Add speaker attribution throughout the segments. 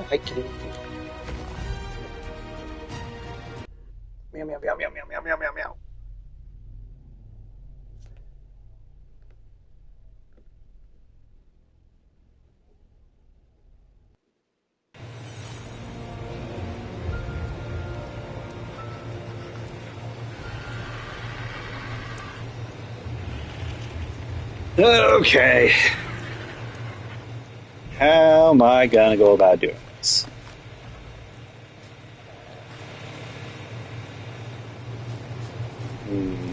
Speaker 1: Hiking. Meow meow meow meow meow meow meow meow meow. Okay. How am I gonna go about doing this? Hmm.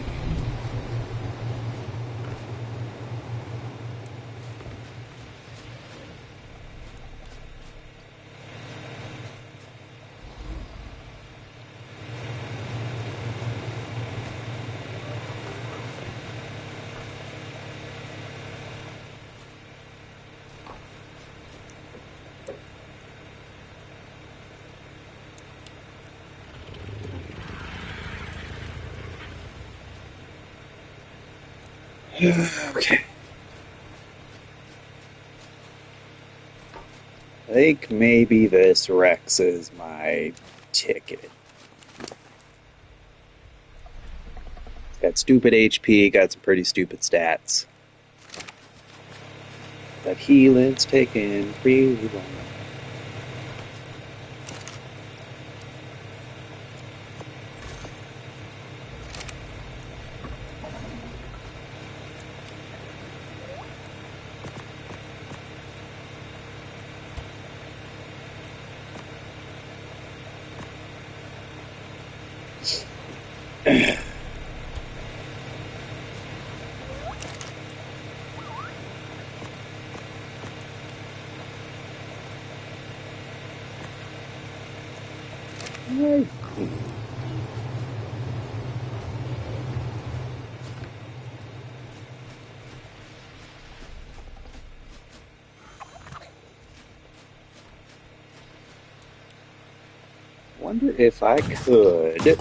Speaker 1: Okay. I think maybe this Rex is my ticket. Got stupid HP, got some pretty stupid stats. That healing's taking really long. Wonder if I could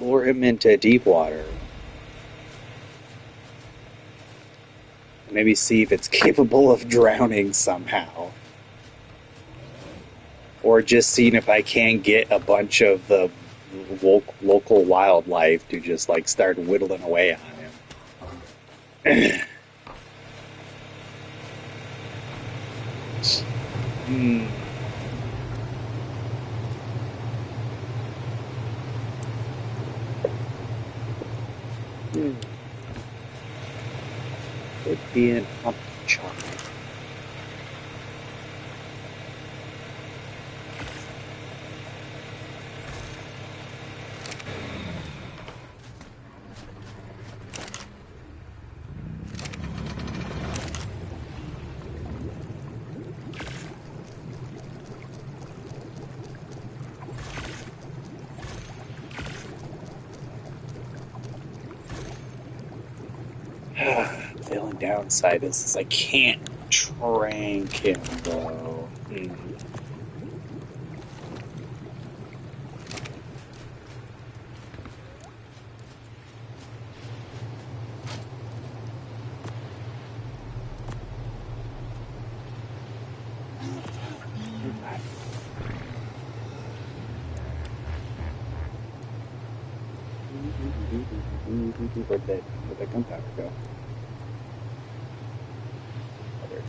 Speaker 1: lure him into deep water. Maybe see if it's capable of drowning somehow. Or just seeing if I can get a bunch of the local wildlife to just like start whittling away on him. Hmm. Could be an upcharge. The only downside is I can't trank him though. Where'd that gunpowder go? Oh, there it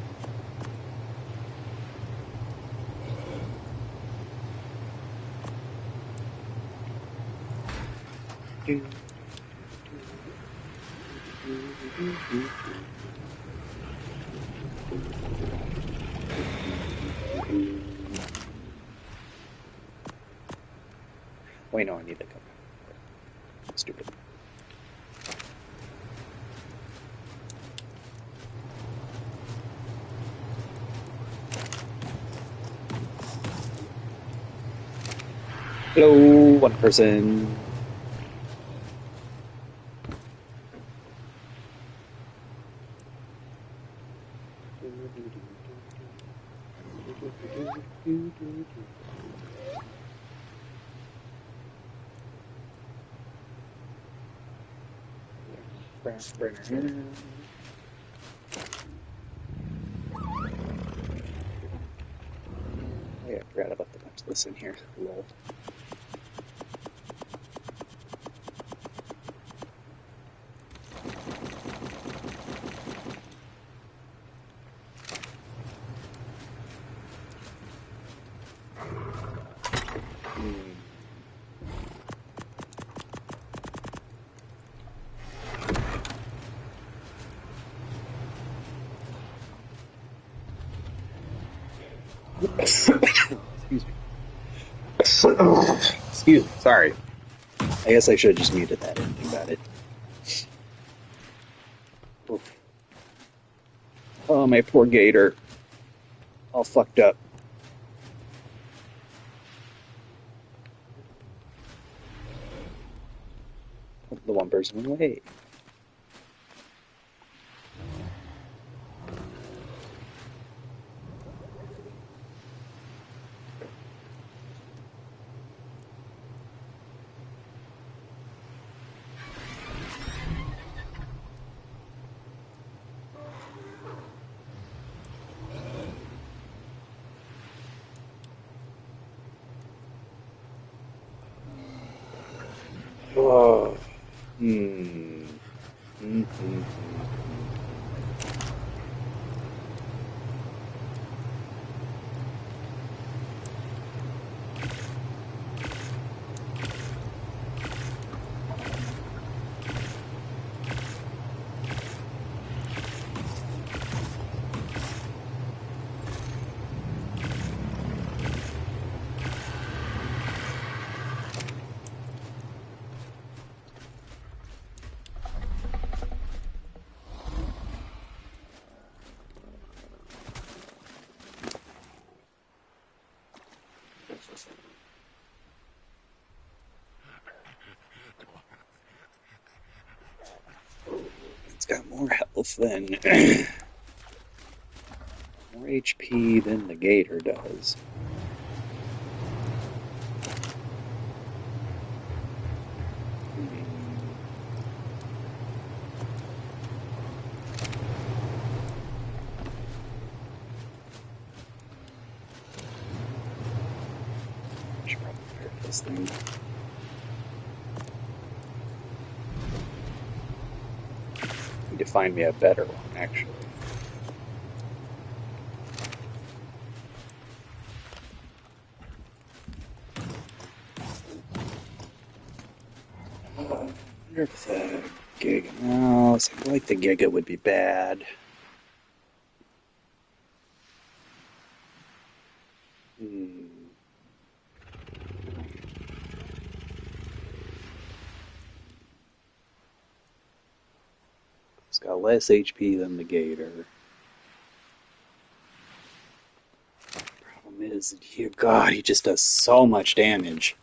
Speaker 1: is. Wait, no, I need the gunpowder. Stupid. Hello, one person. Oh yeah, I forgot about the bunch of this in here. Lol. Hmm. Excuse me. Excuse me. Sorry. I guess I should have just muted that. I didn't think about it. Oof. Oh, my poor gator. All fucked up. The one person away. Oh. Hmm. Mm-hmm. It's got more health than more HP than the gator does. Hmm. I should probably nerf this thing. Need to find me a better one, actually. I wonder if the Giga. No, I feel like the Giga would be bad. Hmm. It's got less HP than the gator. Problem is, God, he just does so much damage.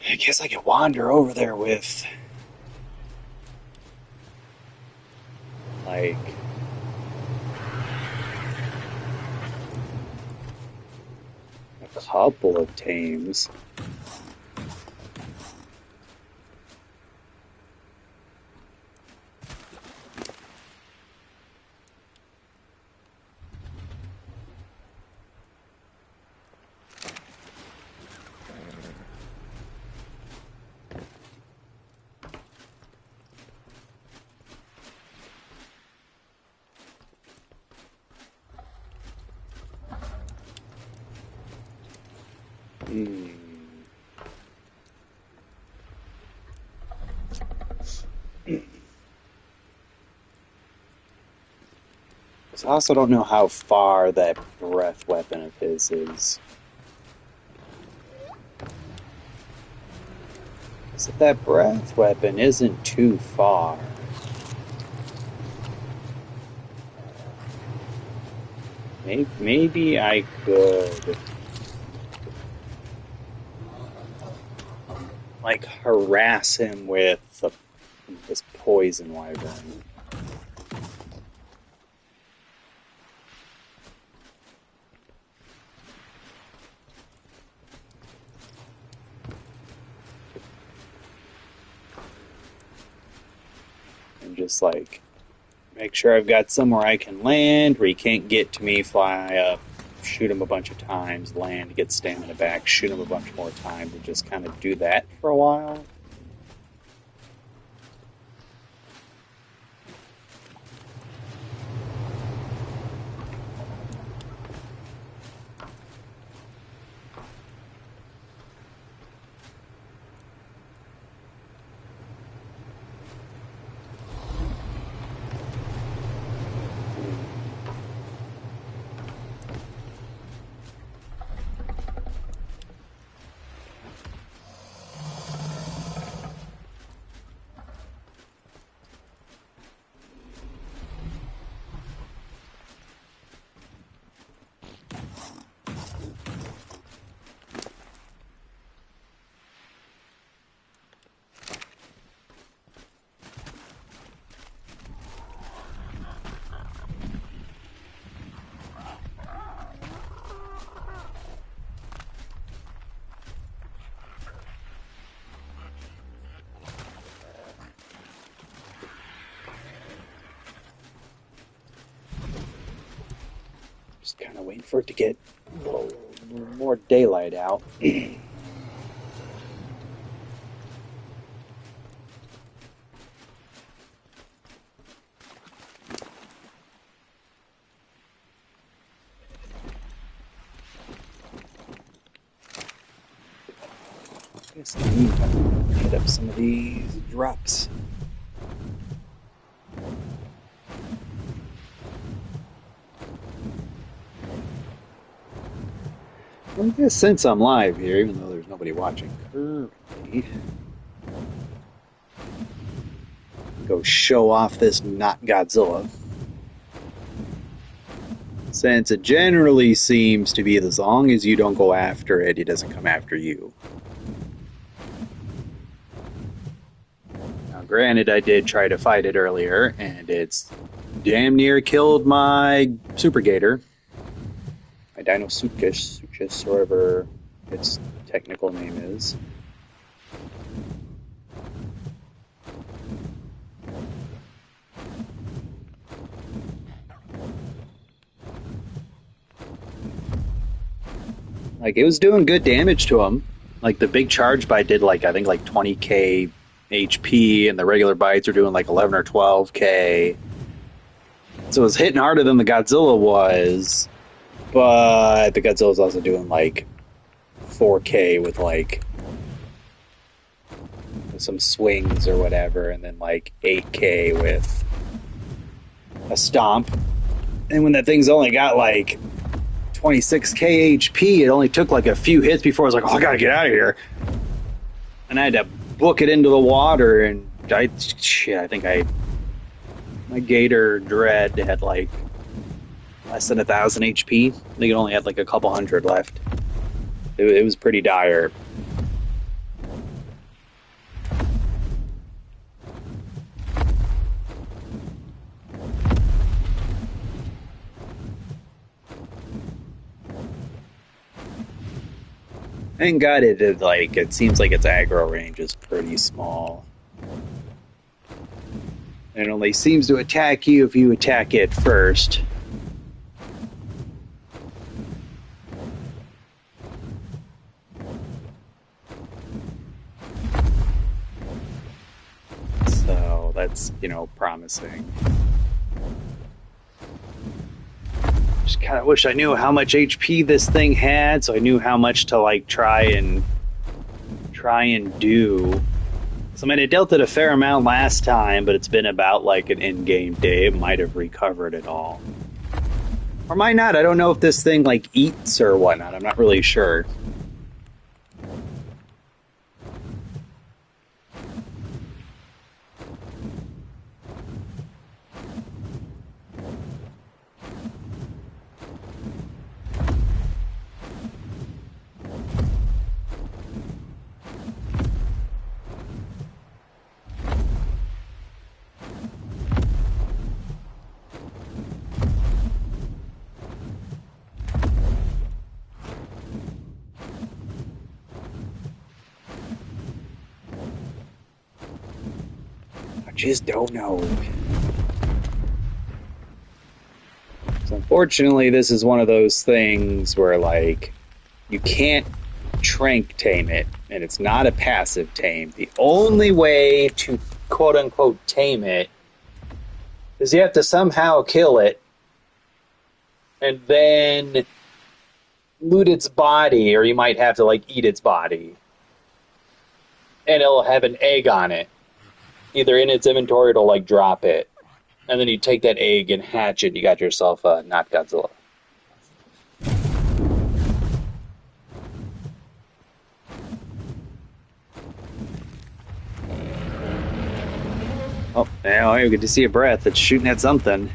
Speaker 1: I guess I could wander over there with, like, a couple of tames. Hmm. I also don't know how far that breath weapon of his is. So that breath weapon isn't too far. Maybe I could like harass him with this poison wyvern. And just like make sure I've got somewhere I can land where he can't get to me, fly up, shoot him a bunch of times, land, get stamina back, shoot him a bunch more times, and just kind of do that for a while. Just kind of waiting for it to get a little more daylight out. Guess I need to hit up some of these drops. I guess since I'm live here, even though there's nobody watching currently, go show off this not Godzilla. Since it generally seems to be as long as you don't go after it, he doesn't come after you. Now, granted, I did try to fight it earlier, and it's damn near killed my Super Gator. My Dinosuchus, or whatever its technical name is. Like, it was doing good damage to him. Like, the big charge bite did, like, I think, like 20k HP, and the regular bites are doing, like, 11 or 12k. So it was hitting harder than the Godzilla was, but the Godzilla's also doing, like, 4k with, like, some swings or whatever, and then, like, 8k with a stomp. And when that thing's only got, like, 26k HP, it only took like a few hits before I was like, oh, I gotta get out of here. And I had to book it into the water, and I think my Gator Dread had like less than 1,000 HP. I think it only had like a couple hundred left. It was pretty dire. Thank God it seems like its aggro range is pretty small. And it only seems to attack you if you attack it first. So that's, promising. Just kind of wish I knew how much HP this thing had, so I knew how much to like try and do. So I mean, it dealt it a fair amount last time, but it's been about like an in-game day. It might have recovered it all. Or might not. I don't know if this thing like eats or whatnot. I'm not really sure. I just don't know. So unfortunately, this is one of those things where like you can't trank tame it, and it's not a passive tame. The only way to quote unquote tame it is you have to somehow kill it and then loot its body, or you might have to like eat its body. And it'll have an egg on it. Either in its inventory or it'll like drop it. And then you take that egg and hatch it, you got yourself not Godzilla. Oh, now you get to see a breath that's shooting at something.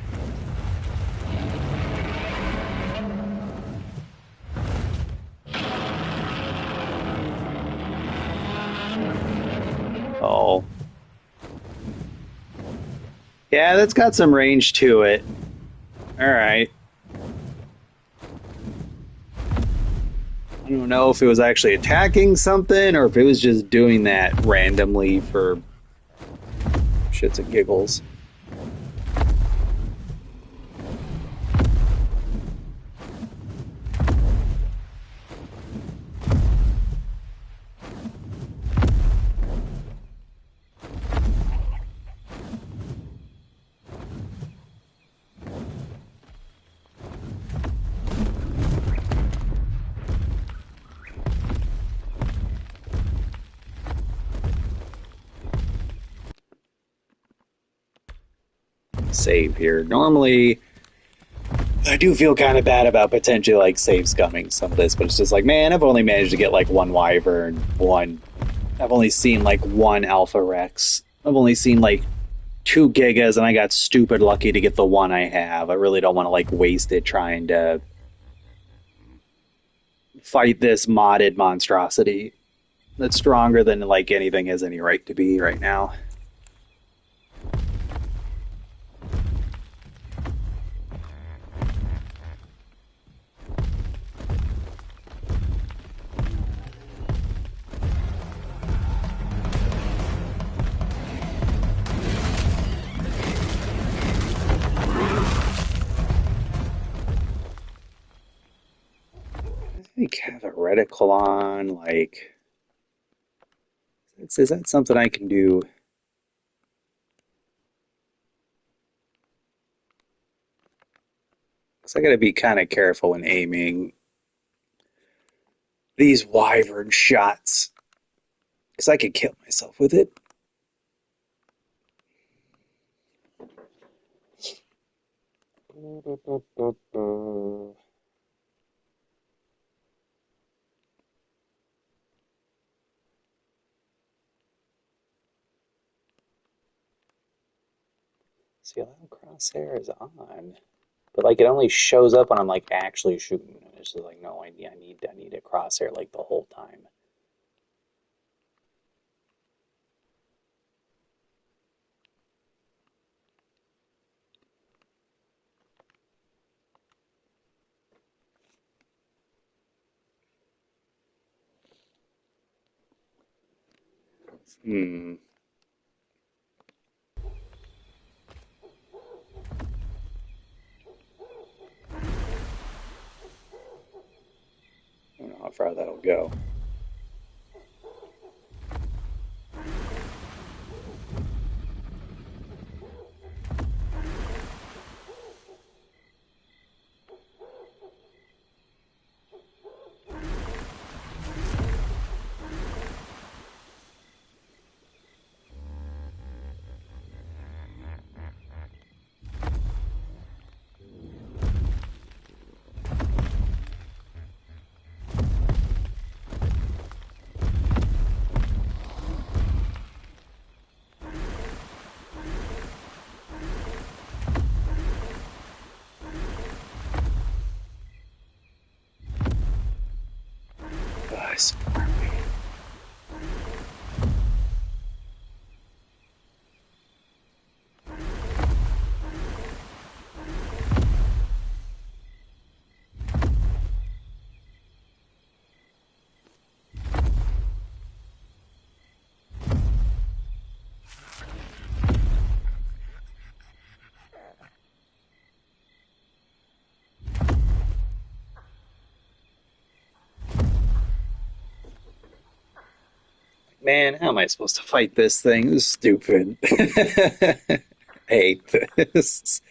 Speaker 1: Oh. Yeah, that's got some range to it. Alright. I don't know if it was actually attacking something or if it was just doing that randomly for shits and giggles. Save here. Normally, I do feel kind of bad about potentially like save scumming some of this, but it's just like, man, I've only managed to get like one Wyvern, one. I've only seen like one Alpha Rex. I've only seen like two Gigas, and I got stupid lucky to get the one I have. I really don't want to like waste it trying to fight this modded monstrosity that's stronger than like anything has any right to be right now. I think have a reticle on, like, is that something I can do? Because I gotta be kind of careful when aiming these wyvern shots. Because I could kill myself with it. See, allow crosshair is on, but like it only shows up when I'm like actually shooting. It's just like, no, I need a crosshair like the whole time. Hmm. I don't know how far that'll go. some more weed. Man, how am I supposed to fight this thing? This is stupid. I hate this.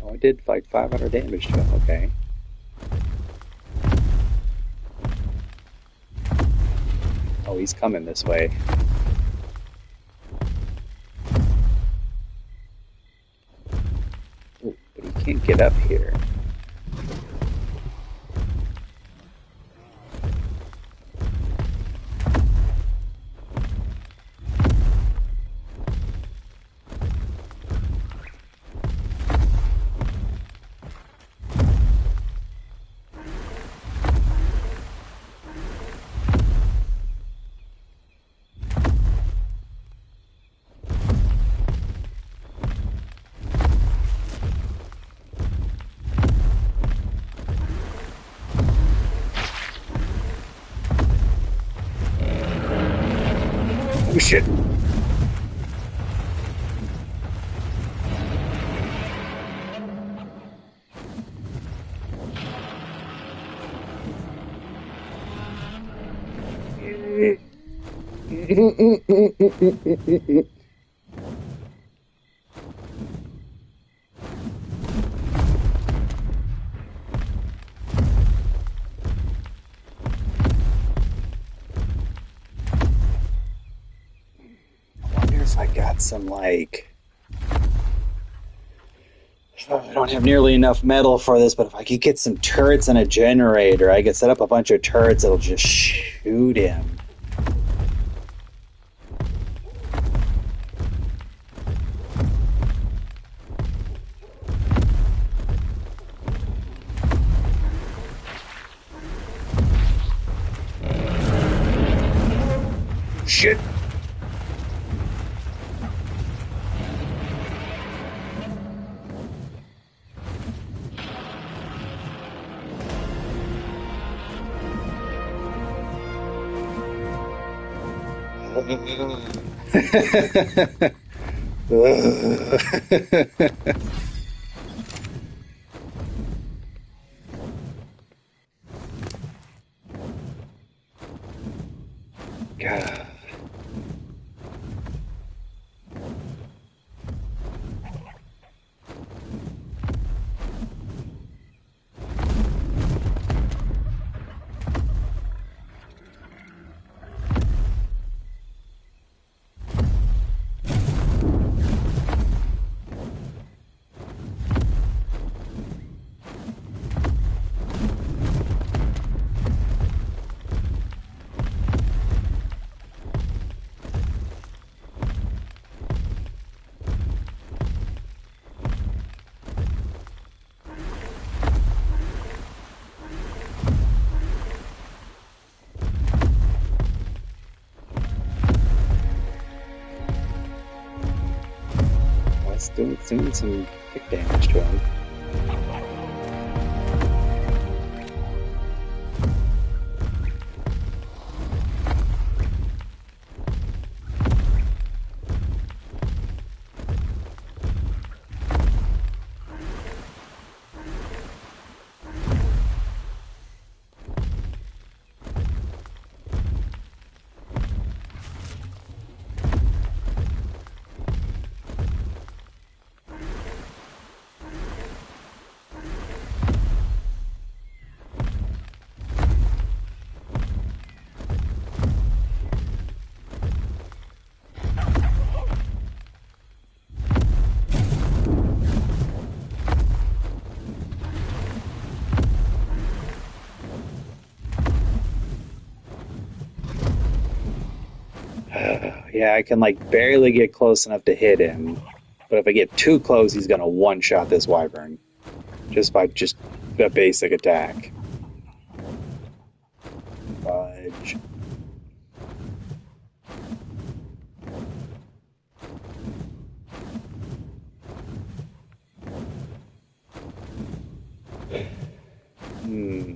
Speaker 1: Oh, I did like 500 damage to him. Okay. Oh, he's coming this way. Ooh, but he can't get up here. Oh shit. I wonder if I got some like. I don't have nearly enough metal for this, but if I could get some turrets and a generator, I could set up a bunch of turrets that'll just shoot him. Shit. God. It's doing some kick damage to him. Yeah, I can like barely get close enough to hit him, but if I get too close, he's gonna one shot this wyvern just by just a basic attack. Fudge. Hmm.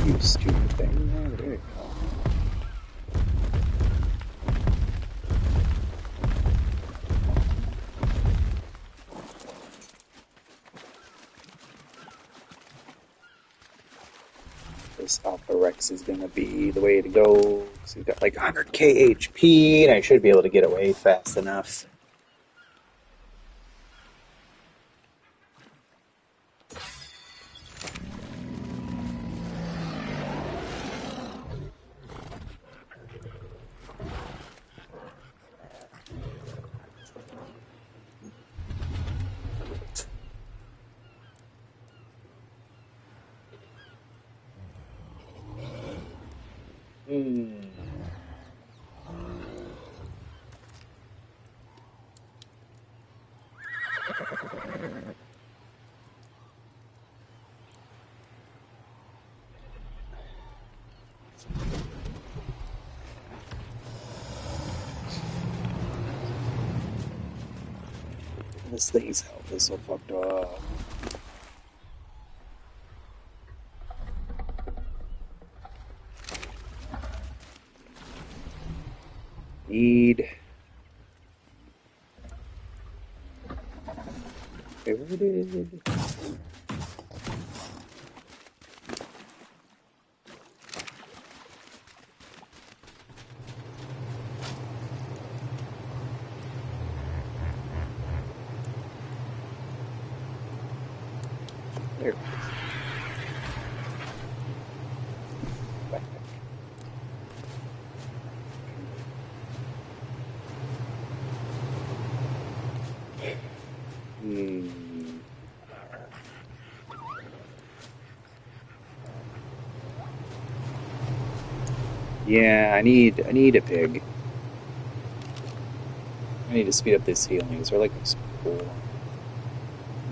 Speaker 1: You stupid thing. Oh, there you go. This Alpha Rex is gonna be the way to go. So he's got like 100k HP, and I should be able to get away fast enough. Hmm. This thing's health is so fucked up. Need. Favorited. There. Hmm. Yeah, I need a pig. I need to speed up this healing. Is there like a spore?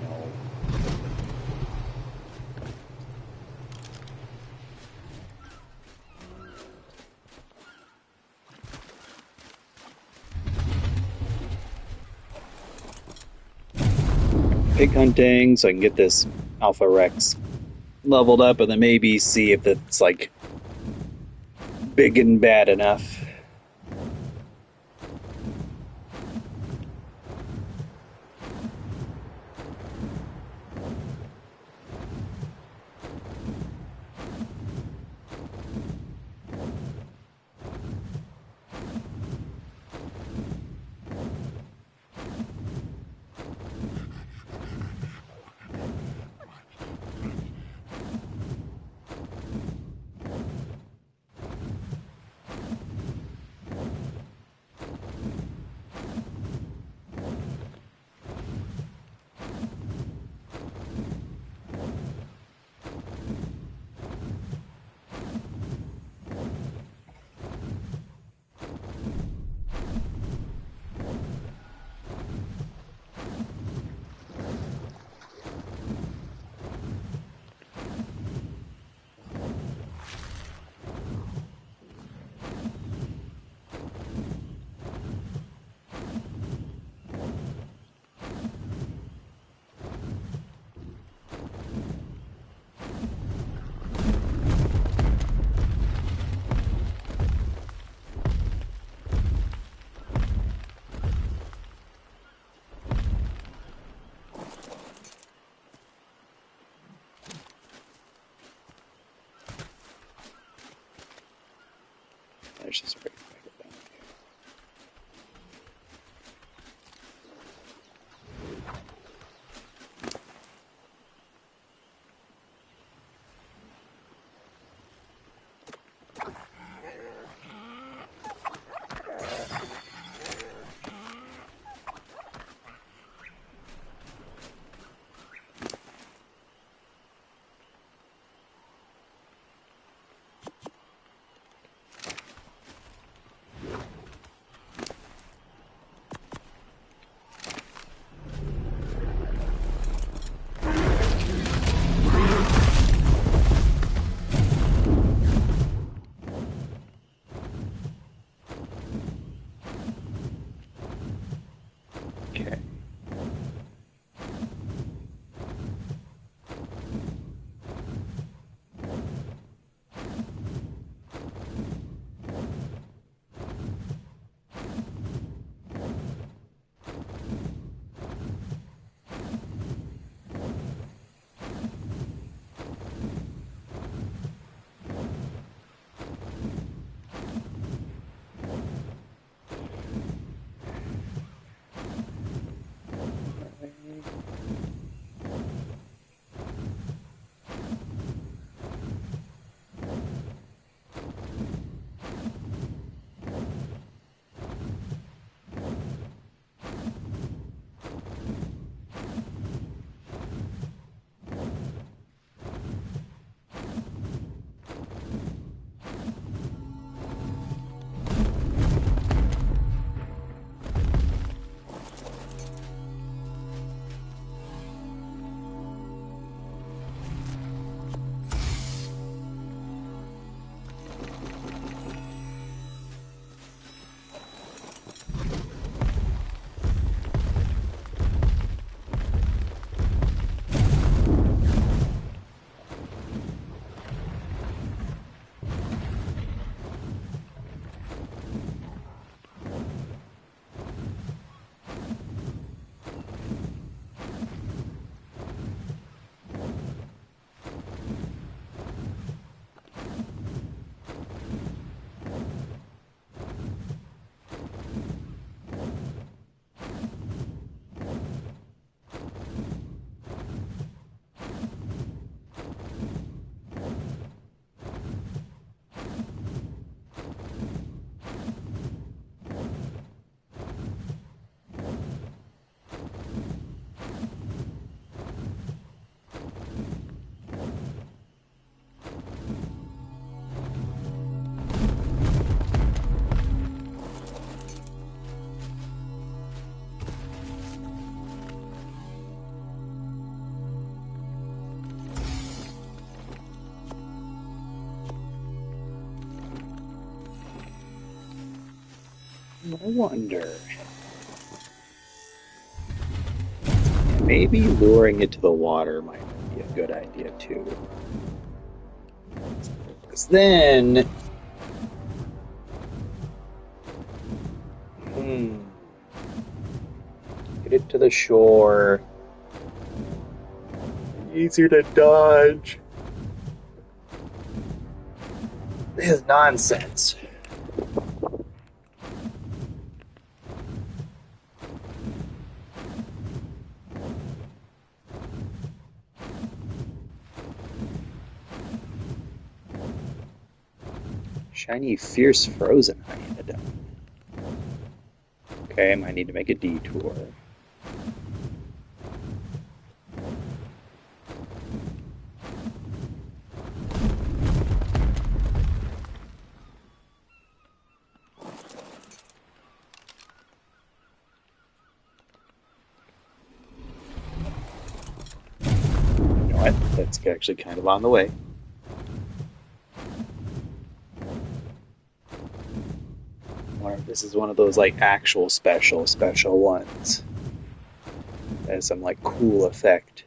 Speaker 1: No. Pig hunting, so I can get this Alpha Rex leveled up, and then maybe see if it's like big and bad enough. Let's just break it down. Okay. I wonder. Maybe luring it to the water might be a good idea too. Because then, hmm, get it to the shore. Easier to dodge. This is nonsense. Shiny, fierce, frozen hyena. Okay, I might need to make a detour. You know what? That's actually kind of on the way. Or this is one of those like actual special ones. That has some like cool effect.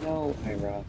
Speaker 1: No. go, Ira.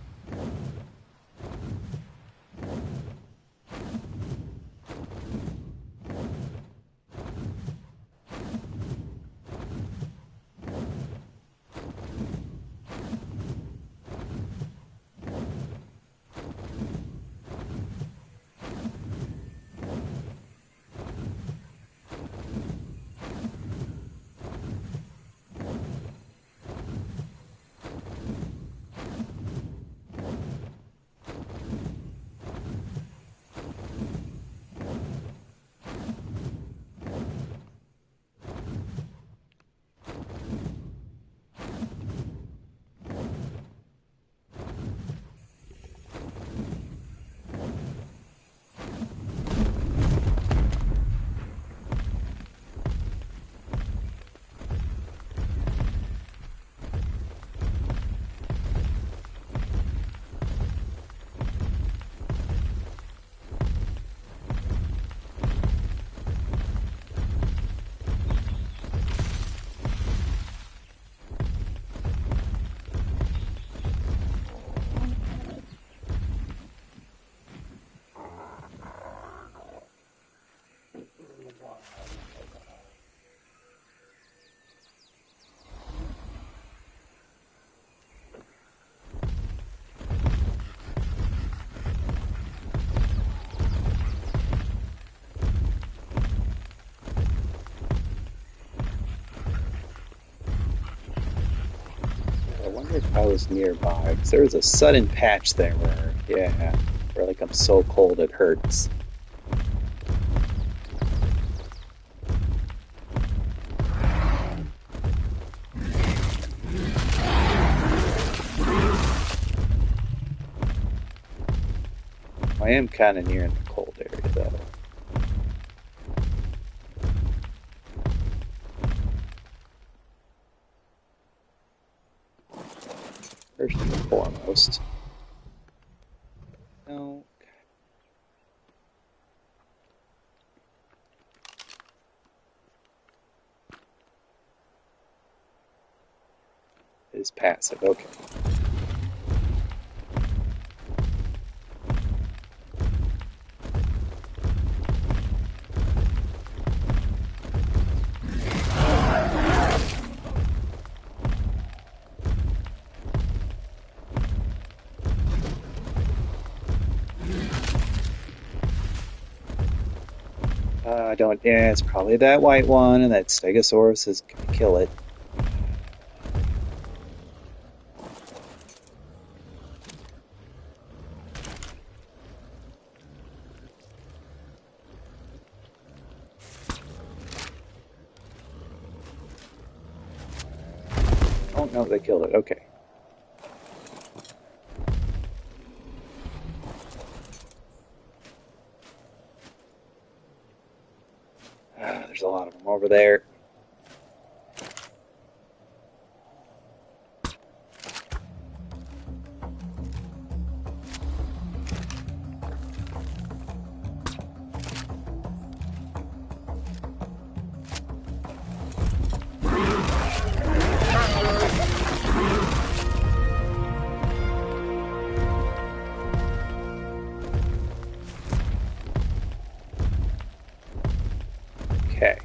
Speaker 1: I wonder if I was nearby, because there was a sudden patch there where, yeah, where like I'm so cold it hurts. I am kind of near in the cold area though. First and foremost. No. It is passive, okay. I don't. Yeah, it's probably that white one, and that Stegosaurus is gonna kill it. Oh no, they killed it. Okay. There's a lot of them over there. Okay.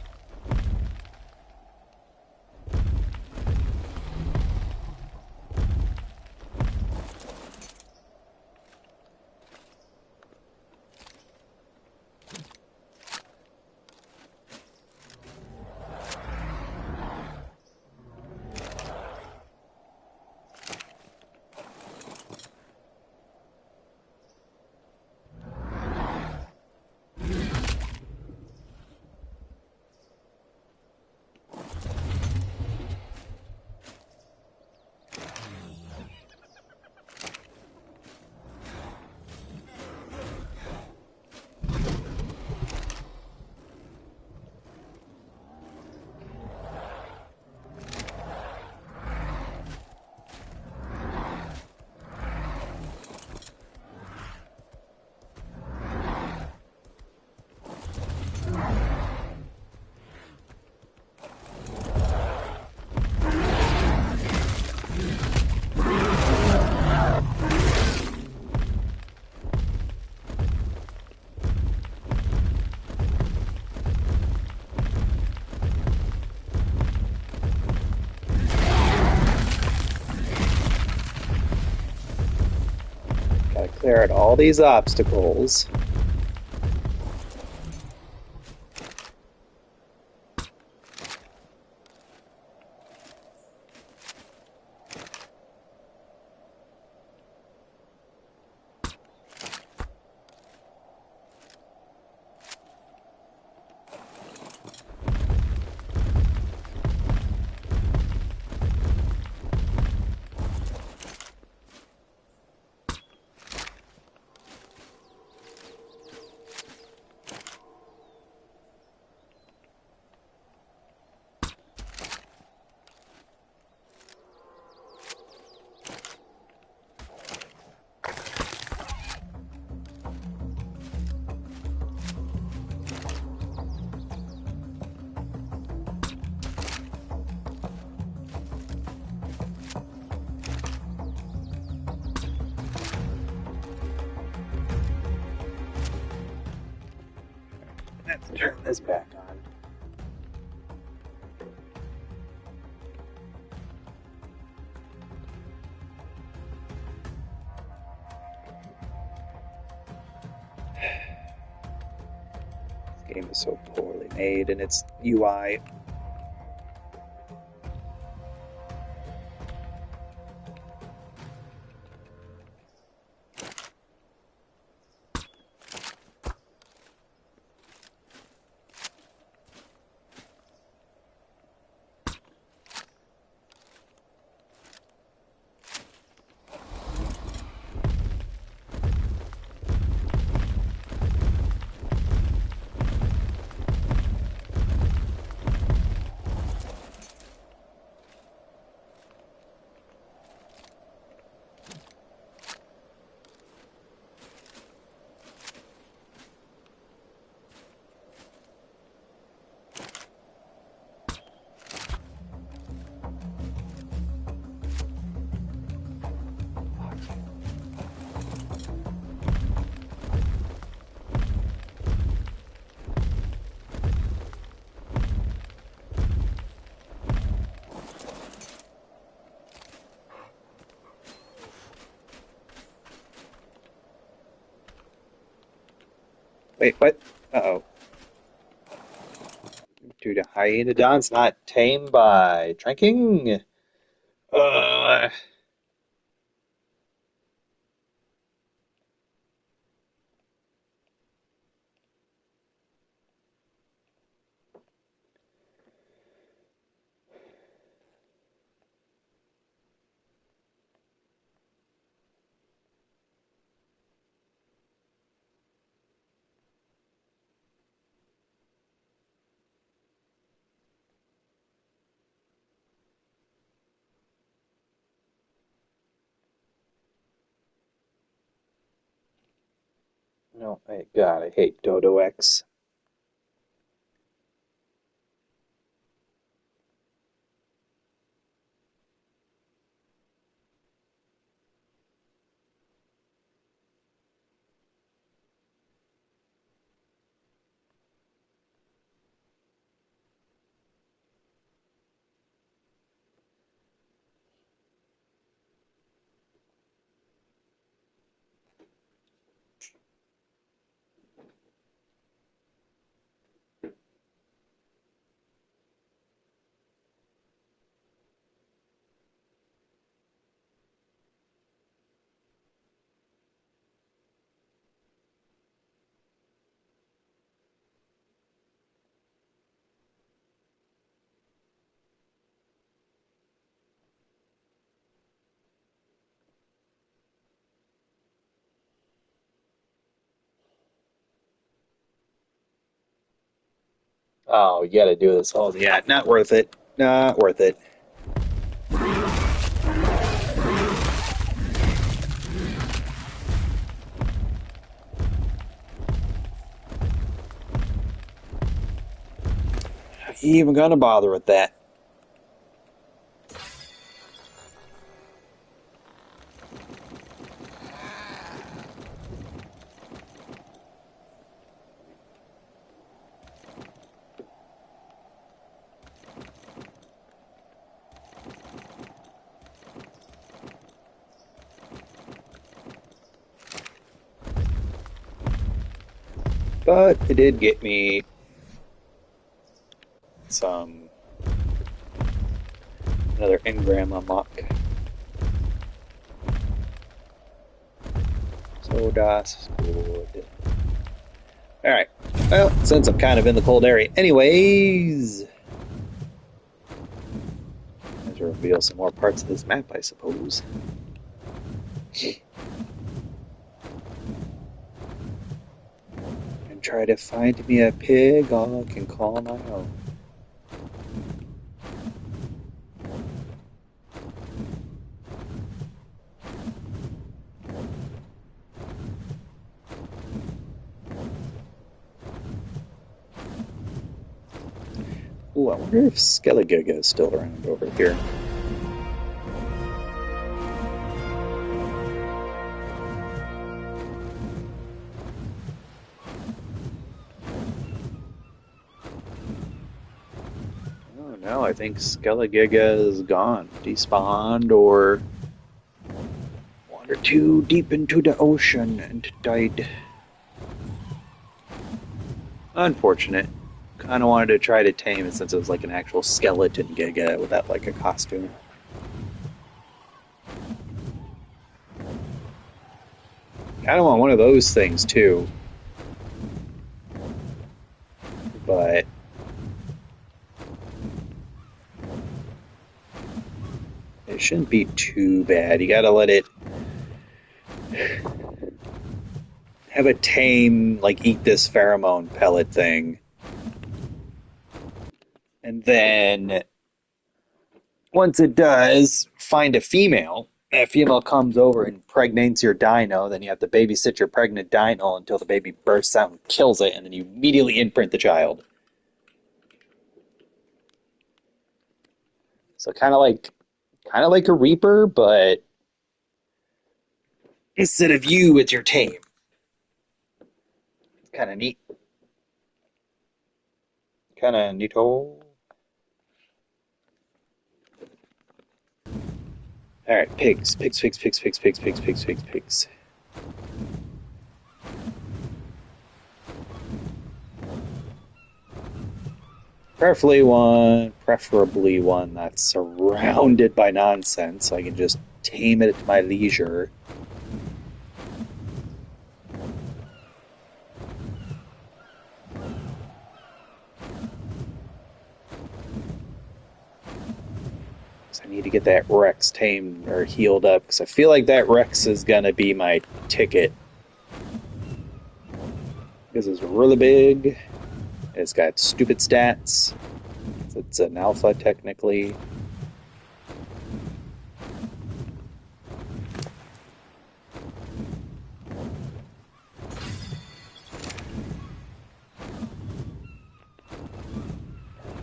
Speaker 1: Clear out all these obstacles. Let's turn this back on. This game is so poorly made in its UI. Wait, what? Uh-oh. Due to hyenodons not tamed by drinking? Uh, no, God, I hate Dodo X. Oh, you gotta do this whole. Yeah, not worth it. Not worth it. You even gonna bother with that? But it did get me some another engram unlock. So that's good. Alright. Well, since I'm kind of in the cold area anyways, let's reveal some more parts of this map, I suppose. And try to find me a pig I can call my own. Ooh, I wonder if Skelligiga is still around over here. Oh no, I think Skelligiga is gone. Despawned or wandered too deep into the ocean and died. Unfortunate. Kind of wanted to try to tame it since it was like an actual skeleton Giga without like a costume. Kind of want one of those things too. But it shouldn't be too bad. You gotta let it have a tame, like, eat this pheromone pellet thing. And then once it does, find a female. That female comes over and impregnates your dino. Then you have to babysit your pregnant dino until the baby bursts out and kills it, and then you immediately imprint the child. So kind of like a Reaper, but instead of you, it's your tame. It's kind of neat. Kind of neato. All right, pigs, pigs, pigs, pigs, pigs, pigs, pigs, pigs, pigs, pigs. Preferably one that's surrounded by nonsense, so I can just tame it at my leisure. So I need to get that Rex tamed or healed up, because I feel like that Rex is gonna be my ticket. Because it's really big. It's got stupid stats. It's an alpha, technically.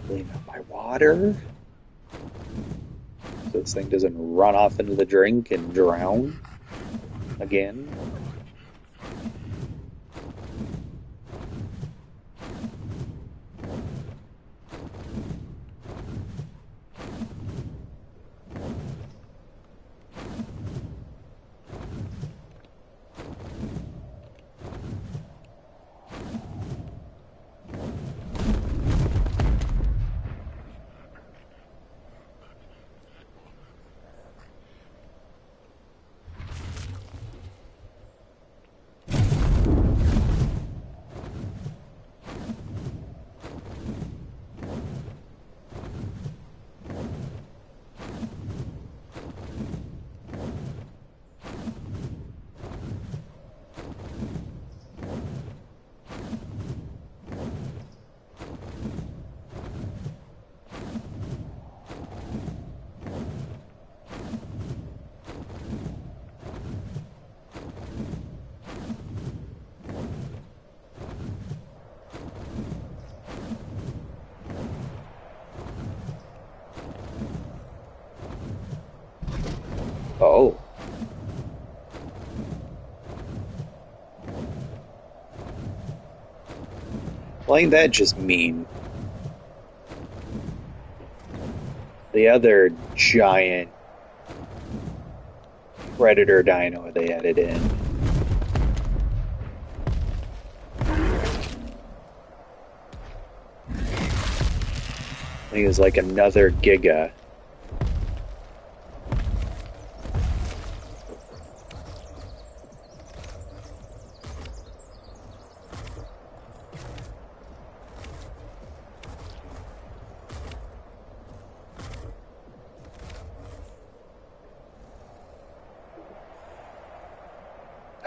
Speaker 1: Clean up my water. So this thing doesn't run off into the drink and drown again. Oh. Well, ain't that just mean? The other giant predator dino they added in. I think it was like another giga.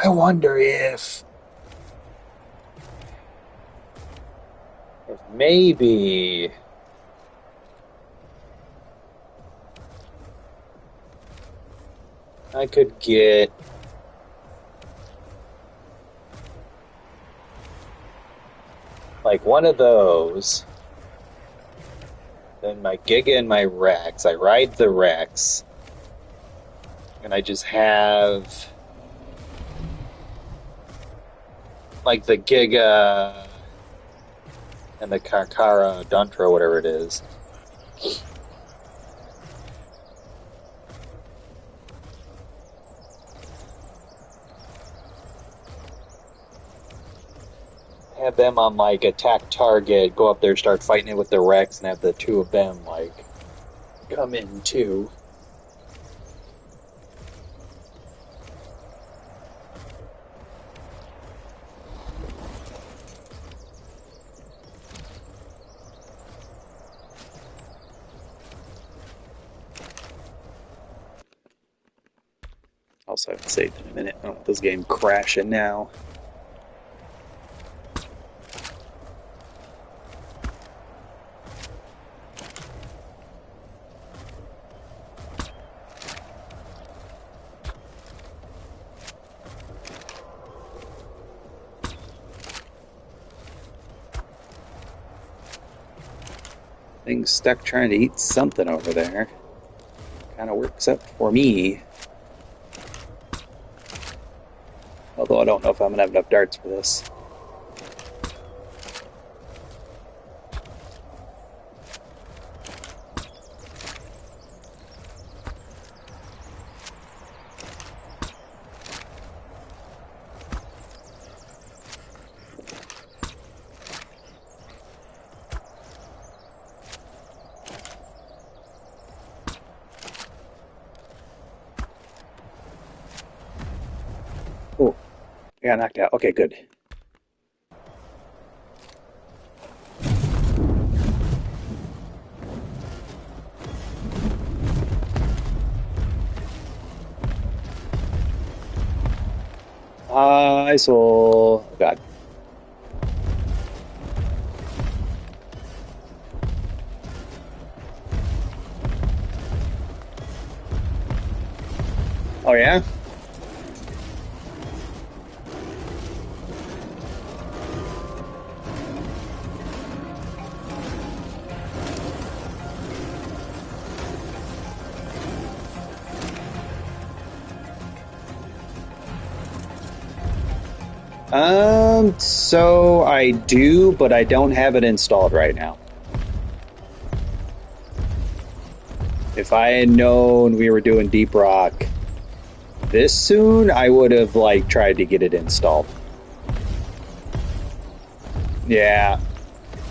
Speaker 1: I wonder if maybe I could get like one of those. Then my Giga and my Rex. I ride the Rex. And I just have like the Giga and the Kakara Duntra, whatever it is. Have them on like attack target, go up there, start fighting it with the Rex, and have the two of them like come in too. Also, I haven't saved in a minute. I don't want this game crashing now. Thing's stuck trying to eat something over there. Kind of works up for me. Although I don't know if I'm going to have enough darts for this. Oh, I got knocked out. Okay, good. I saw. Oh, God. Oh, yeah? So I do, but I don't have it installed right now. If I had known we were doing Deep Rock this soon, I would have, like, tried to get it installed. Yeah,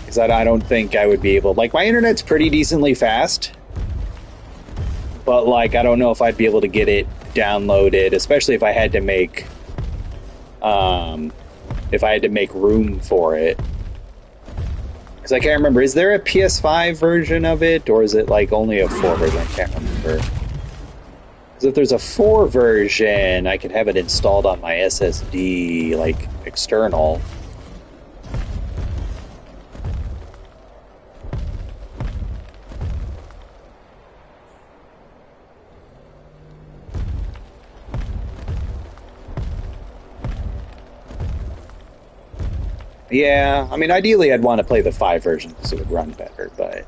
Speaker 1: because I don't think I would be able... Like, my internet's pretty decently fast, but, like, I don't know if I'd be able to get it downloaded, especially if I had to make... if I had to make room for it. Because I can't remember, is there a PS5 version of it, or is it like only a 4 version? I can't remember. Because if there's a 4 version, I could have it installed on my SSD, like external. Yeah, I mean, ideally I'd want to play the 5 version because it would run better, but...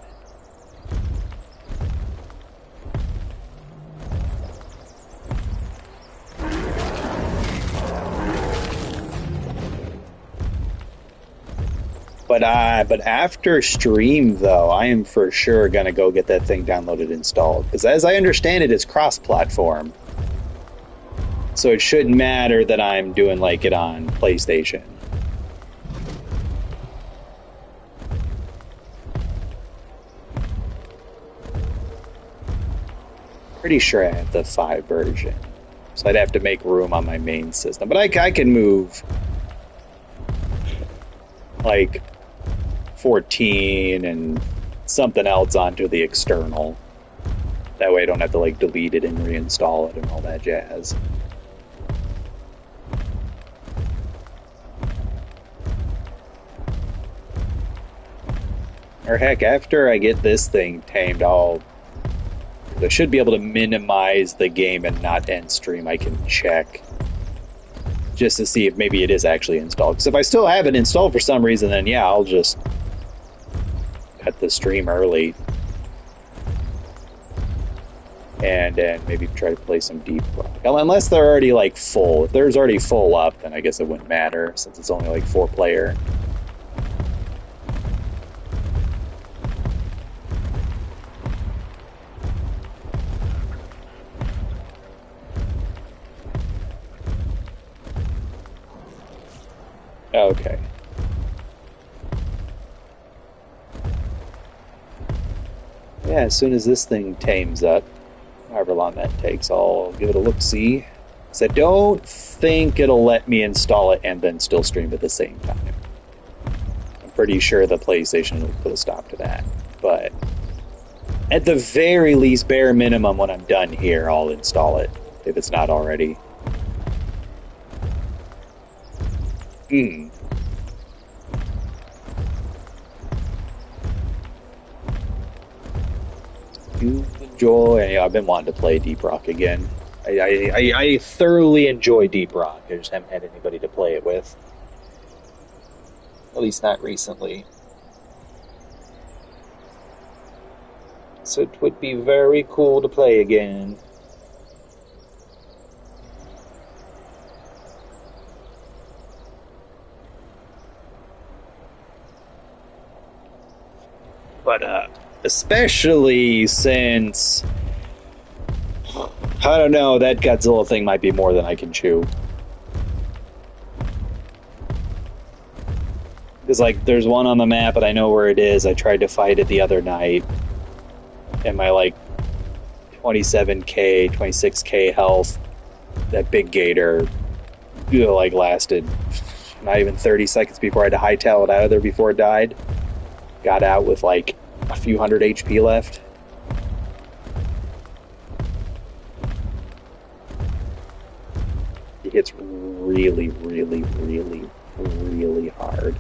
Speaker 1: But after stream, though, I am for sure going to go get that thing downloaded and installed. Because as I understand it, it's cross-platform. So it shouldn't matter that I'm doing, like, it on PlayStation. pretty sure I have the 5 version. So I'd have to make room on my main system. But I can move like 14 and something else onto the external. That way I don't have to like delete it and reinstall it and all that jazz. Or heck, after I get this thing tamed, I should be able to minimize the game and not end stream. I can check just to see if maybe it is actually installed. Because if I still have it installed for some reason, then yeah, I'll just cut the stream early. And maybe try to play some Deep Rock. Unless they're already like full. If there's already full up, then I guess it wouldn't matter since it's only like 4-player. Okay. Yeah, as soon as this thing tames up, however long that takes, I'll give it a look-see. Because I don't think it'll let me install it and then still stream at the same time. I'm pretty sure the PlayStation will put a stop to that. But at the very least, bare minimum, when I'm done here, I'll install it, if it's not already. You enjoy. I've been wanting to play Deep Rock again. I thoroughly enjoy Deep Rock. I just haven't had anybody to play it with. At least not recently. So it would be very cool to play again. But, especially since, I don't know, that Godzilla thing might be more than I can chew. Because, like, there's one on the map, and I know where it is. I tried to fight it the other night. And my, like, 27k, 26k health, that big gator, like, lasted not even 30 seconds before I had to hightail it out of there before it died. Got out with, like, a few hundred HP left. It hits really, really, really, really hard.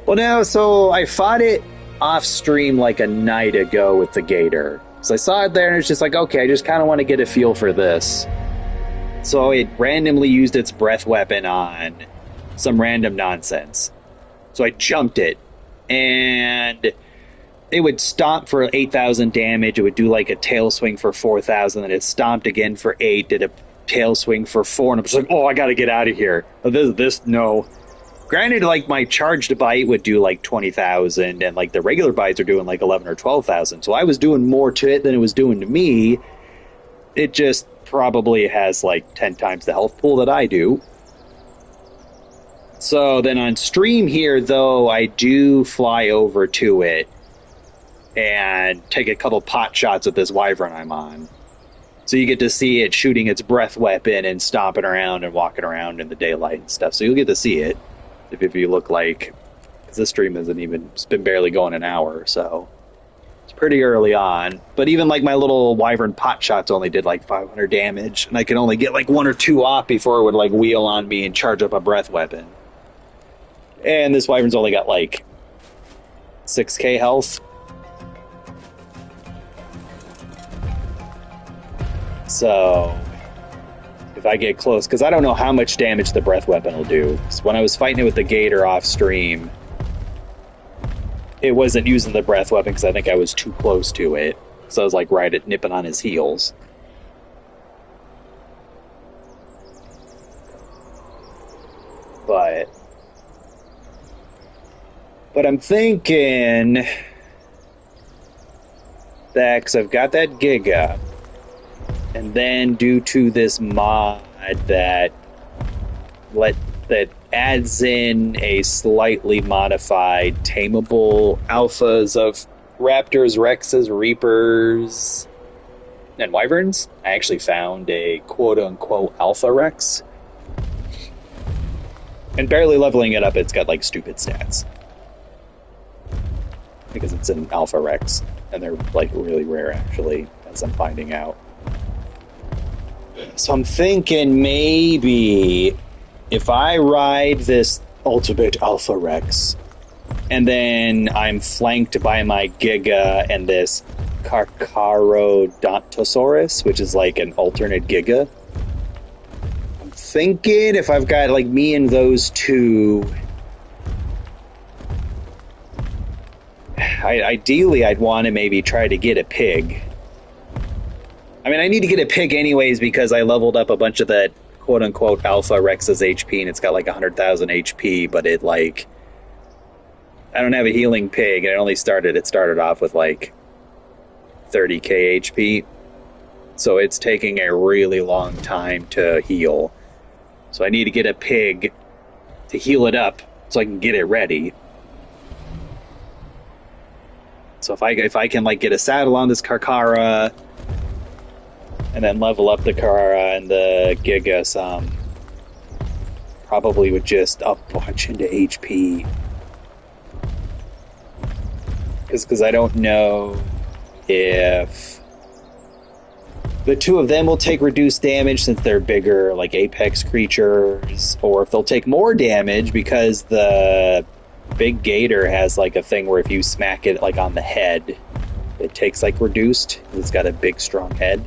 Speaker 1: Well, now, so I fought it off stream like a night ago with the gator. So I saw it there and it's just like, okay, I just kind of want to get a feel for this. So it randomly used its breath weapon on some random nonsense. So I jumped it and it would stomp for 8,000 damage. It would do like a tail swing for 4,000 and it stomped again for 8, did a tail swing for 4, and I'm just like, oh, I got to get out of here. No. Granted, like, my charged bite would do, like, 20,000, and, like, the regular bites are doing, like, 11 or 12,000. So I was doing more to it than it was doing to me. It just probably has, like, 10 times the health pool that I do. So then on stream here, though, I do fly over to it and take a couple pot shots at this wyvern I'm on. So you get to see it shooting its breath weapon and stomping around and walking around in the daylight and stuff. So you'll get to see it. If you look like, because this stream it's been barely going an hour, so it's pretty early on. But even like my little wyvern pot shots only did like 500 damage, and I could only get like 1 or 2 off before it would like wheel on me and charge up a breath weapon. And this wyvern's only got like 6k health. So if I get close, because I don't know how much damage the breath weapon will do. So when I was fighting it with the gator off stream, it wasn't using the breath weapon because I think I was too close to it. So I was like right at nipping on his heels. But I'm thinking that because I've got that Giga, and then due to this mod that let that adds in a slightly modified tameable alphas of raptors, rexes, reapers, and wyverns. I actually found a quote unquote alpha rex, and barely leveling it up, it's got like stupid stats because it's an alpha rex, and they're like really rare actually, as I'm finding out. So I'm thinking maybe if I ride this ultimate alpha rex, and then I'm flanked by my Giga and this Carcharodontosaurus, which is like an alternate Giga. I'm thinking if I've got like me and those two, ideally I'd want to maybe try to get a pig. I mean, I need to get a pig anyways because I leveled up a bunch of that quote unquote alpha Rex's HP and it's got like 100,000 HP, but it like I don't have a healing pig and it started off with like 30k HP. So it's taking a really long time to heal. So I need to get a pig to heal it up so I can get it ready. So if I can like get a saddle on this Karkara and then level up the Karara and the Giga some, probably would just up a bunch into HP. Because I don't know if the two of them will take reduced damage since they're bigger, like apex creatures, or if they'll take more damage because the big gator has like a thing where if you smack it like on the head, it takes like reduced. It's got a big strong head.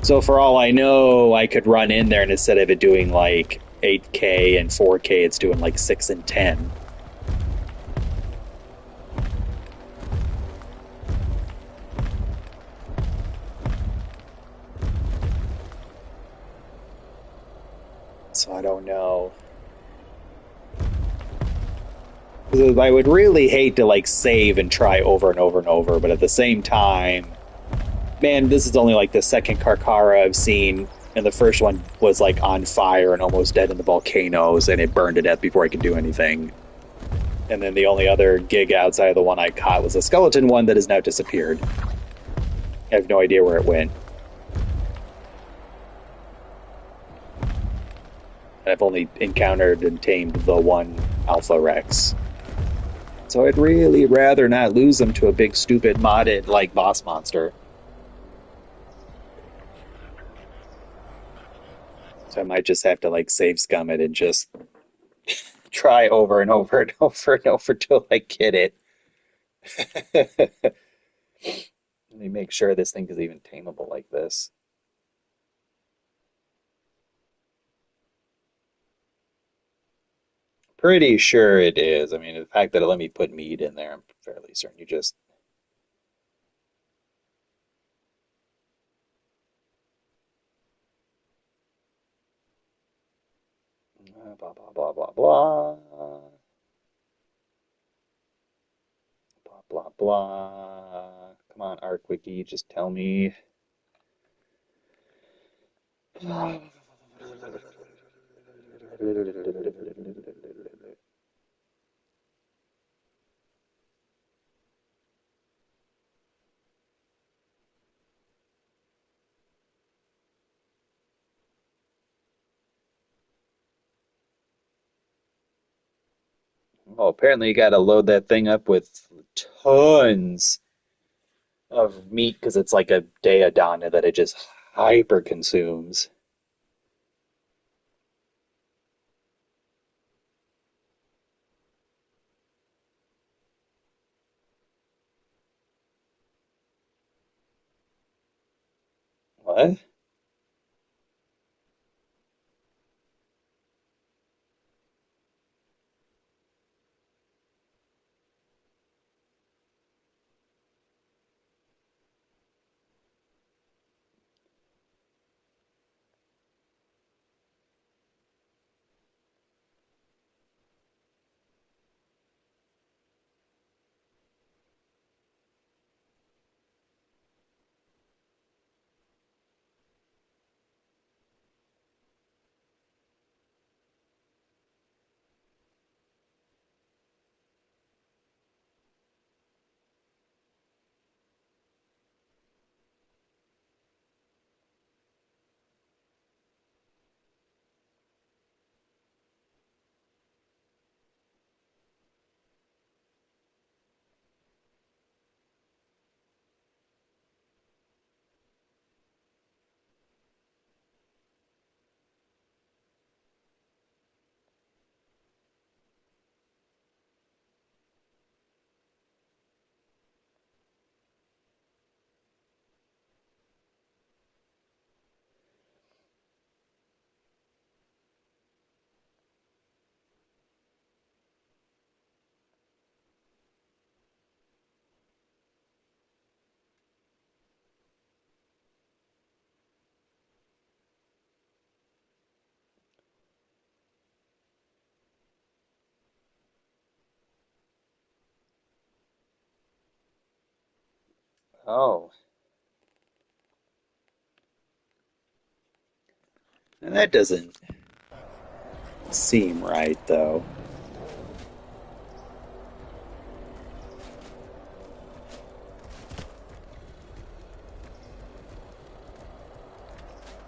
Speaker 1: So for all I know, I could run in there and instead of it doing like 8k and 4k, it's doing like 6 and 10. So I don't know. I would really hate to like save and try over and over and over, but at the same time, man, this is only like the second Karkara I've seen, and the first one was like on fire and almost dead in the volcanoes, and it burned to death before I could do anything. And then the only other gig outside of the one I caught was a skeleton one that has now disappeared. I have no idea where it went. I've only encountered and tamed the one Alpha Rex. So I'd really rather not lose them to a big, stupid, modded, like, boss monster. So I might just have to, like, save scum it and just try over and over and over and over till I get it. Let me make sure this thing is even tameable like this. Pretty sure it is. I mean, the fact that it let me put meat in there, I'm fairly certain. You just blah blah blah blah blah blah blah blah. Come on, ArcWiki, just tell me. Oh, apparently you got to load that thing up with tons of meat because it's like a Deodana that it just hyper consumes. What? Oh, and that doesn't seem right, though.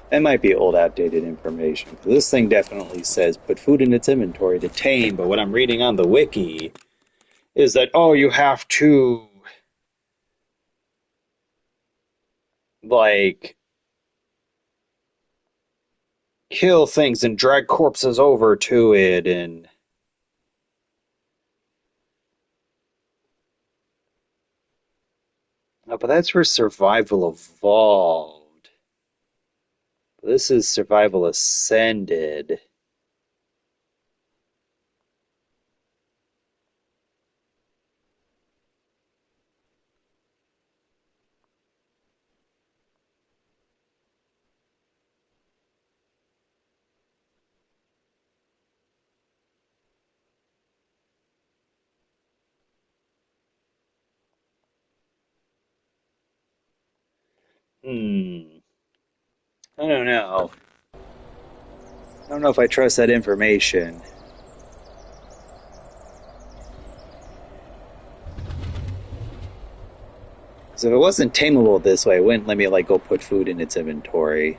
Speaker 1: That might be old, outdated information. This thing definitely says put food in its inventory to tame, but what I'm reading on the wiki is that, oh, you have to, like, kill things and drag corpses over to it, and. Oh, but that's where survival evolved. This is survival ascended. Hmm. I don't know. I don't know if I trust that information. So if it wasn't tameable this way, it wouldn't let me like go put food in its inventory.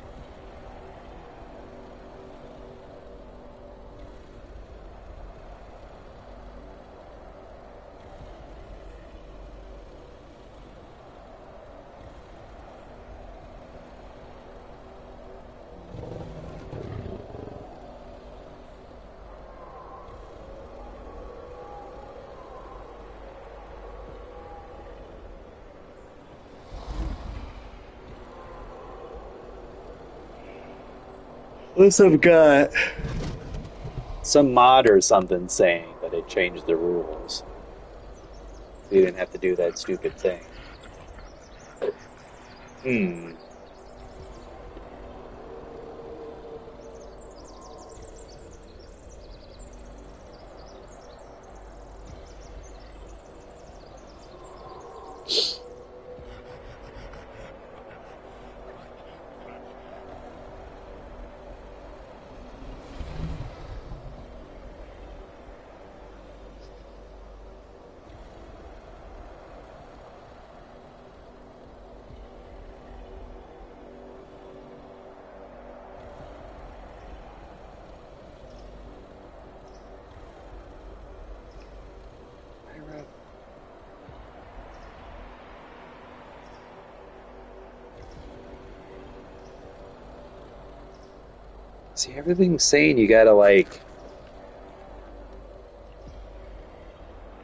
Speaker 1: Unless I've got some mod or something saying that it changed the rules. So you didn't have to do that stupid thing. Hmm. See, everything's saying you gotta like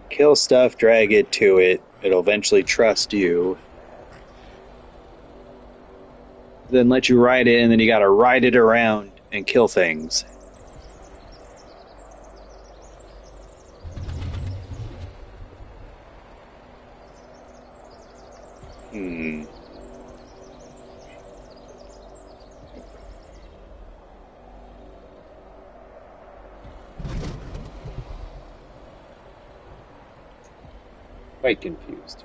Speaker 1: kill stuff, drag it to it. It'll eventually trust you. Then let you ride it, and then you gotta ride it around and kill things. Hmm. Quite confused.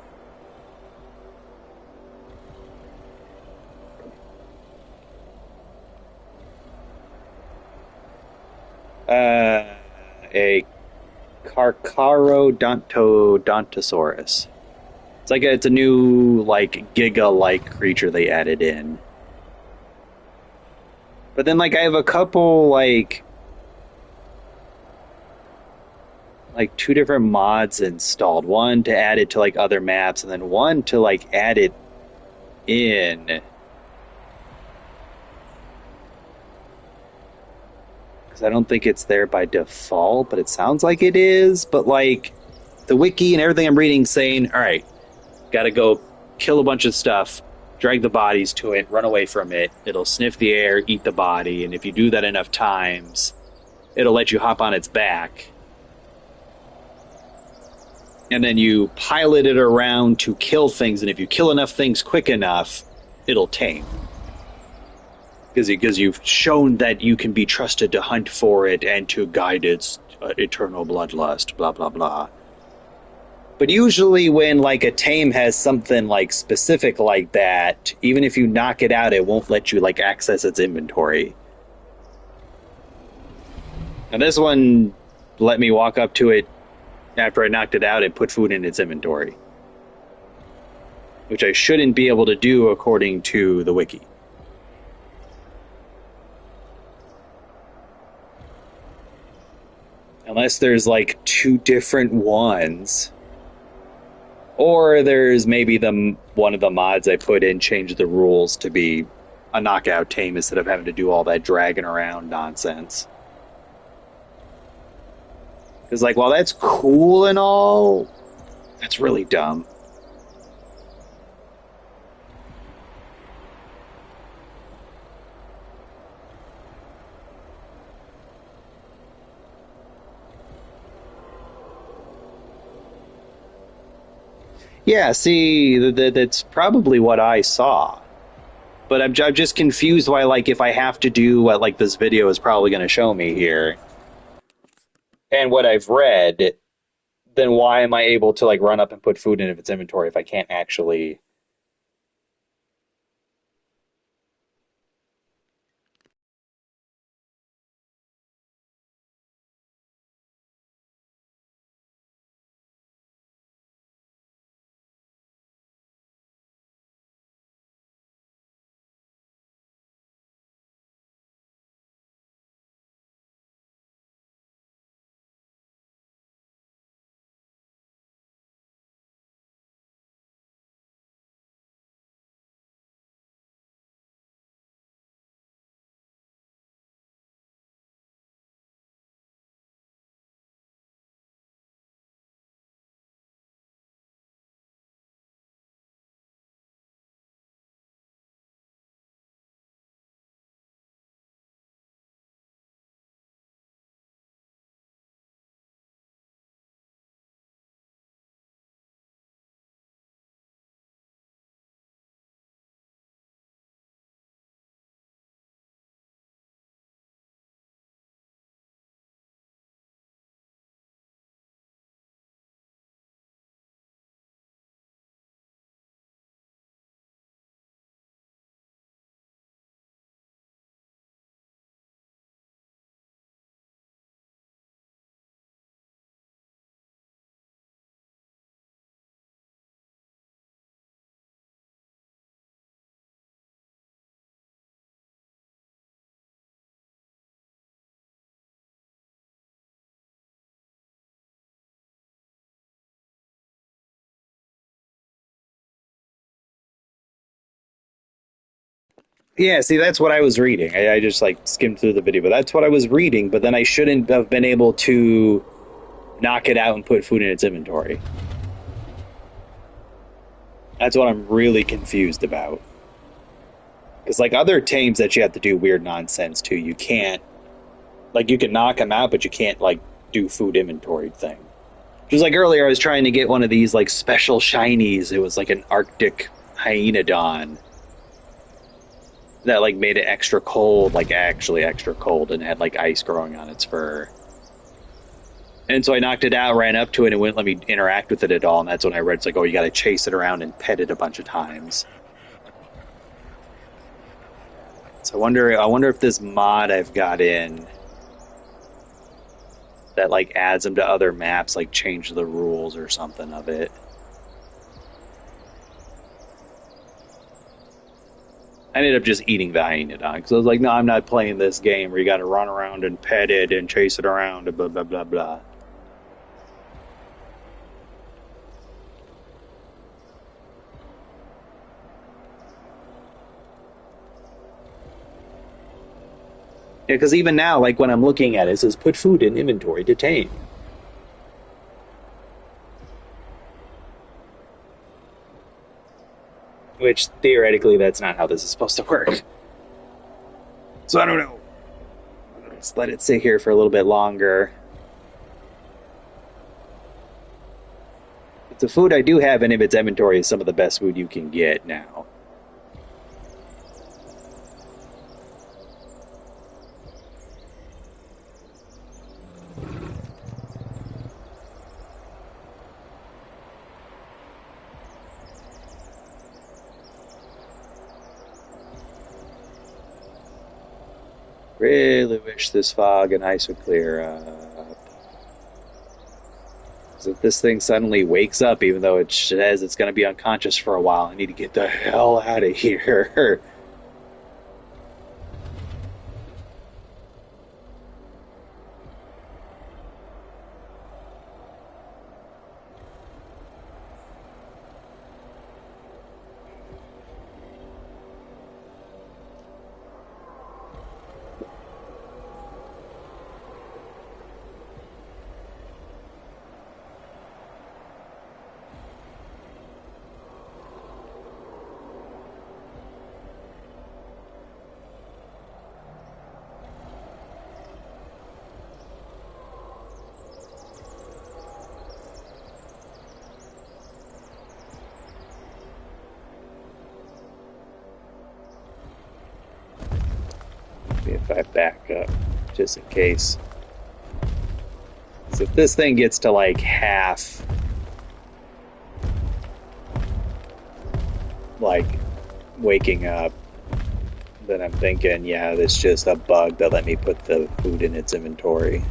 Speaker 1: Uh, a Carcharodontosaurus. It's a new like Giga like creature they added in. But then like I have a couple like two different mods installed. One to add it to like other maps, and then one to like add it in. Because I don't think it's there by default, but it sounds like it is. But like the wiki and everything I'm reading saying, all right, gotta go kill a bunch of stuff, drag the bodies to it, run away from it. It'll sniff the air, eat the body, and if you do that enough times, it'll let you hop on its back. And then you pilot it around to kill things, and if you kill enough things quick enough, it'll tame. Because you've shown that you can be trusted to hunt for it and to guide its eternal bloodlust, blah, blah, blah. But usually, when like a tame has something like specific like that, even if you knock it out, it won't let you like access its inventory. And this one let me walk up to it after I knocked it out and put food in its inventory, which I shouldn't be able to do according to the wiki. Unless there's like two different ones. Or there's maybe one of the mods I put in changed the rules to be a knockout tame instead of having to do all that dragging around nonsense. Because, like, while that's cool and all, that's really dumb. Yeah, see, that's probably what I saw. But I'm just confused why, like, if I have to do what, like, this video is probably going to show me here, and what I've read, then why am I able to, like, run up and put food in its inventory if I can't actually... Yeah, see, that's what I was reading. I just, like, skimmed through the video, but that's what I was reading, but then I shouldn't have been able to knock it out and put food in its inventory. That's what I'm really confused about. Because, like, other tames that you have to do weird nonsense to, you can't, like, you can knock them out, but you can't, like, do food inventory thing. Just like earlier, I was trying to get one of these, like, special shinies. It was like an Arctic Hyaenodon that, like, made it extra cold, like, actually extra cold, and had, like, ice growing on its fur. And so I knocked it out, ran up to it, and it wouldn't let me interact with it at all. And that's when I read it's like, oh, you got to chase it around and pet it a bunch of times. So I wonder if this mod I've got in that like adds them to other maps, like change the rules or something of it. I ended up just eating the Hyaenodon because I was like, no, I'm not playing this game where you got to run around and pet it and chase it around and blah blah blah blah. Yeah, because even now, like when I'm looking at it, it says put food in inventory to tame. Which theoretically, that's not how this is supposed to work. So I don't know. Let's let it sit here for a little bit longer. The food I do have in its inventory is some of the best food you can get now. Really wish this fog and ice would clear up. 'Cause if this thing suddenly wakes up, even though it says it's going to be unconscious for a while, I need to get the hell out of here. If I back up, just in case. So if this thing gets to like half, like waking up, then I'm thinking, yeah, it's just a bug that let me put the food in its inventory.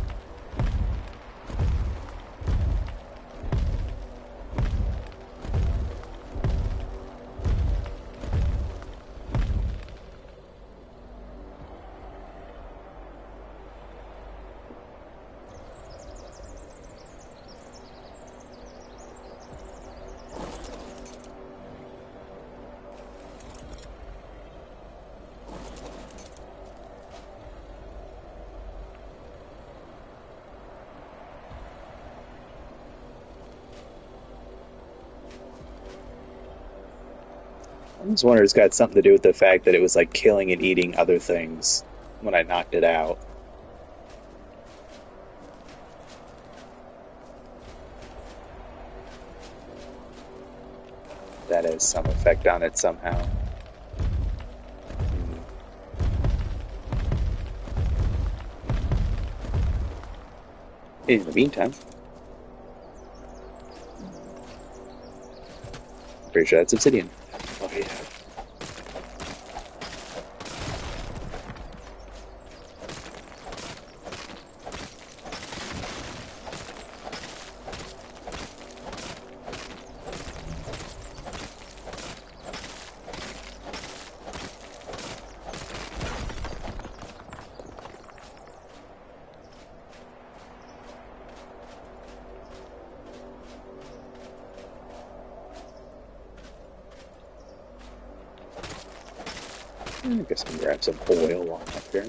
Speaker 1: I just wonder if it's got something to do with the fact that it was like killing and eating other things when I knocked it out. That has some effect on it somehow. In the meantime, pretty sure that's obsidian. Oh yeah. I guess I can grab some oil while I'm up here.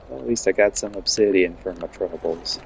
Speaker 1: Well, at least I got some obsidian for my troubles.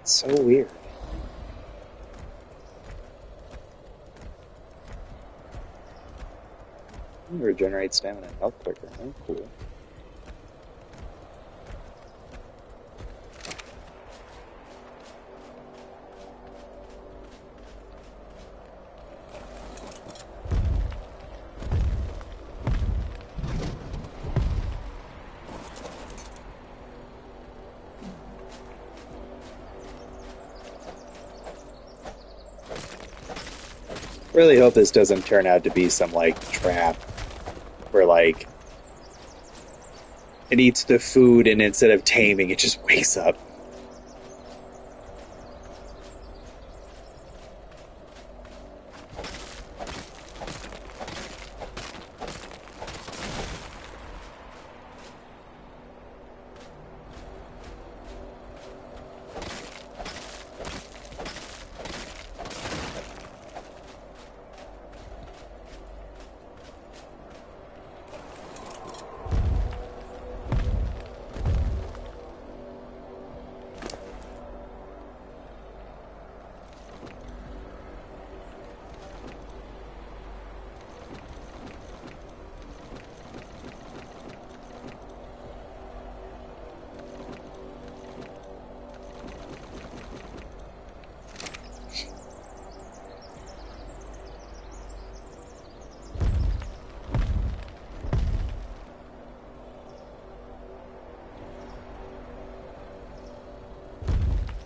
Speaker 1: So weird. Regenerate stamina and health quicker. Oh, cool. Really hope this doesn't turn out to be some like trap where like it eats the food and instead of taming it just wakes up.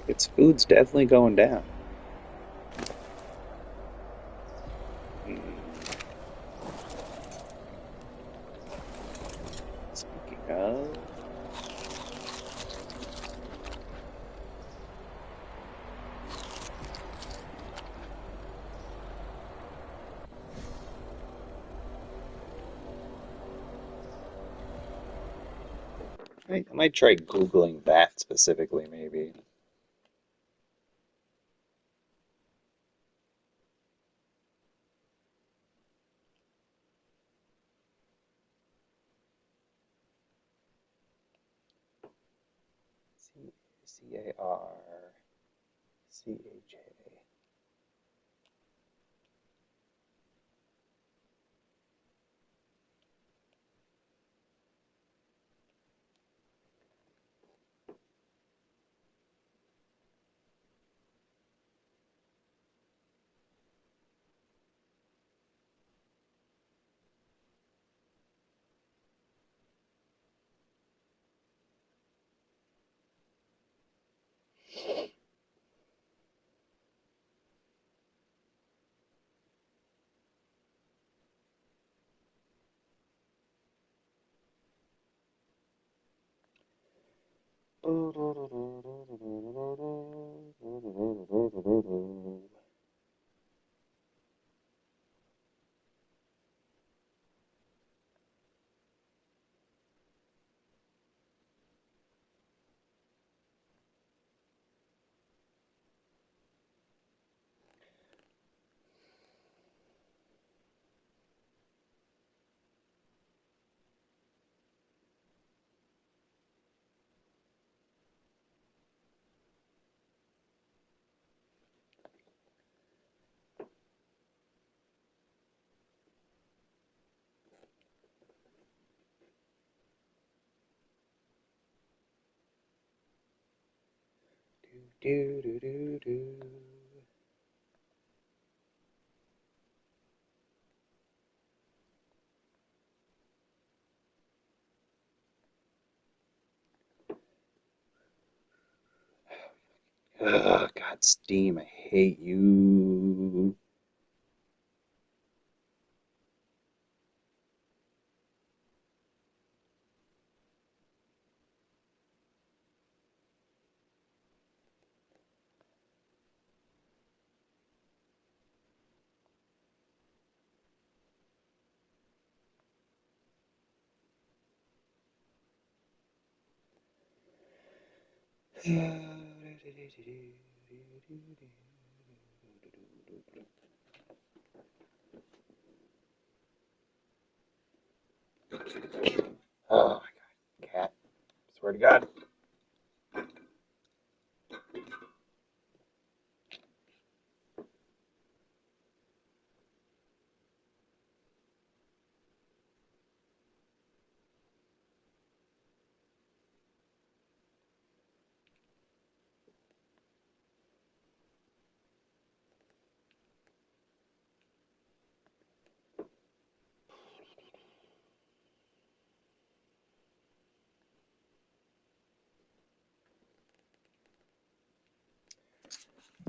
Speaker 1: Its food's definitely going down. Hmm. Speaking of, I might try Googling that specifically, maybe. Carcha. Do, do, do, do. Ugh, God, Steam, I hate you. Oh my God, cat! Swear to God.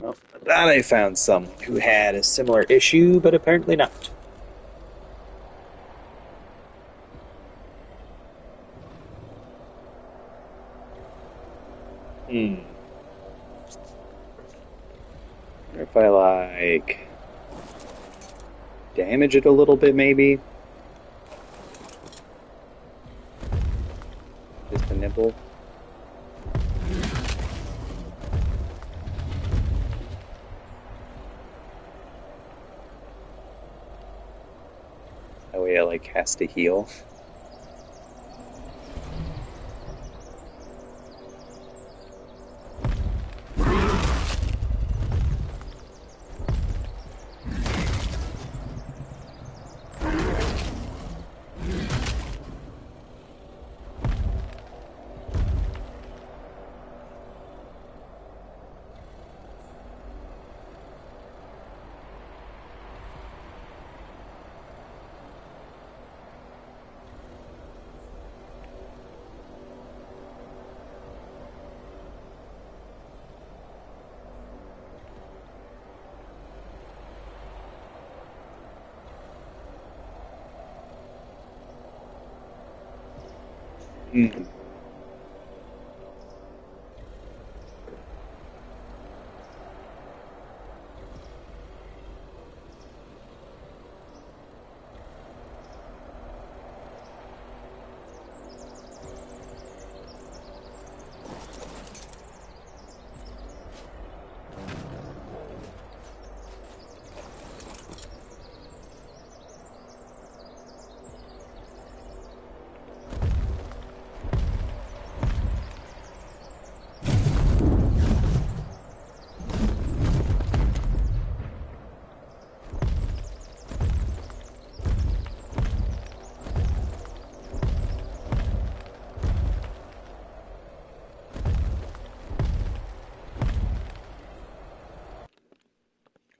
Speaker 1: Well, I thought I found someone who had a similar issue, but apparently not. Hmm. Wonder if I like damage it a little bit, maybe just a nibble. That way, it like has to heal. Hmm.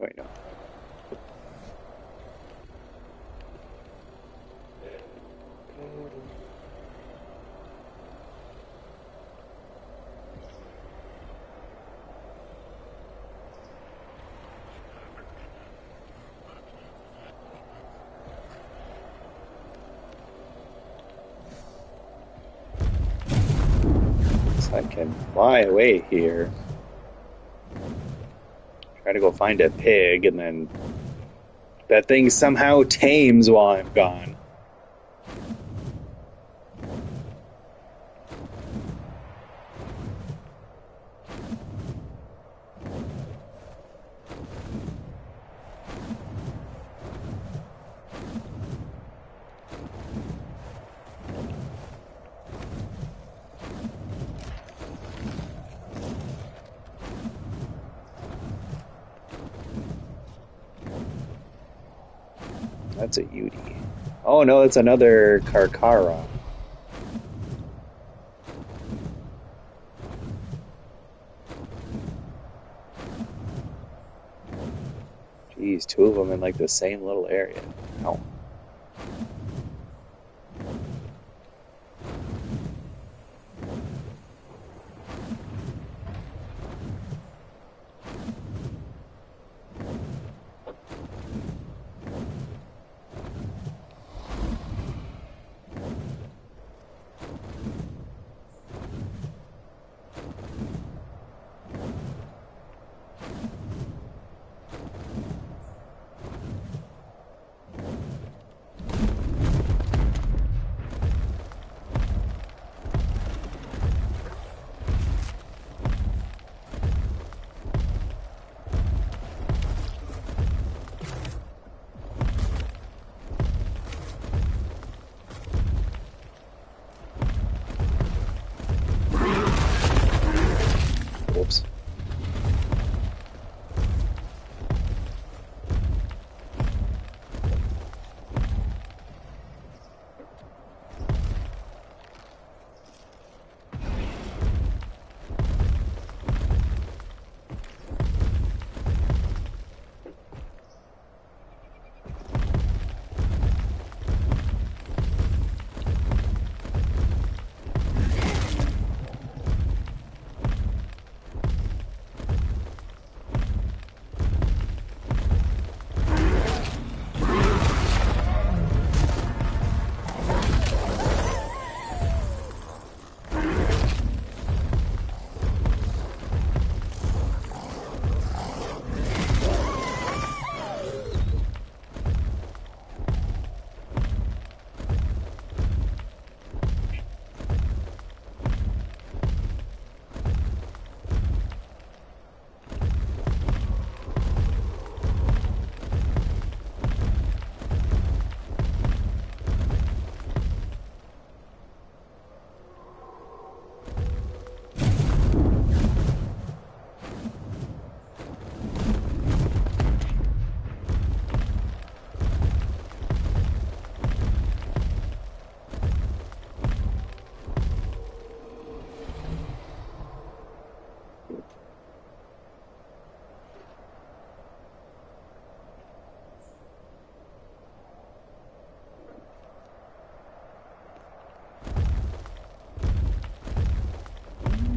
Speaker 1: Wait, no. So I can fly away here. Try to go find a pig, and then that thing somehow tames while I'm gone. That's a Yudi. Oh no, it's another Karkara. Jeez, two of them in like the same little area. Ow.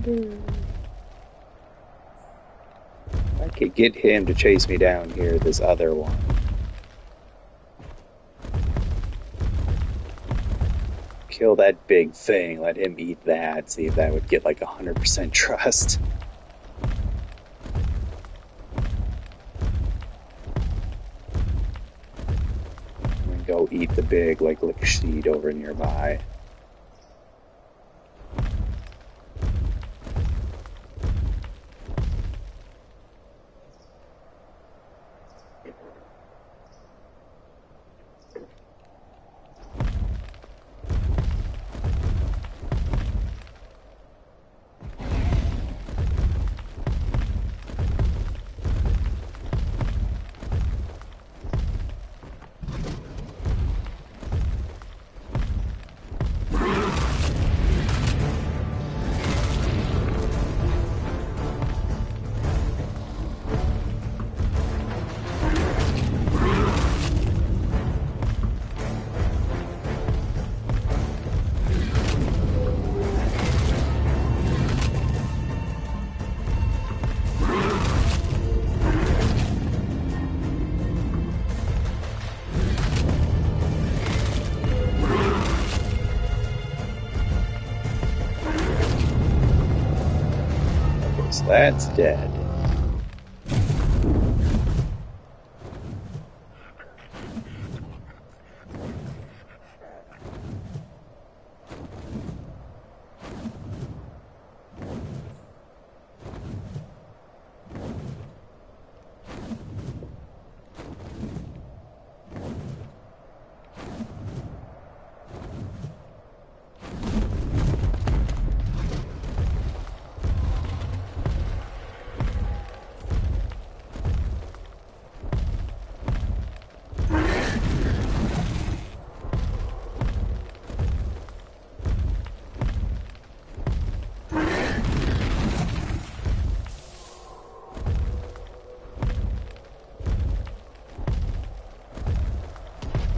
Speaker 1: I could get him to chase me down here, this other one. Kill that big thing, let him eat that, see if that would get like 100% trust. And then go eat the big, like, lick seed over nearby. So that's dead.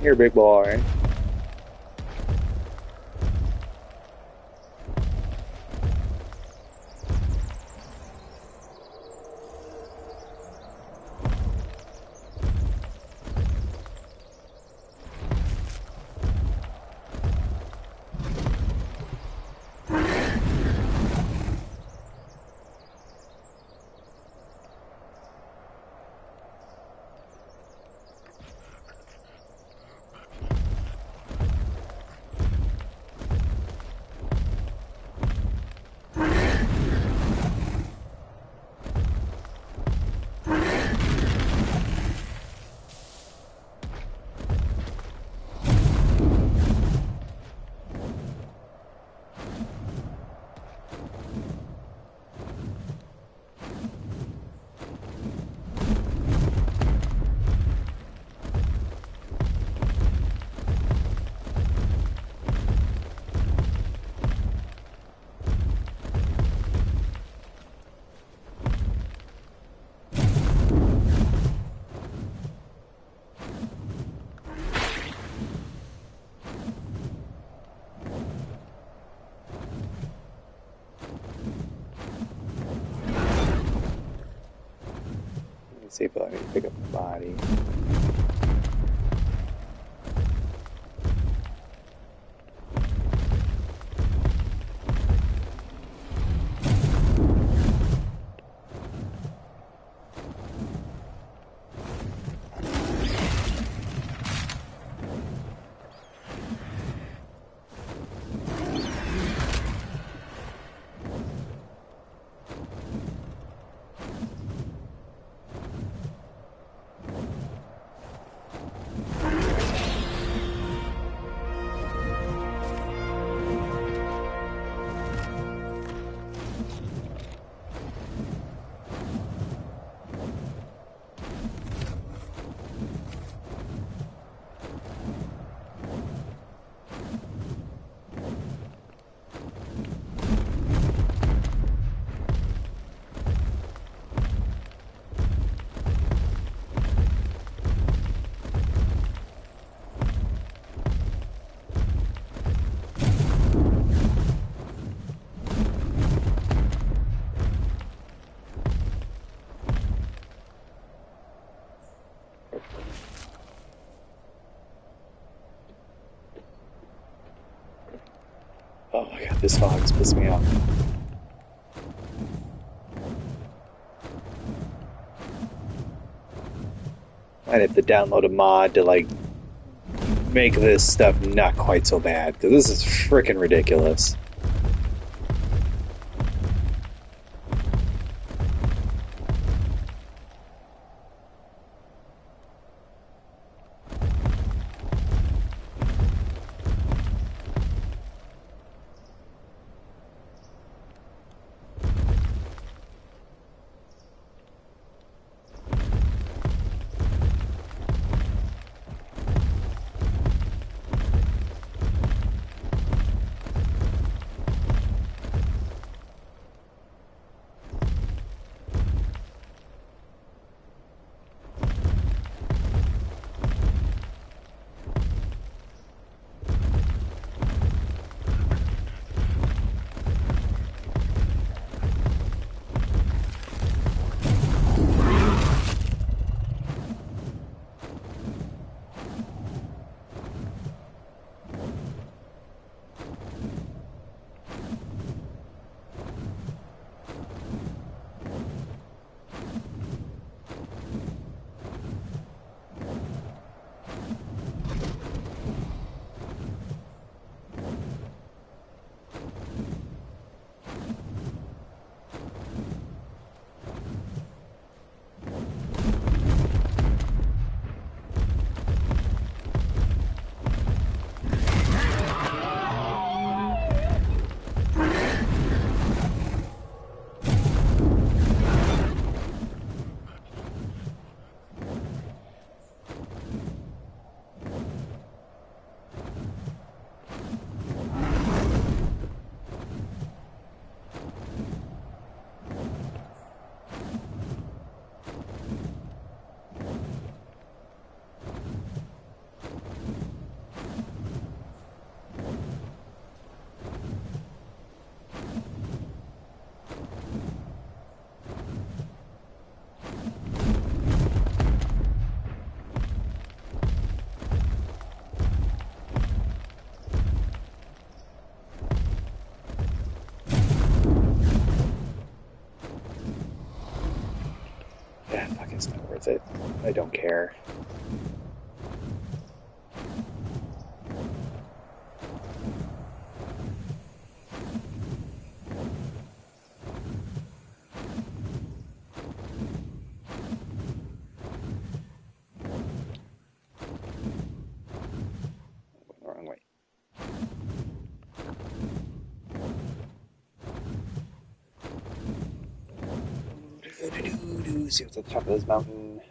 Speaker 1: Here, big boy. Let's see if I can pick up the body. Oh my god, this fog's pissed me off. I'd have to download a mod to like make this stuff not quite so bad because this is freaking ridiculous. Yeah, fuck, it's not worth it. I don't care. Went the wrong way. See what's at the top of this mountain.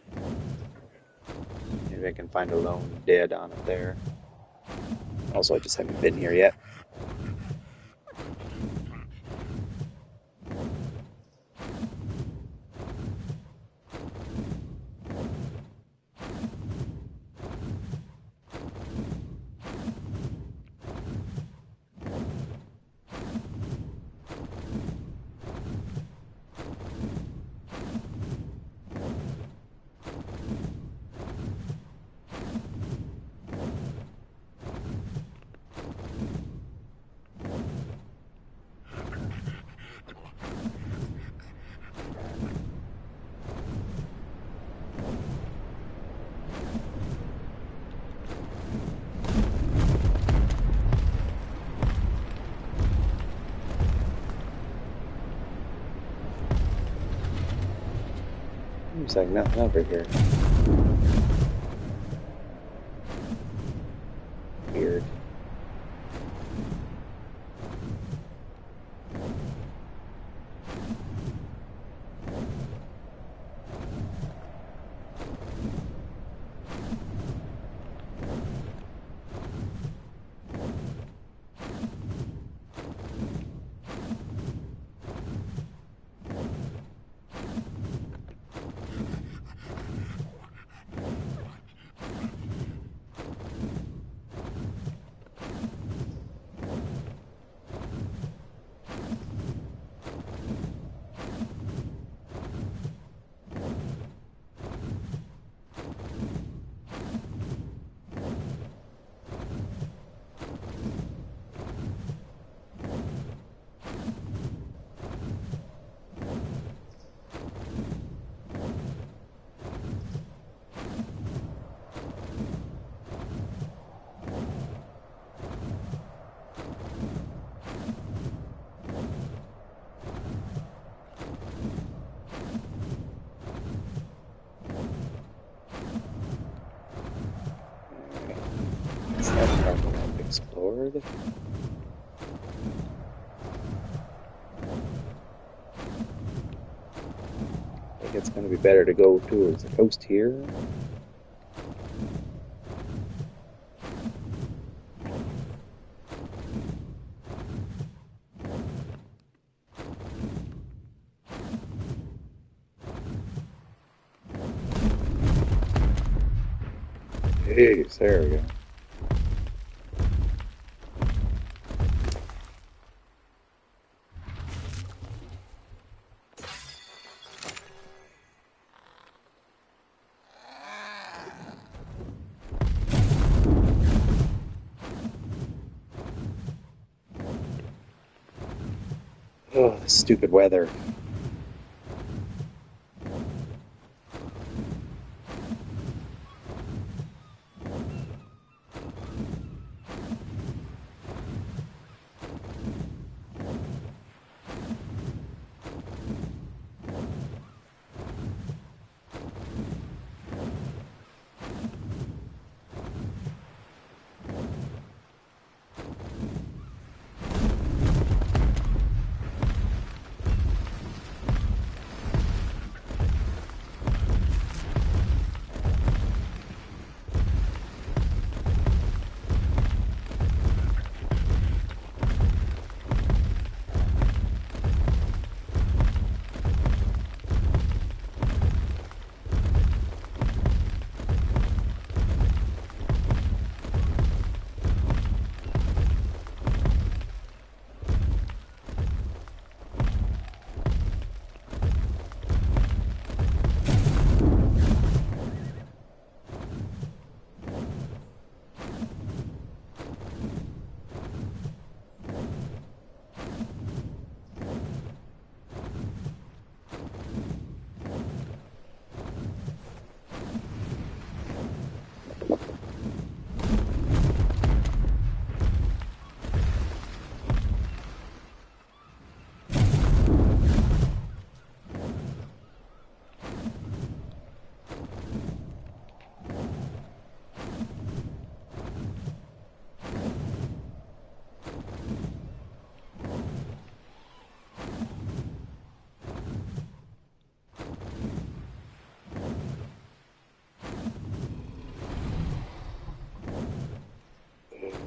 Speaker 1: Maybe I can find a lone dead on up there. Also, I just haven't been here yet. Seems like nothing over here. Weird. board. I think it's going to be better to go towards the coast here. Jeez, there we go. Oh, this stupid weather.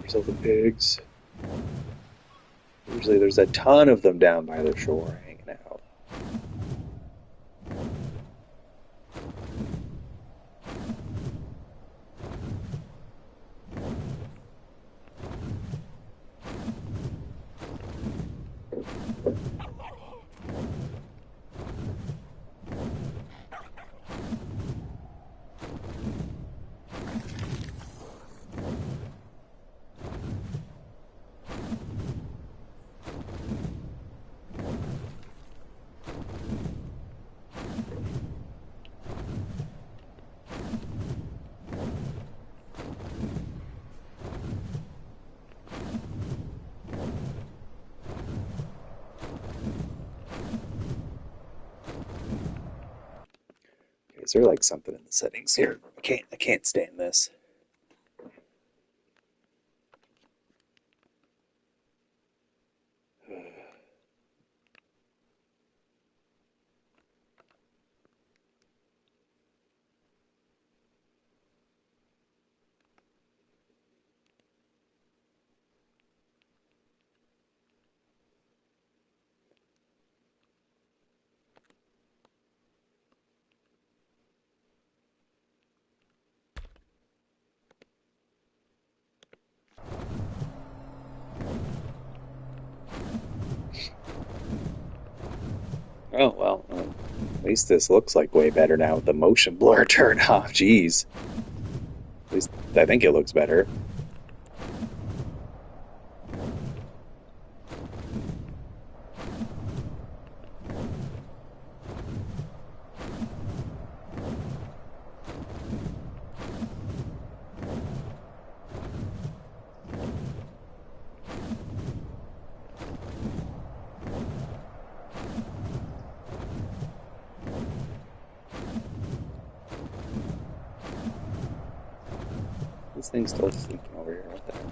Speaker 1: Where's all the pigs? Usually there's a ton of them down by the shore hanging out. Is there like something in the settings here? I can't stand this. Oh well, at least this looks like way better now with the motion blur turned off. Jeez, at least I think it looks better. This thing's still leaking over here. What the heck?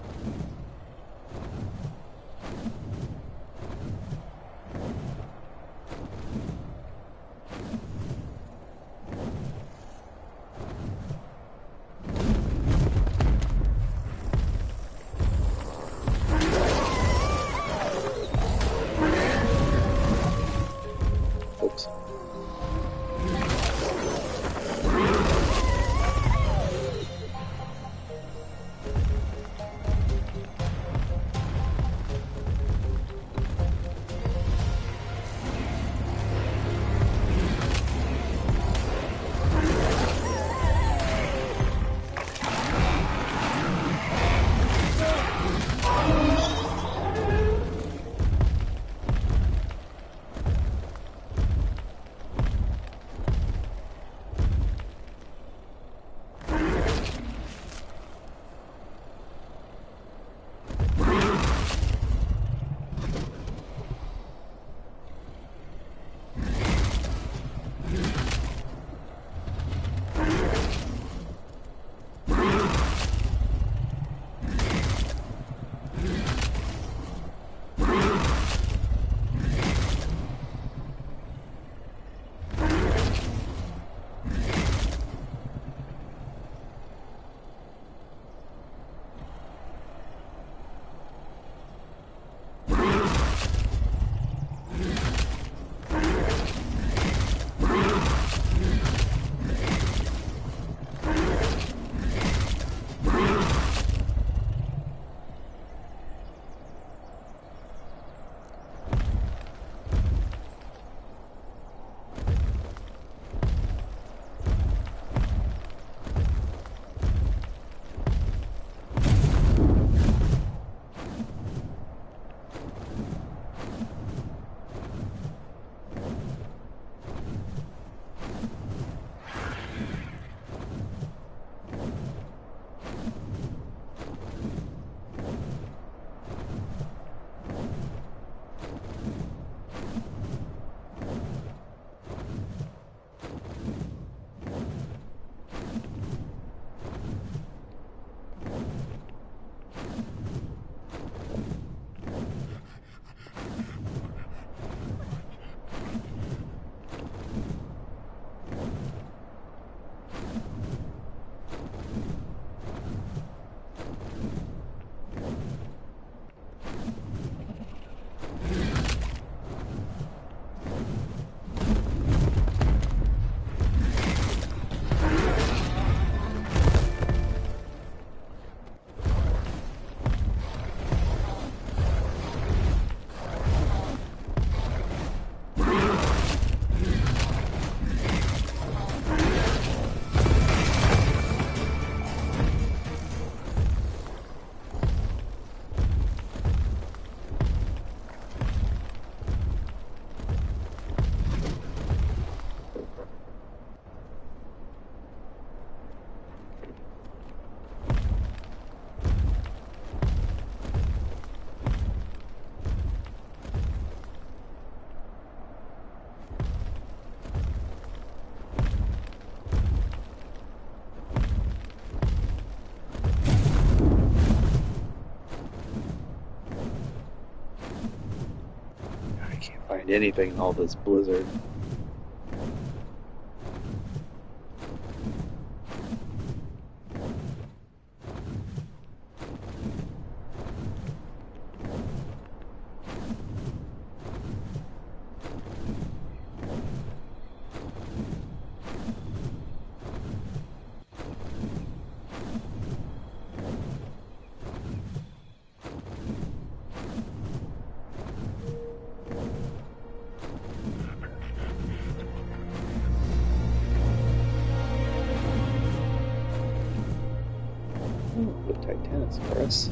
Speaker 1: find anything in all this blizzard. Oh, the Titanosaurus.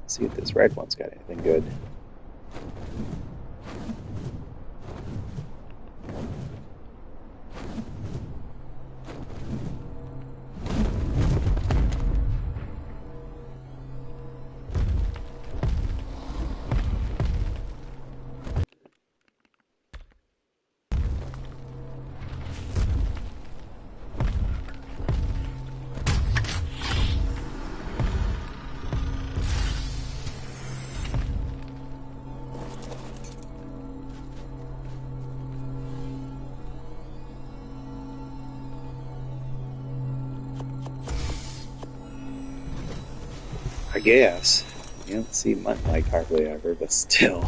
Speaker 1: See if this red one's got anything good. I guess. You don't see much like hardly ever, but still.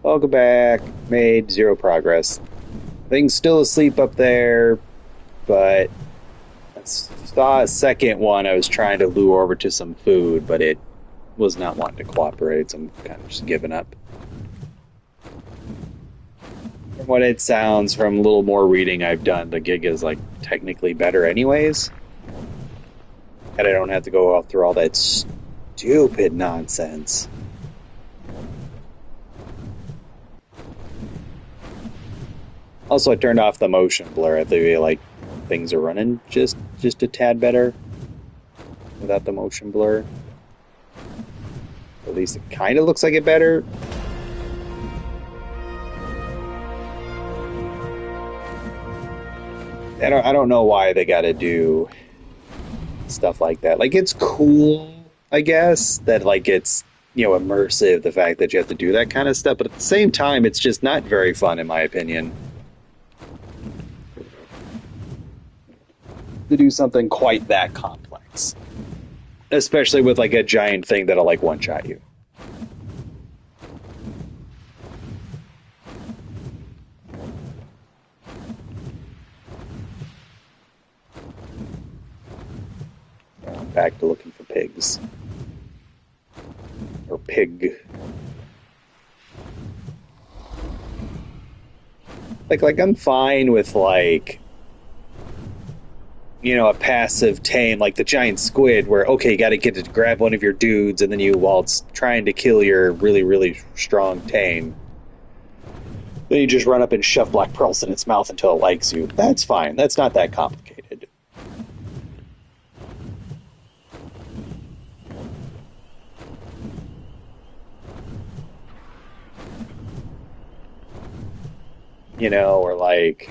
Speaker 1: Welcome back. Made zero progress. Thing's still asleep up there, but I saw a second one. I was trying to lure over to some food, but it was not wanting to cooperate, so I'm kind of just giving up. From what it sounds, from a little more reading I've done, the gig is like technically better anyways. And I don't have to go through all that stupid nonsense. Also, I turned off the motion blur. I feel like things are running just a tad better without the motion blur. At least it kind of looks like it better. I don't know why they got to do stuff like that. Like, it's cool, I guess, that like it's immersive, the fact that you have to do that kind of stuff, but at the same time it's just not very fun in my opinion to do something quite that complex, especially with like a giant thing that'll like one shot you. Back to looking for pigs or pig. Like I'm fine with like a passive tame like the giant squid where okay, you got to get to grab one of your dudes and then you while it's trying to kill your really strong tame, then you just run up and shove black pearls in its mouth until it likes you. That's fine. That's not that complicated. Or like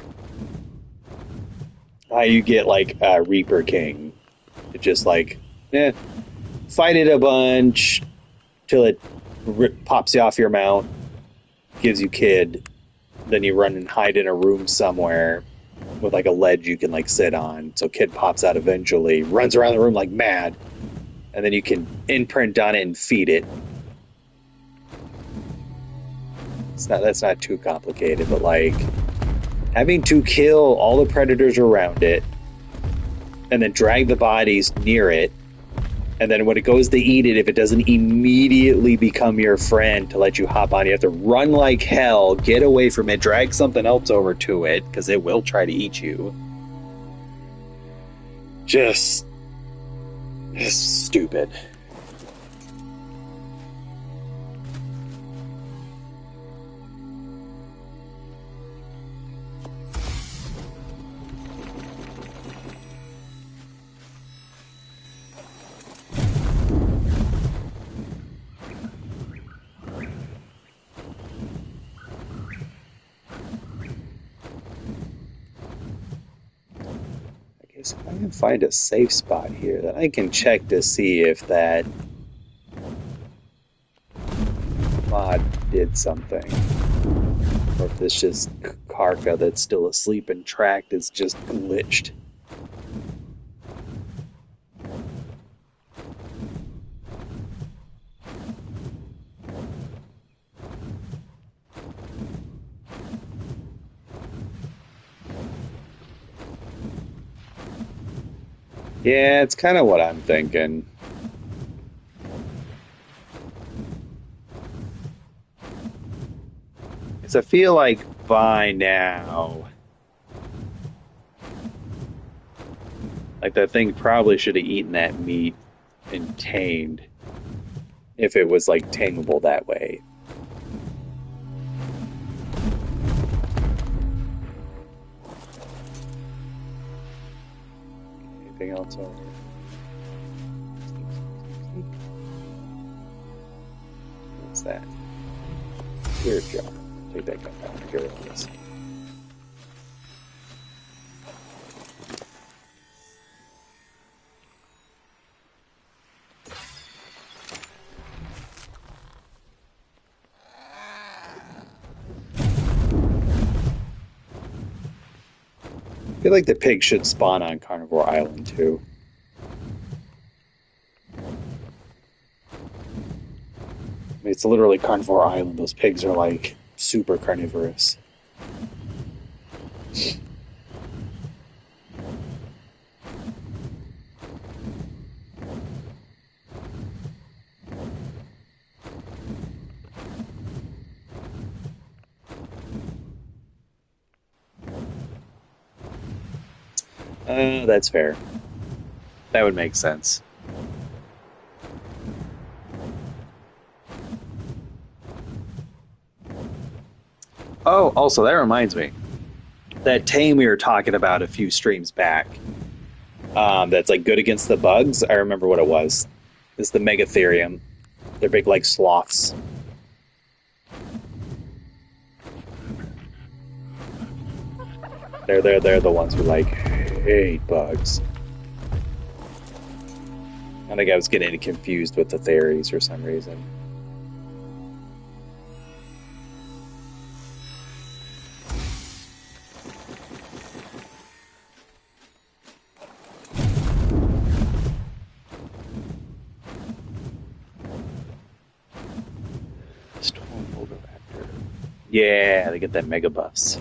Speaker 1: how you get like a Reaper King. It just like, fight it a bunch till it pops you off your mount, gives you kid, then you run and hide in a room somewhere with like a ledge you can like sit on. So kid pops out eventually, runs around the room like mad, and then you can imprint on it and feed it. That's not too complicated, but like having to kill all the predators around it and then drag the bodies near it, and then when it goes to eat it, if it doesn't immediately become your friend to let you hop on, you have to run like hell, get away from it, drag something else over to it because it will try to eat you. Just stupid. If I can find a safe spot here, then I can check to see if that mod did something. Or if this just Karka that's still asleep and tracked is just glitched. Yeah, it's kind of what I'm thinking. Because I feel like by now, like that thing probably should have eaten that meat and tamed if it was like tameable that way. Anything else over here? What's that? Weird job. Take that gun back. Here it is. I feel like the pig should spawn on Carnivore Island too. I mean, it's literally Carnivore Island. Those pigs are like super carnivorous. That's fair. That would make sense. Oh, also, that reminds me. That tame we were talking about a few streams back, that's like good against the bugs. I remember what it was. It's the Megatherium. They're big like sloths. They're the ones who like hate bugs. I think I was getting confused with the theories for some reason. After. Yeah, they get that mega buffs.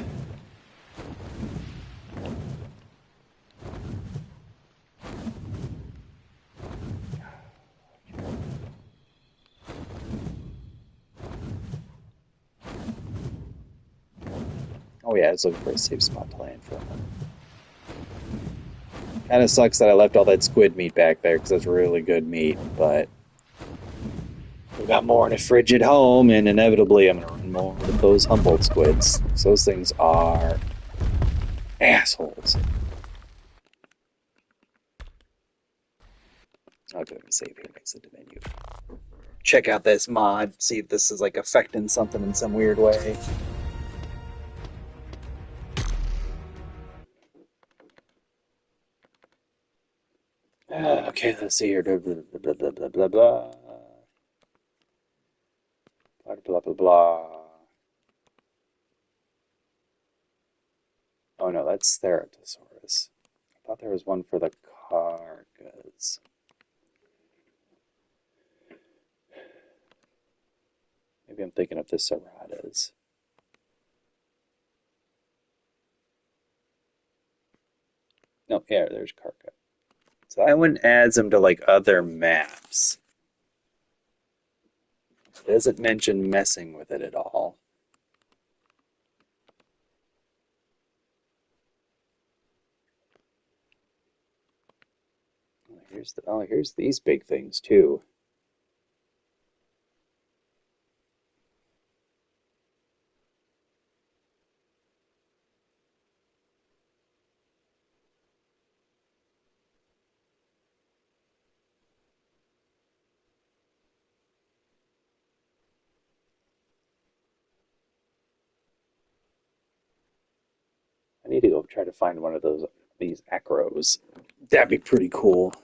Speaker 1: Oh yeah, I was looking for a safe spot to land for a moment. Kind of sucks that I left all that squid meat back there because that's really good meat, but we got more in a fridge at home, and inevitably I'm gonna run more with those Humboldt squids. Those things are assholes. I'll go and save here next to the menu. Check out this mod, see if this is like affecting something in some weird way. Okay, let's see here. Blah, blah, blah, blah, blah, blah, blah. Blah, blah, blah, blah. Oh no, that's Theratosaurus. I thought there was one for the carcass. Maybe I'm thinking of the Serratas. No, yeah, there's Carca. So that one adds them to like other maps. It doesn't mention messing with it at all. Here's these big things too. I need to go try to find one of these acros. That'd be pretty cool.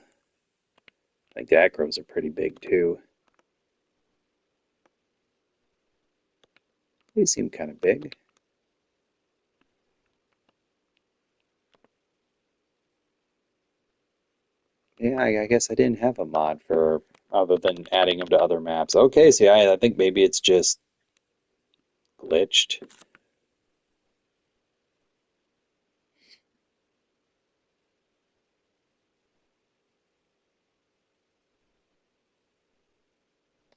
Speaker 1: I think the acros are pretty big too. They seem kind of big. Yeah, I guess I didn't have a mod for other than adding them to other maps. Okay, so I think maybe it's just glitched.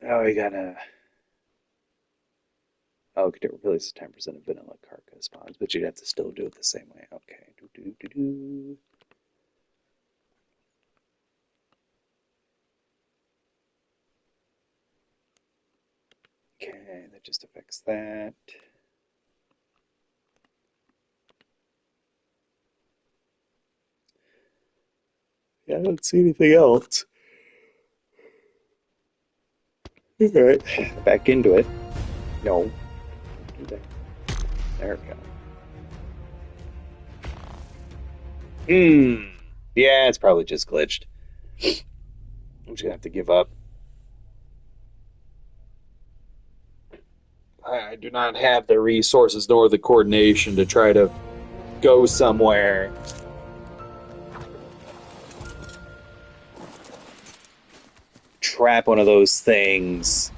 Speaker 1: Oh, we gotta. Oh, could it replace 10% of vanilla carcass spawns, but you'd have to still do it the same way. Okay. Do, do, do, do. Okay, that just affects that. Yeah, I don't see anything else. All right, back into it. No, do that. There we go. Hmm. Yeah, it's probably just glitched. I'm just gonna have to give up. I do not have the resources nor the coordination to try to go somewhere. Trap one of those things.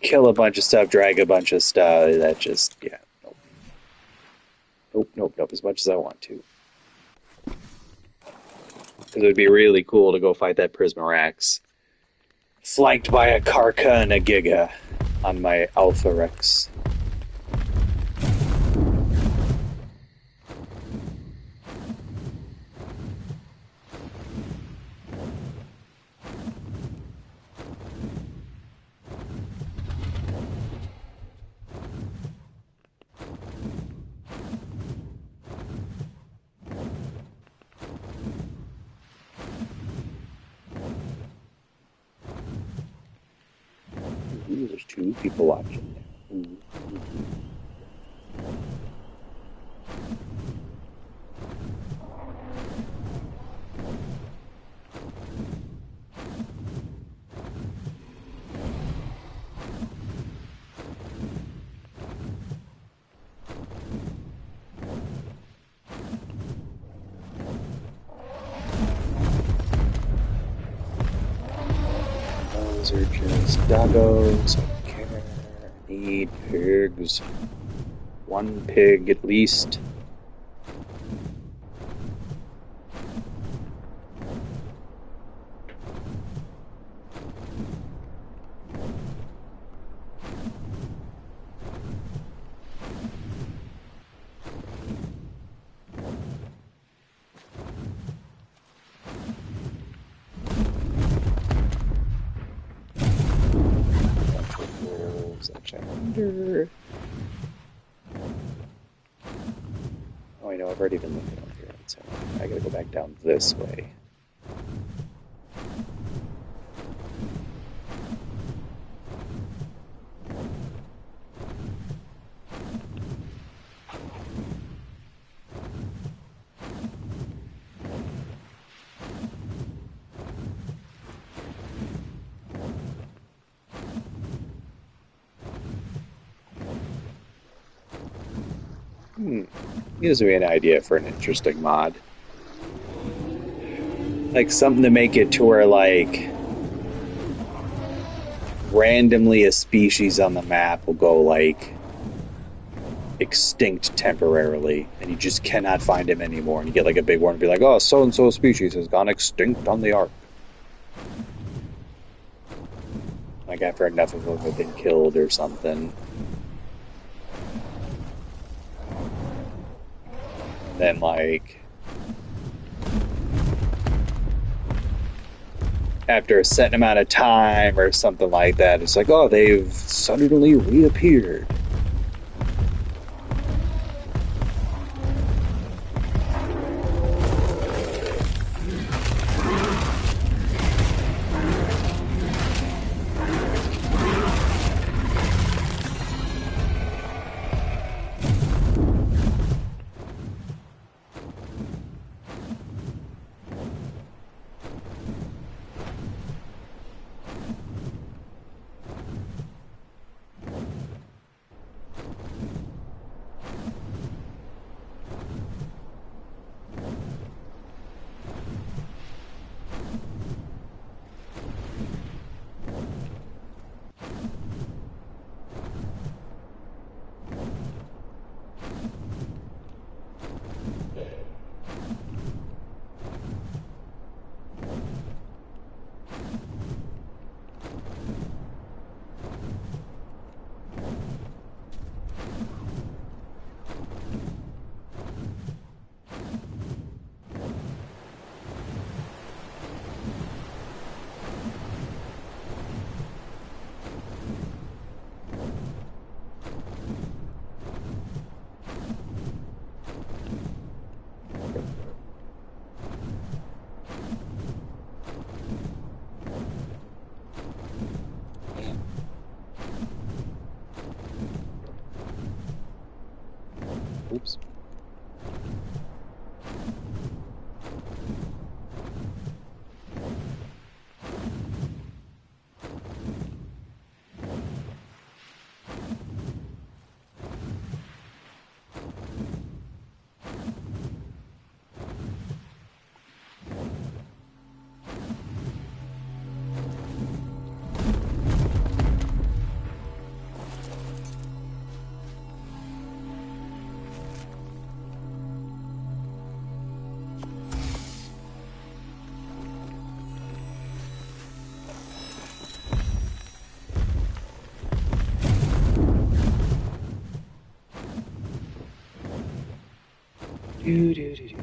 Speaker 1: Kill a bunch of stuff, drag a bunch of stuff. That just, yeah. Nope. Nope, nope, nope. As much as I want to. Because it would be really cool to go fight that Prismarax. Flanked by a Karka and a Giga on my Alpha Rex. Ooh, there's two people watching. Ooh. These are just doggos. I don't care. I need pigs. One pig at least. Actually, I wonder. Oh, I know. I've already been looking over here. So I gotta go back down this way. Hmm. Gives me an idea for an interesting mod. Like something to make it to where, like, randomly a species on the map will go, like, extinct temporarily, and you just cannot find him anymore. And you get, like, a big one and be like, oh, so and so species has gone extinct on the ark. Like, after enough of them have been killed or something. Then, like, after a certain amount of time or something like that, it's like, oh, they've suddenly reappeared. Oops. Do, do, do, do.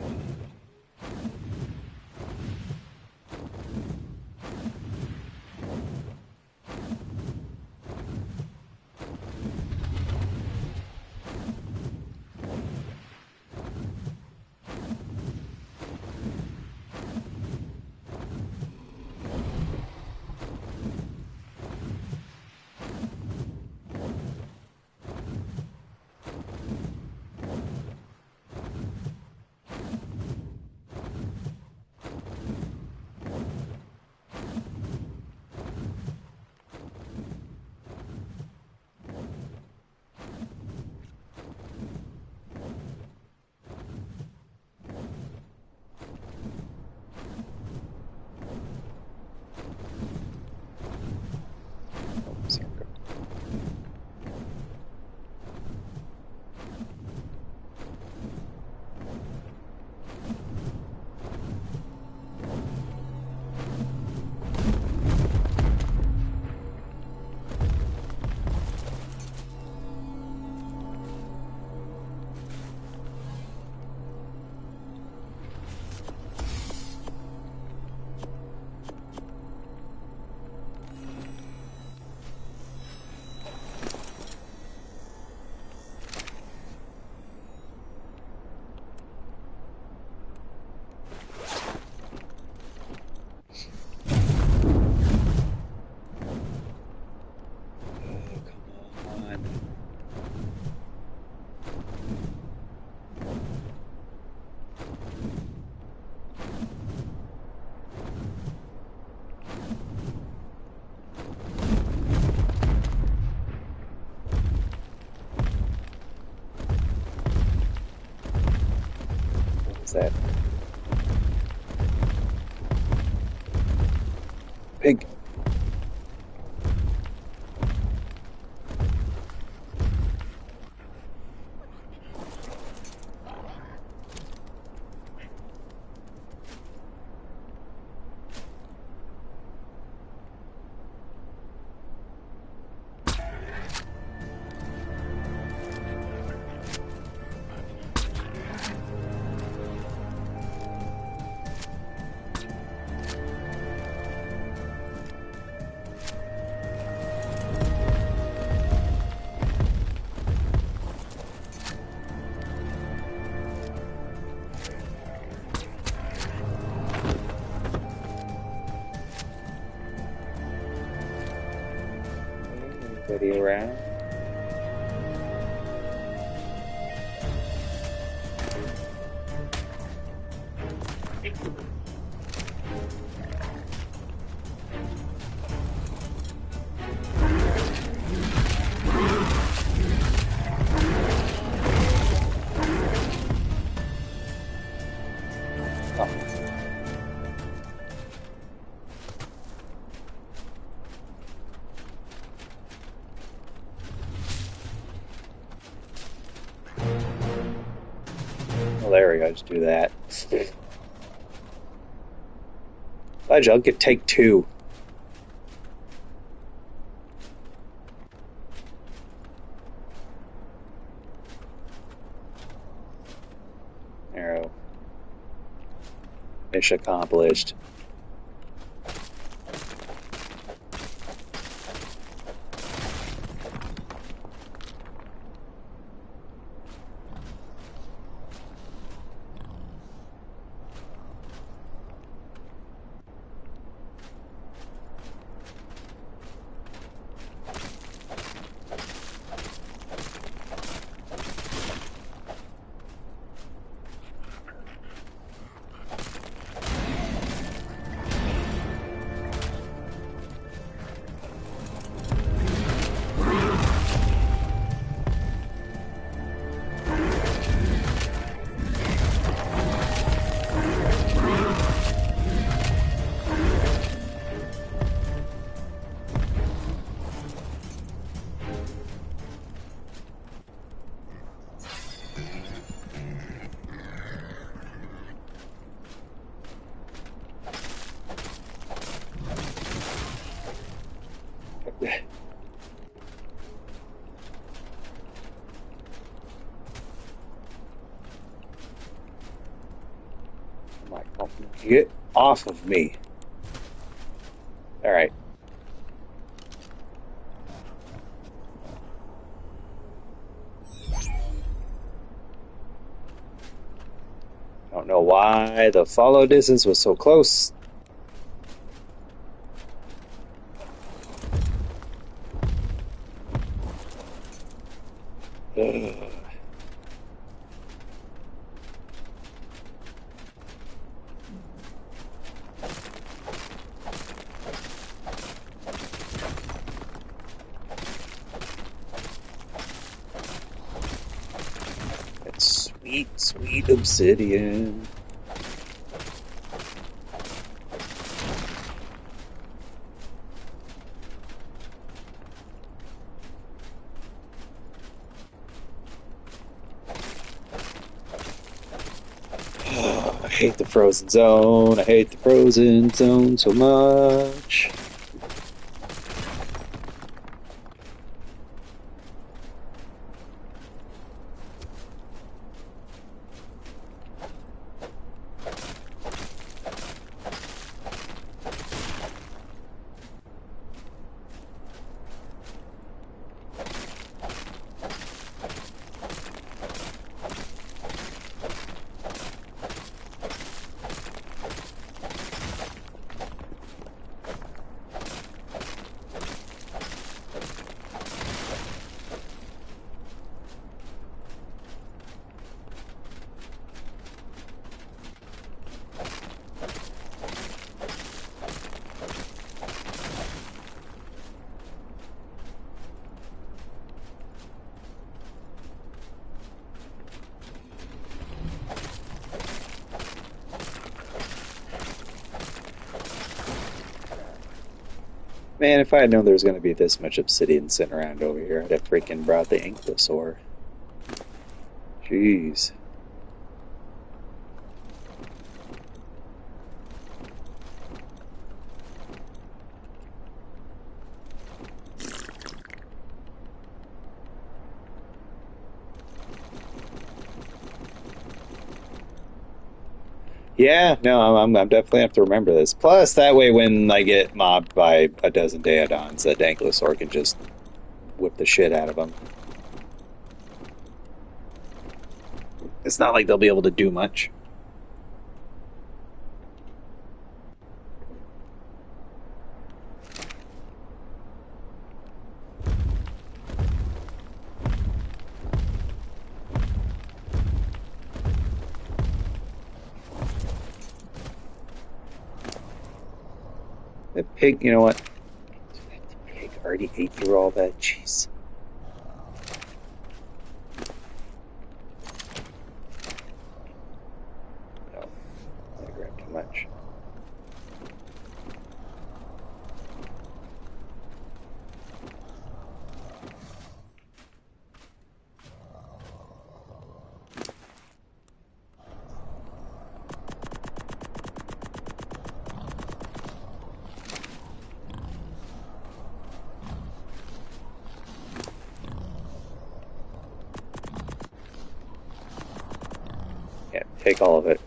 Speaker 1: that? Pig. Anybody around? Oh. Well, there we go. Just do that. Fudge, I'll get take two. Arrow. Mission accomplished. Get off of me. All right. I don't know why the follow distance was so close. Ugh. Sweet, sweet obsidian. I hate the frozen zone. I hate the frozen zone so much. Man, if I had known there was going to be this much obsidian sitting around over here, I'd have freaking brought the ankylosaur. Jeez. Yeah, no, I'm definitely have to remember this. Plus, that way, when I get mobbed by a dozen Daedons, that ankylosaur can just whip the shit out of them. It's not like they'll be able to do much. That pig, you know what? That pig already ate through all that. Jeez. No, I grabbed too much. Yeah, take all of it.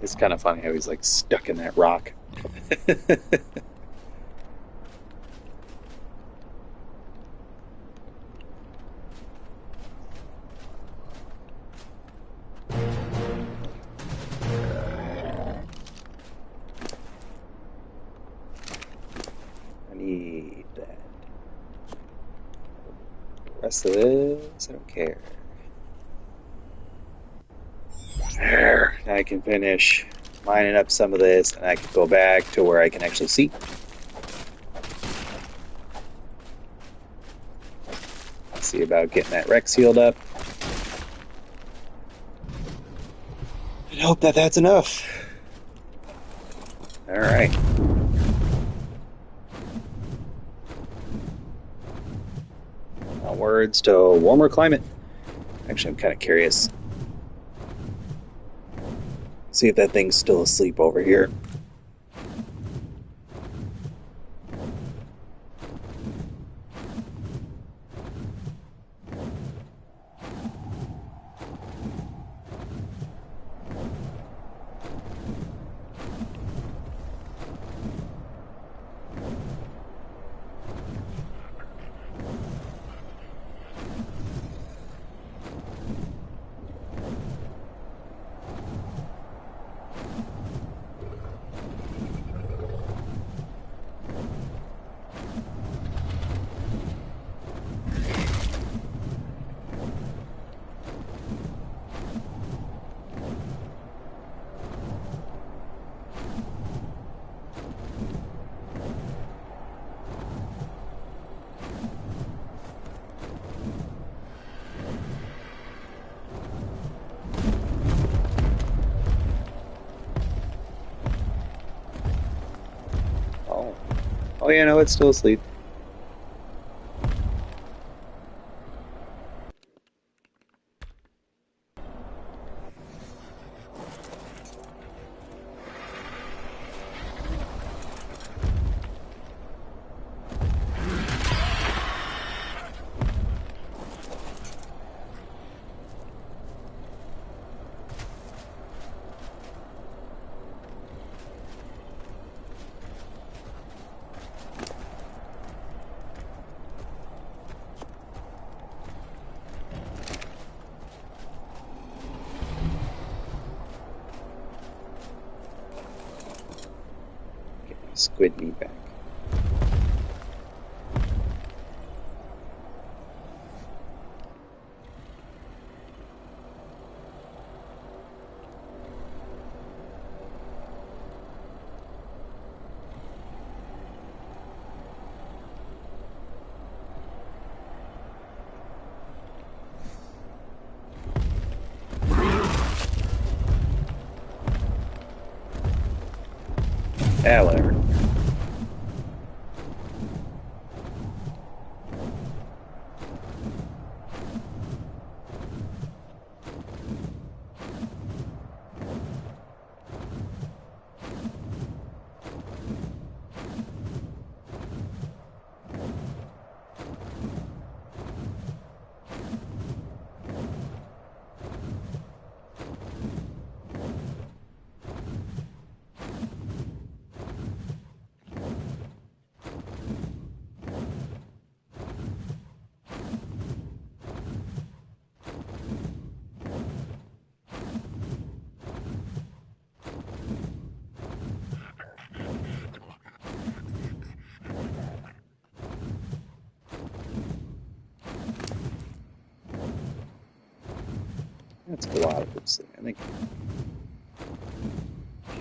Speaker 1: It's kind of funny how he's like stuck in that rock. I need that. The rest of this, I don't care. There. Now I can finish mining up some of this, and I can go back to where I can actually see. See about getting that Rex healed up. I hope that that's enough. All right. Onwards to a warmer climate. Actually, I'm kind of curious. See if that thing's still asleep over here. Oh. Oh yeah, no, it's still asleep. Get my squid meat back. Yeah, whatever. Let's go out of this thing. I think.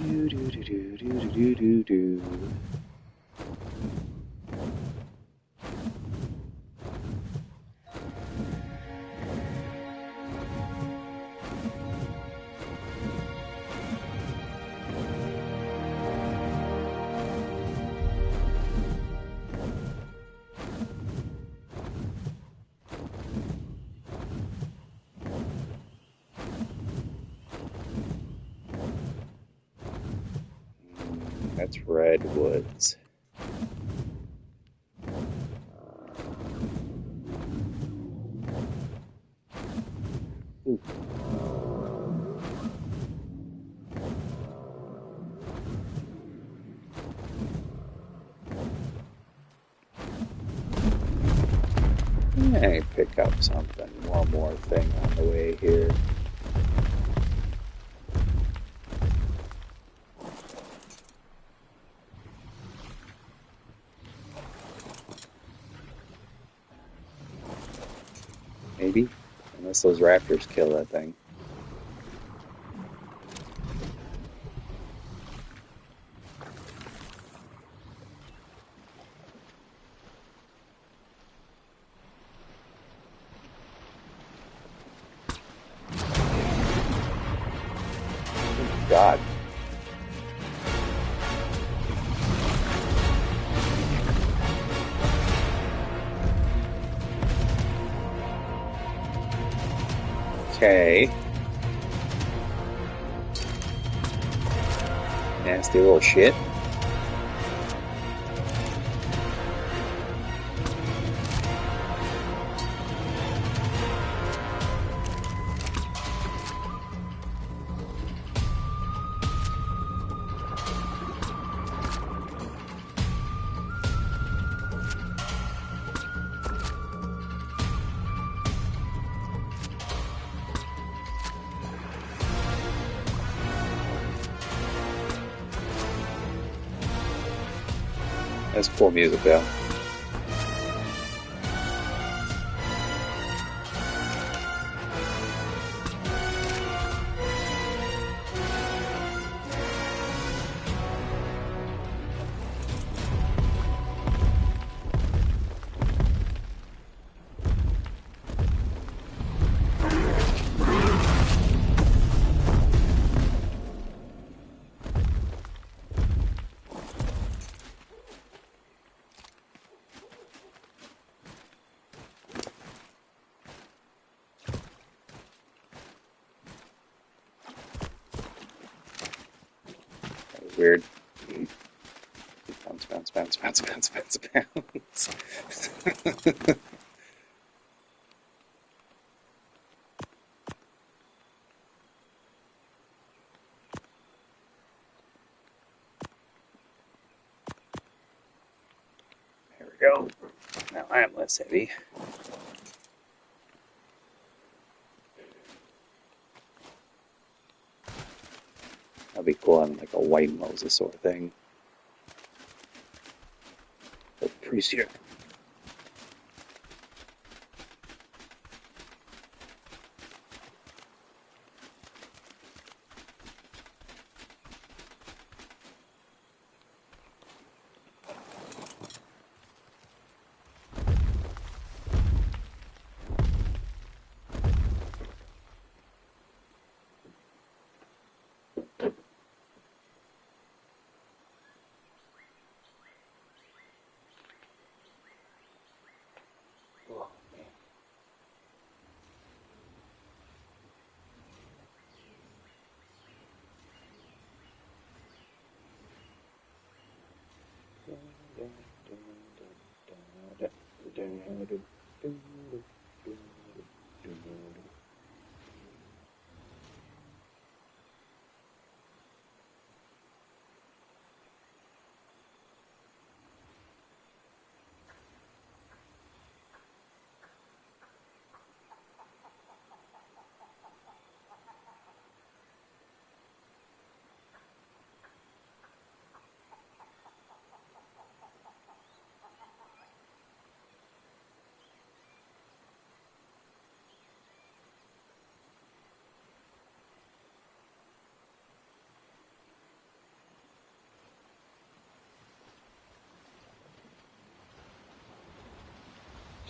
Speaker 1: Do, do, do, do, do, do, do, do. That's redwoods. Ooh. I pick up something, one more thing on the way here. Maybe, unless those raptors kill that thing. Oh, God. Okay. Nasty little shit. That's cool music, though. That was weird. Bounce, bounce, bounce, bounce, bounce, bounce, bounce. There we go. Now I am less heavy. That'd be cool having like a white Moses sort of thing. But priest here.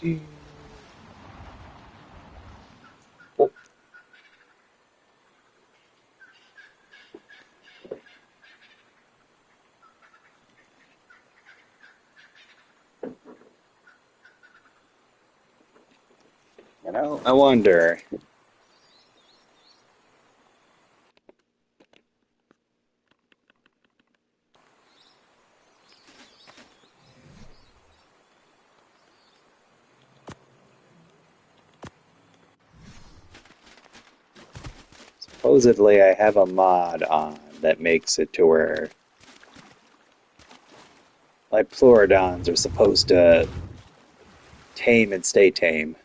Speaker 1: You know, I wonder. Supposedly, I have a mod on that makes it to where like pleurodons are supposed to tame and stay tame.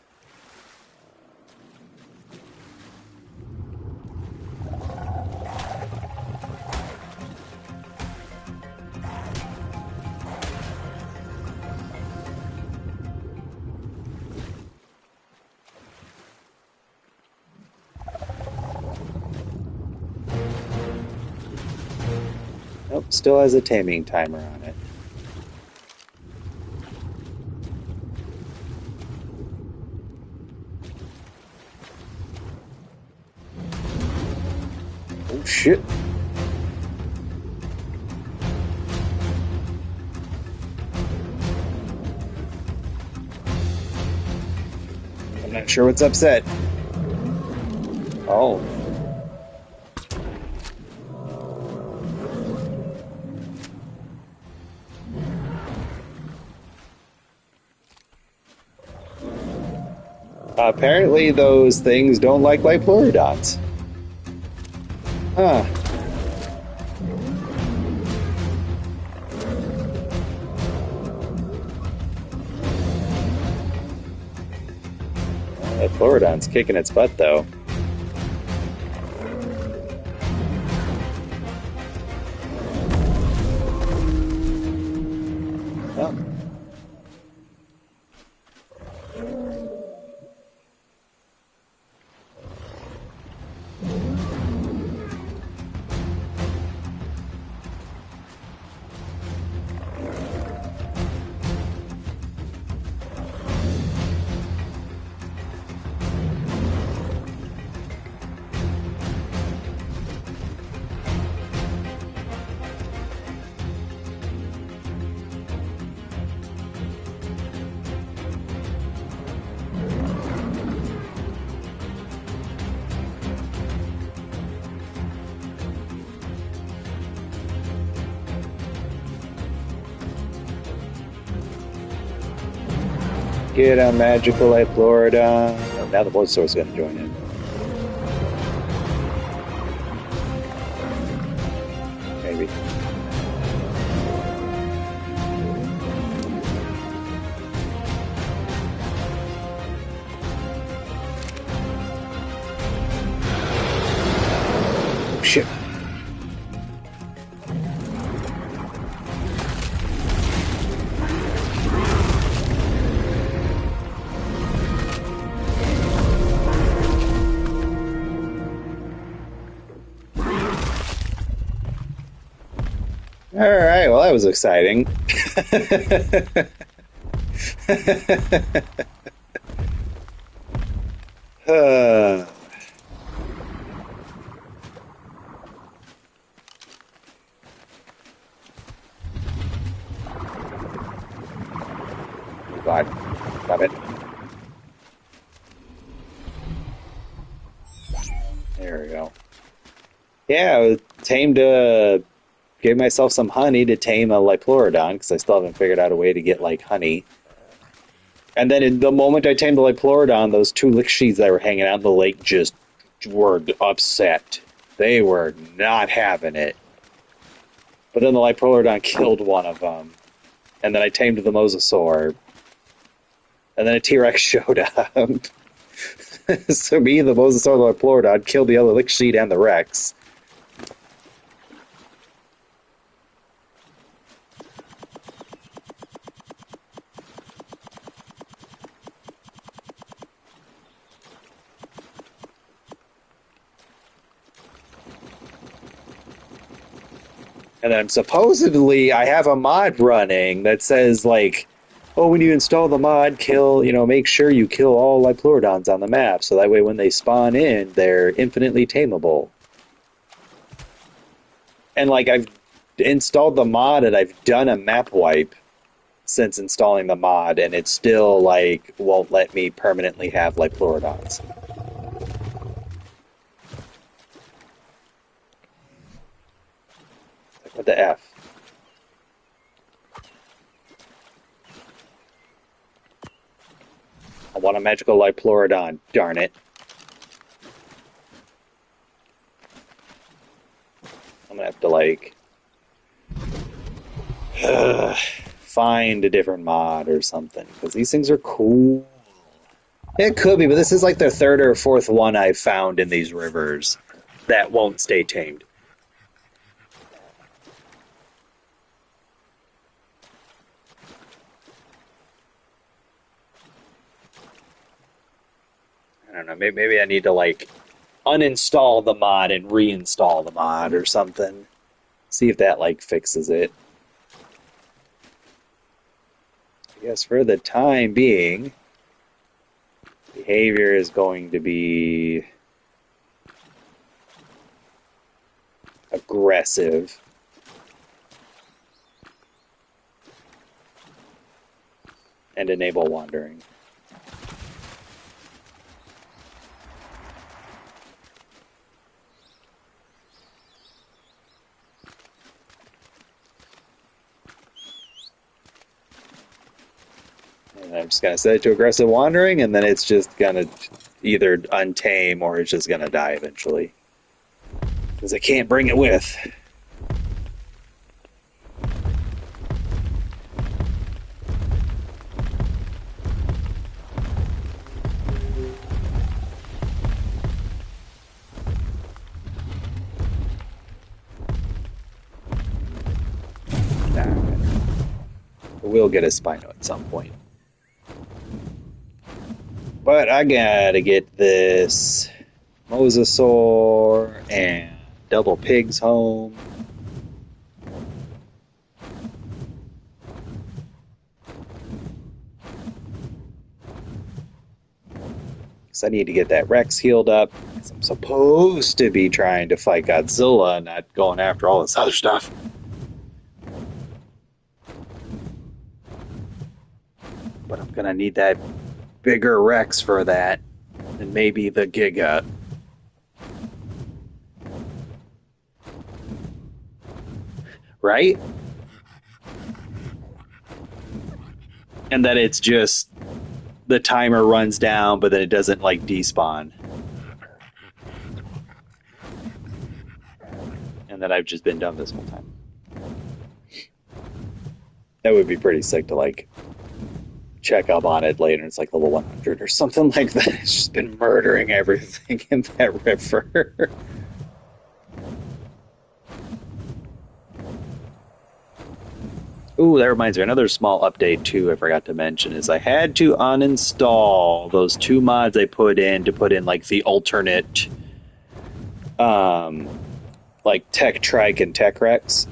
Speaker 1: Nope, still has a taming timer on it. Oh shit. I'm not sure what's upset. Oh. Apparently those things don't like pleurodons. Huh. That pleurodon's kicking its butt though. Oh. Get a magical pleurodon. Oh, now the blood source is going to join in. Maybe. Oh, shit. All right, well, that was exciting. uh, God, stop it. There we go. Yeah, I tamed gave myself some honey to tame a pleurodon because I still haven't figured out a way to get like honey. And then in the moment I tamed the Liplorodon, those two lick sheets that were hanging out in the lake just were upset. They were not having it. But then the Liplorodon killed one of them. And then I tamed the Mosasaur. And then a T-Rex showed up. So me, the Mosasaur, the Liplorodon killed the other lick sheet and the Rex. And then supposedly I have a mod running that says like, oh, when you install the mod, make sure you kill all Liplorodons on the map, so that way when they spawn in, they're infinitely tameable. And like I've installed the mod and I've done a map wipe since installing the mod, and it still like won't let me permanently have Liplorodons. What the F? I want a magical Liplorodon, darn it. I'm gonna have to like find a different mod or something, because these things are cool. It could be, but this is like the third or fourth one I've found in these rivers that won't stay tamed. I don't know, maybe I need to like uninstall the mod and reinstall the mod or something. See if that like fixes it. I guess for the time being, behavior is going to be aggressive. And enable wandering. And I'm just going to set it to aggressive wandering, and then it's just going to either untame or it's just going to die eventually. Because I can't bring it with. We'll get a Spino at some point. But I gotta get this Mosasaur and double pigs home. Because I need to get that Rex healed up. Because I'm supposed to be trying to fight Godzilla, not going after all this other stuff. But I'm gonna need that bigger Rex for that, and maybe the Giga. Right? And that it's just the timer runs down, but then it doesn't like despawn. And that I've just been dumb this whole time. That would be pretty sick to like check up on it later. It's like level 100 or something like that. It's just been murdering everything in that river. Ooh, that reminds me. Another small update too I forgot to mention is I had to uninstall those two mods I put in like the alternate like Tech Trike and Tech Rex.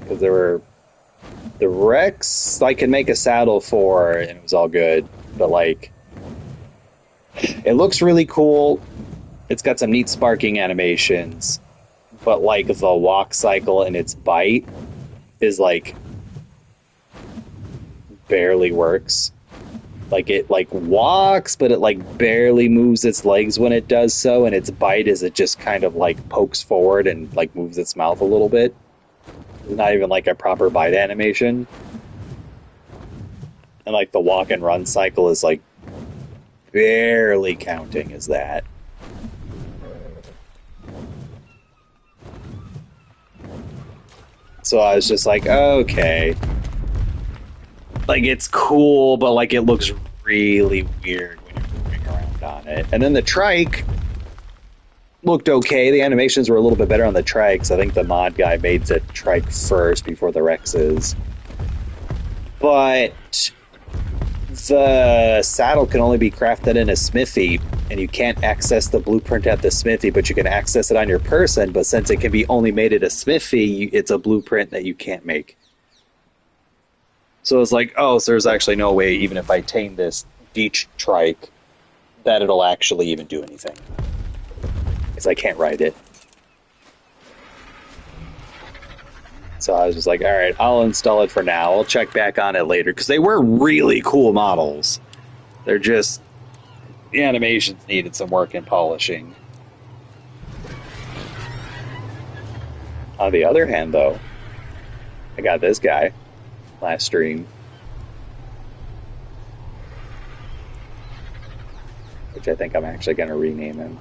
Speaker 1: Because there were the Rex I can make a saddle for, and it was all good. But like, it looks really cool. It's got some neat sparking animations, but like the walk cycle and its bite is like barely works. Like it like walks, but it like barely moves its legs when it does so, and its bite is it just kind of like pokes forward and like moves its mouth a little bit. Not even like a proper bite animation. And like the walk and run cycle is like barely counting as that. So I was just like, okay. Like it's cool, but like it looks really weird when you're moving around on it. And then the trike looked okay. The animations were a little bit better on the trikes. I think the mod guy made the trike first before the Rexes. But the saddle can only be crafted in a smithy, and you can't access the blueprint at the smithy, but you can access it on your person. But since it can be only made at a smithy, it's a blueprint that you can't make. So it's like, oh, so there's actually no way, even if I tame this beach trike, that it'll actually even do anything. Because I can't ride it. So I was just like, all right, I'll install it for now. I'll check back on it later. Because they were really cool models. They're just, the animations needed some work and polishing. On the other hand, though, I got this guy last stream, which I think I'm actually going to rename him.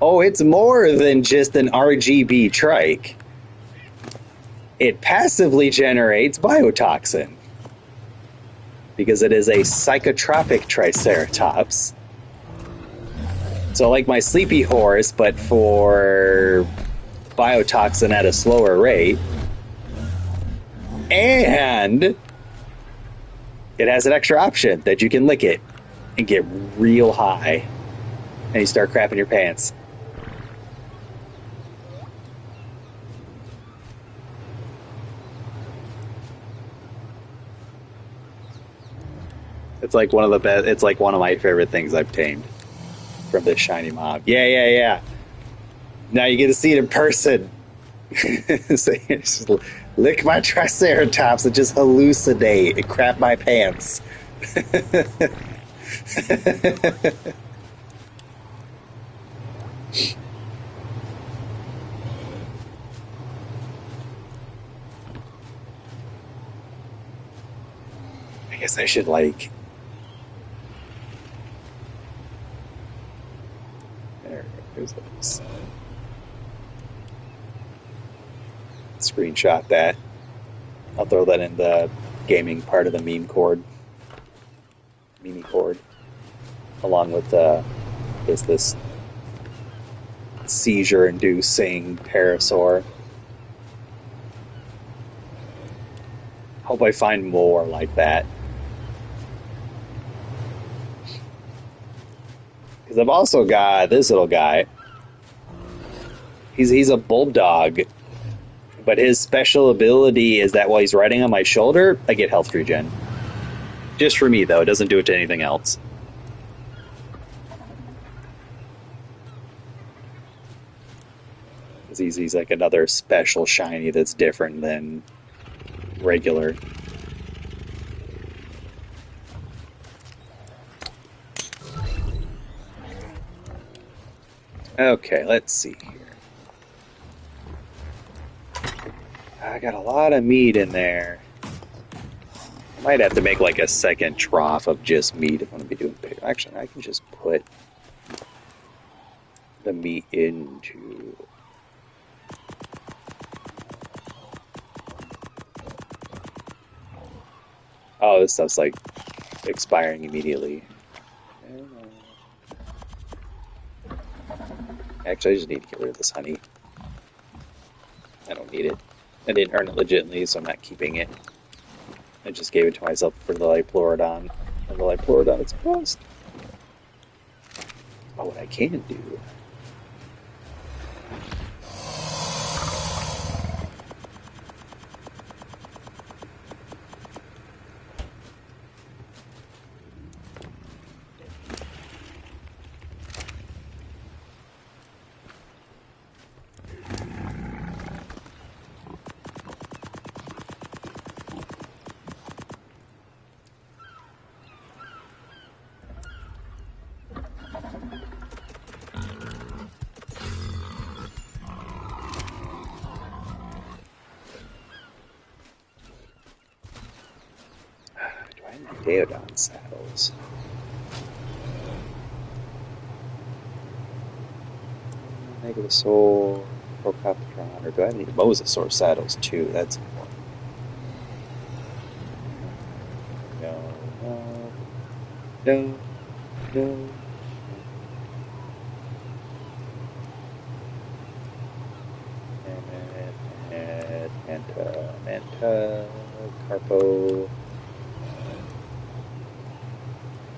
Speaker 1: Oh, it's more than just an RGB trike. It passively generates biotoxin because it is a psychotropic triceratops. So like my sleepy horse, but for biotoxin at a slower rate. And it has an extra option that you can lick it and get real high. And you start crapping your pants. It's like one of the best. It's like one of my favorite things I've tamed from this shiny mob. Yeah. Now you get to see it in person. So just lick my triceratops and just hallucinate and crap my pants. I guess I should like. There's this. Screenshot that. I'll throw that in the gaming part of the meme cord. Along with this seizure-inducing parasaur. Hope I find more like that. Because I've also got this little guy. He's a bulldog, but his special ability is that while he's riding on my shoulder, I get health regen. Just for me, though. It doesn't do it to anything else. He's like another special shiny that's different than regular. Okay, let's see here. I got a lot of meat in there. I might have to make like a second trough of just meat if I'm going to be doing big. Actually, I can just put the meat into... Oh, this stuff's like expiring immediately. Actually, I just need to get rid of this honey. I don't need it. I didn't earn it legitimately, so I'm not keeping it. I just gave it to myself for the Liplorodon. And the Liplorodon is bust. Oh, what I can do... Deodon saddles. Megalosaur, Procoptron, or do I need Mosasaur saddles too? That's important. No, no, no, no. Manta, Carpo.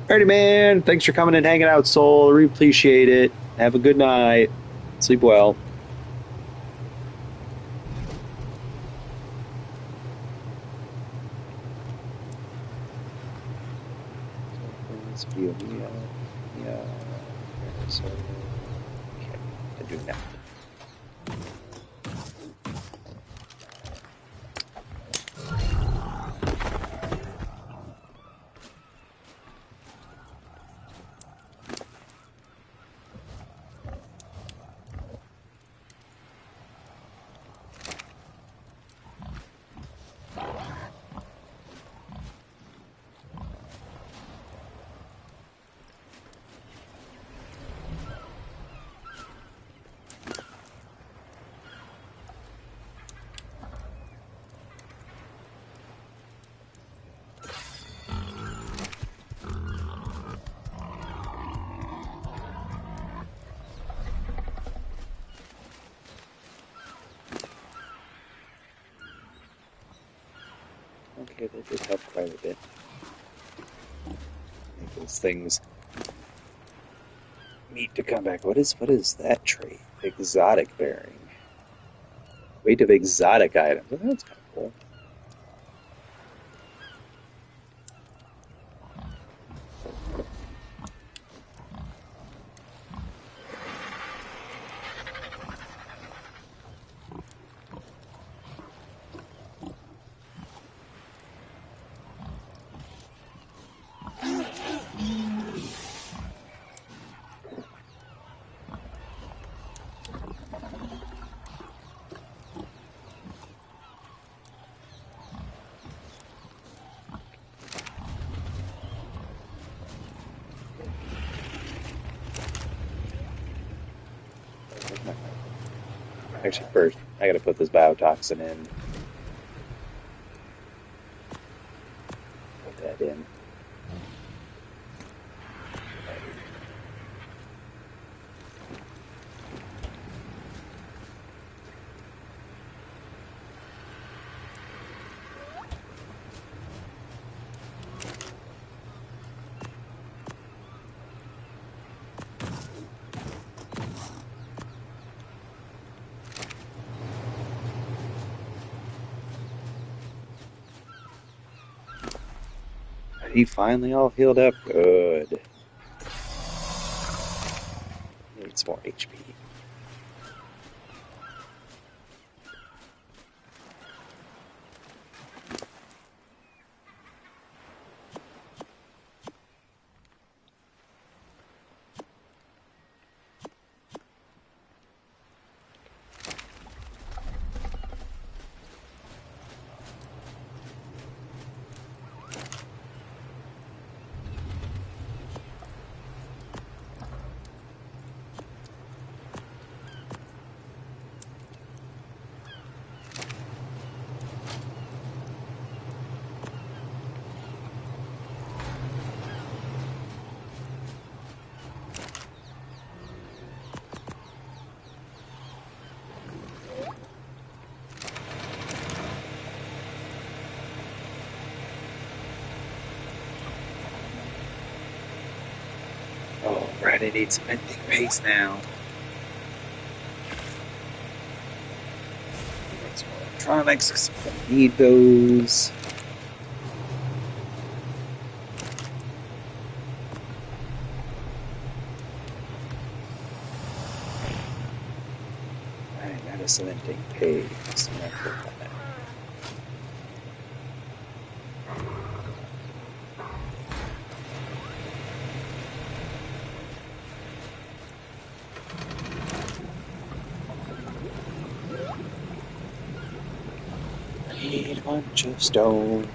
Speaker 1: Alrighty, man. Thanks for coming and hanging out, Soul. We appreciate it. Have a good night. Sleep well. Yeah. So, okay, I do now. Okay, that did help quite a bit. Make those things need to come back. What is that trait? Exotic bearing. Weight of exotic items. Oh, that's kind of cool. Actually, first, I gotta put this biotoxin in. Put that in. He finally all healed up. Good. Needs more HP. Oh, right, I need some mending paste now. Some electronics, I need those. Alright, that is cementing paste. Need a bunch of stone.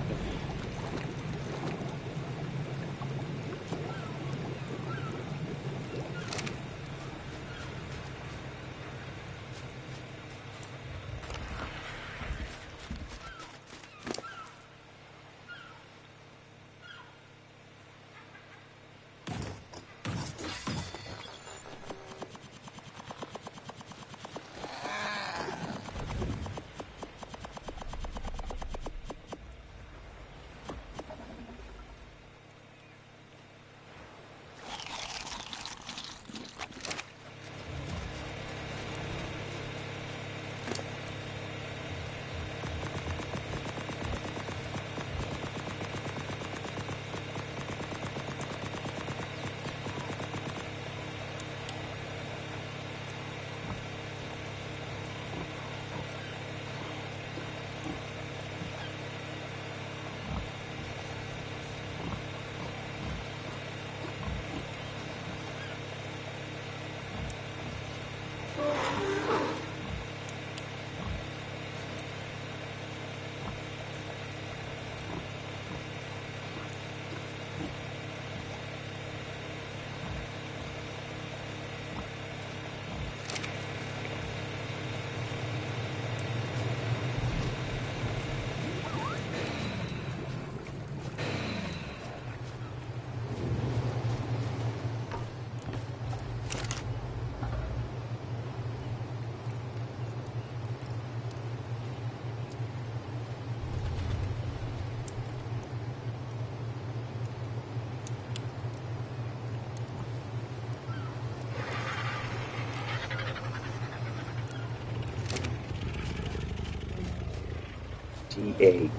Speaker 1: EAE.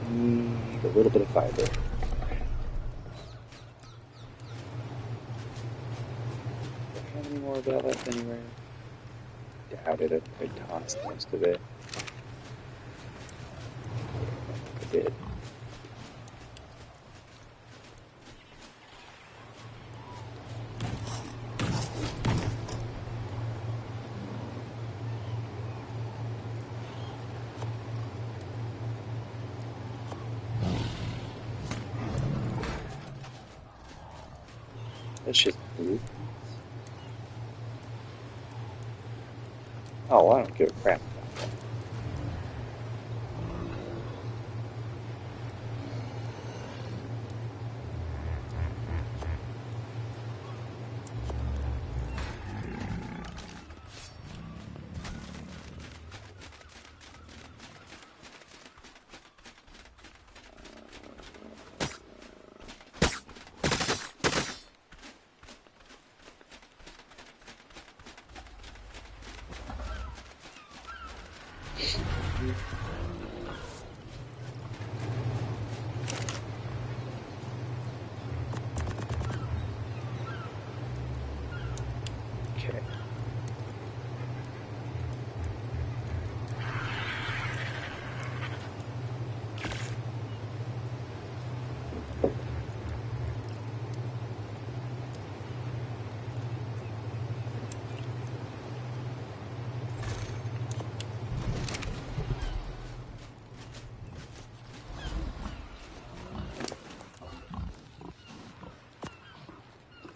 Speaker 1: Need a little bit of fiber. Do I have any more of that left anywhere? Doubt it. I tossed most of it. I did. Let's just move. Oh, I don't give a crap about that. Okay.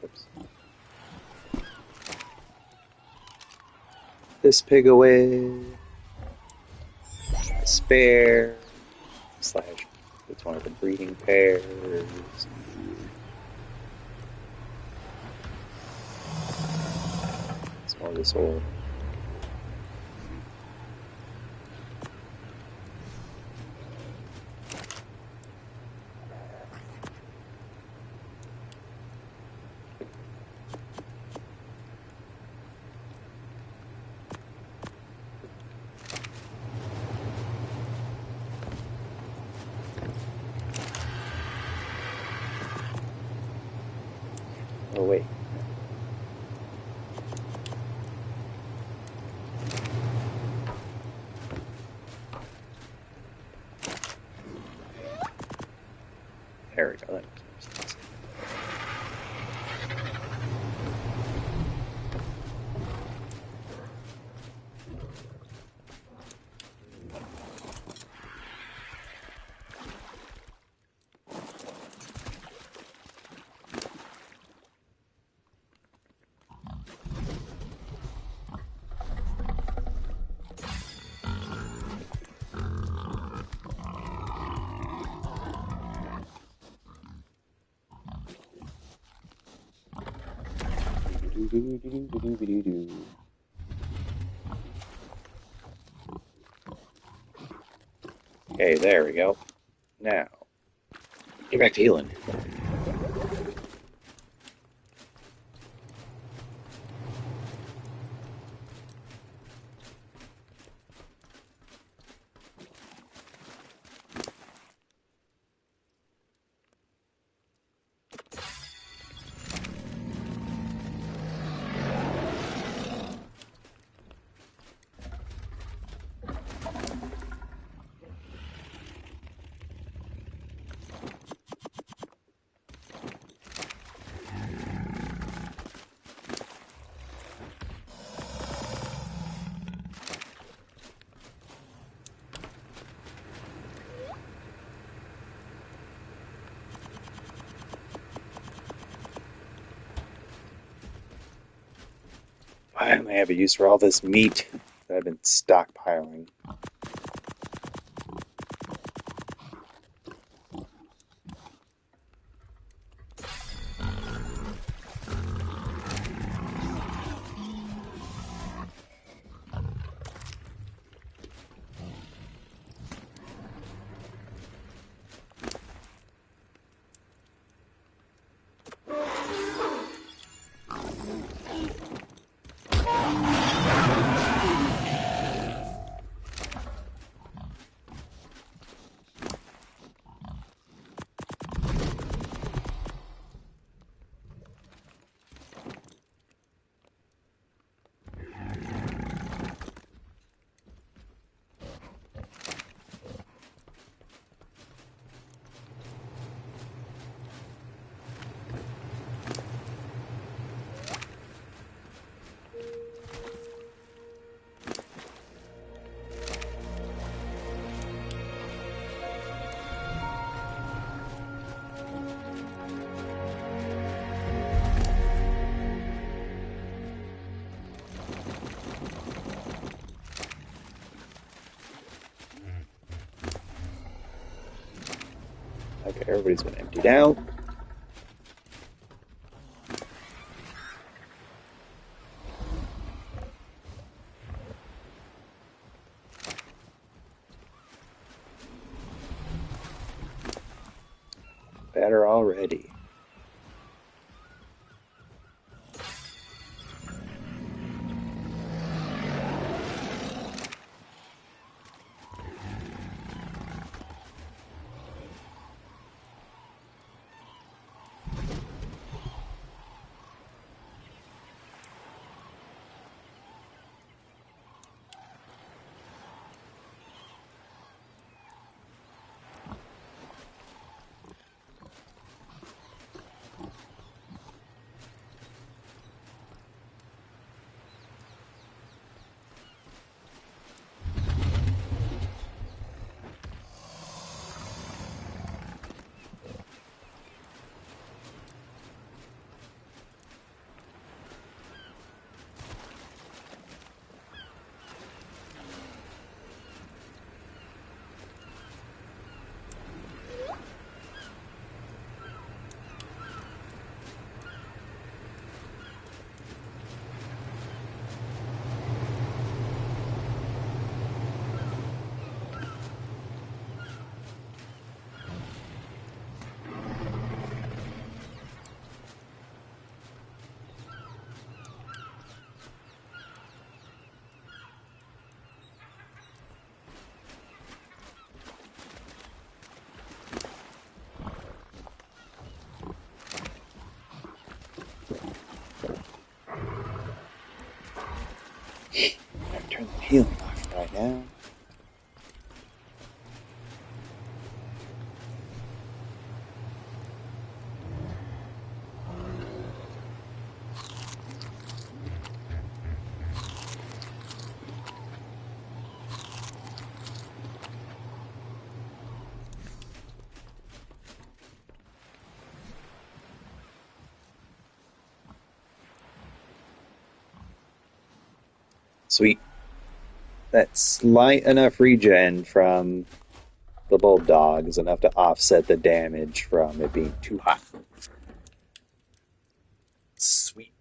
Speaker 1: Oops. This pig away. Spare. Slash. It's one of the breeding pairs. It's more of this old. Oh, wait. There we go. That makes more sense. Okay, there we go. Now, get back to healing. Why don't I have a use for all this meat that I've been stockpiling? Okay, everybody's been emptied out. Better already. Turn the healing off right now. Sweet. That slight enough regen from the bulldog is enough to offset the damage from it being too hot. Sweet.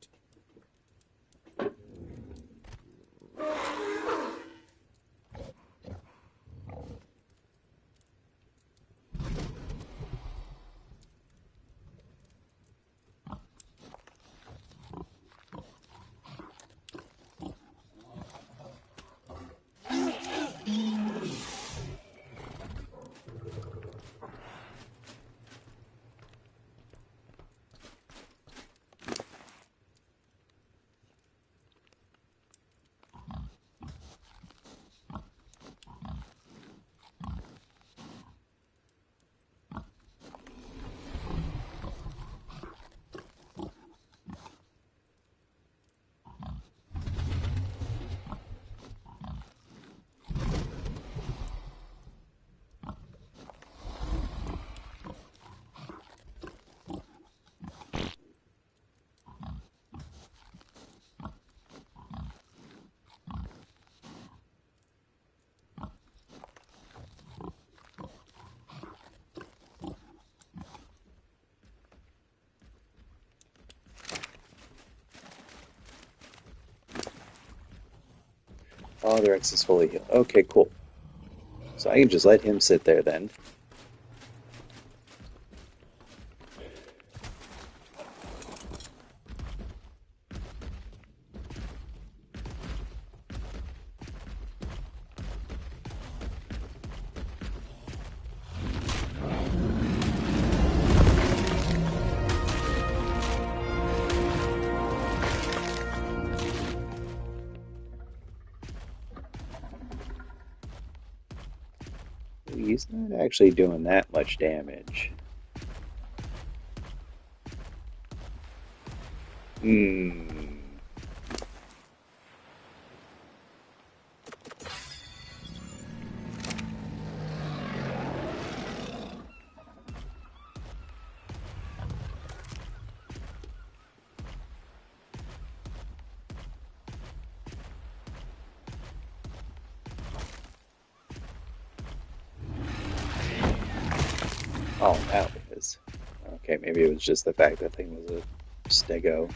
Speaker 1: Oh, the Rex is fully healed. Okay, cool. So I can just let him sit there then. He's not actually doing that much damage. Hmm. Oh, that is. Okay, maybe it was just the fact that thing was a stego.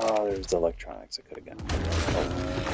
Speaker 1: Oh, there's the electronics I could have gotten.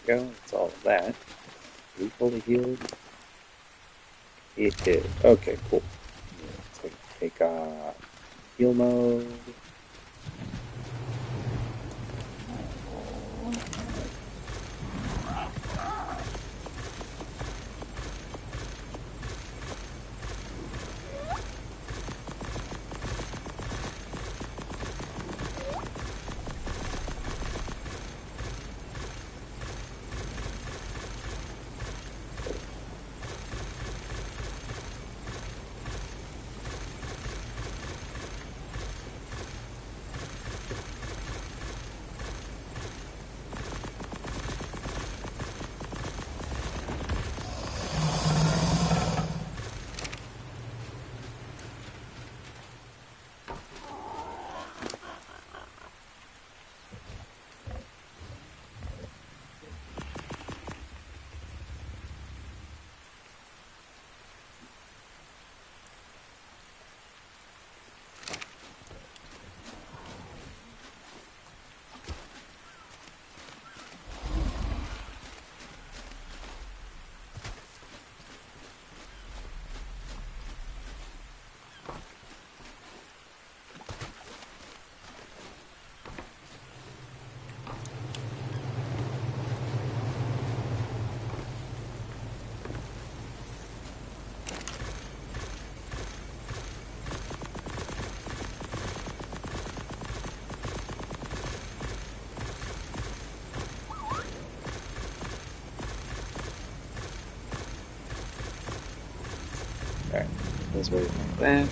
Speaker 1: There we go. That's all of that. Are we fully healed? It is. Okay, cool. So take heal mode. Alright, let's wait like that.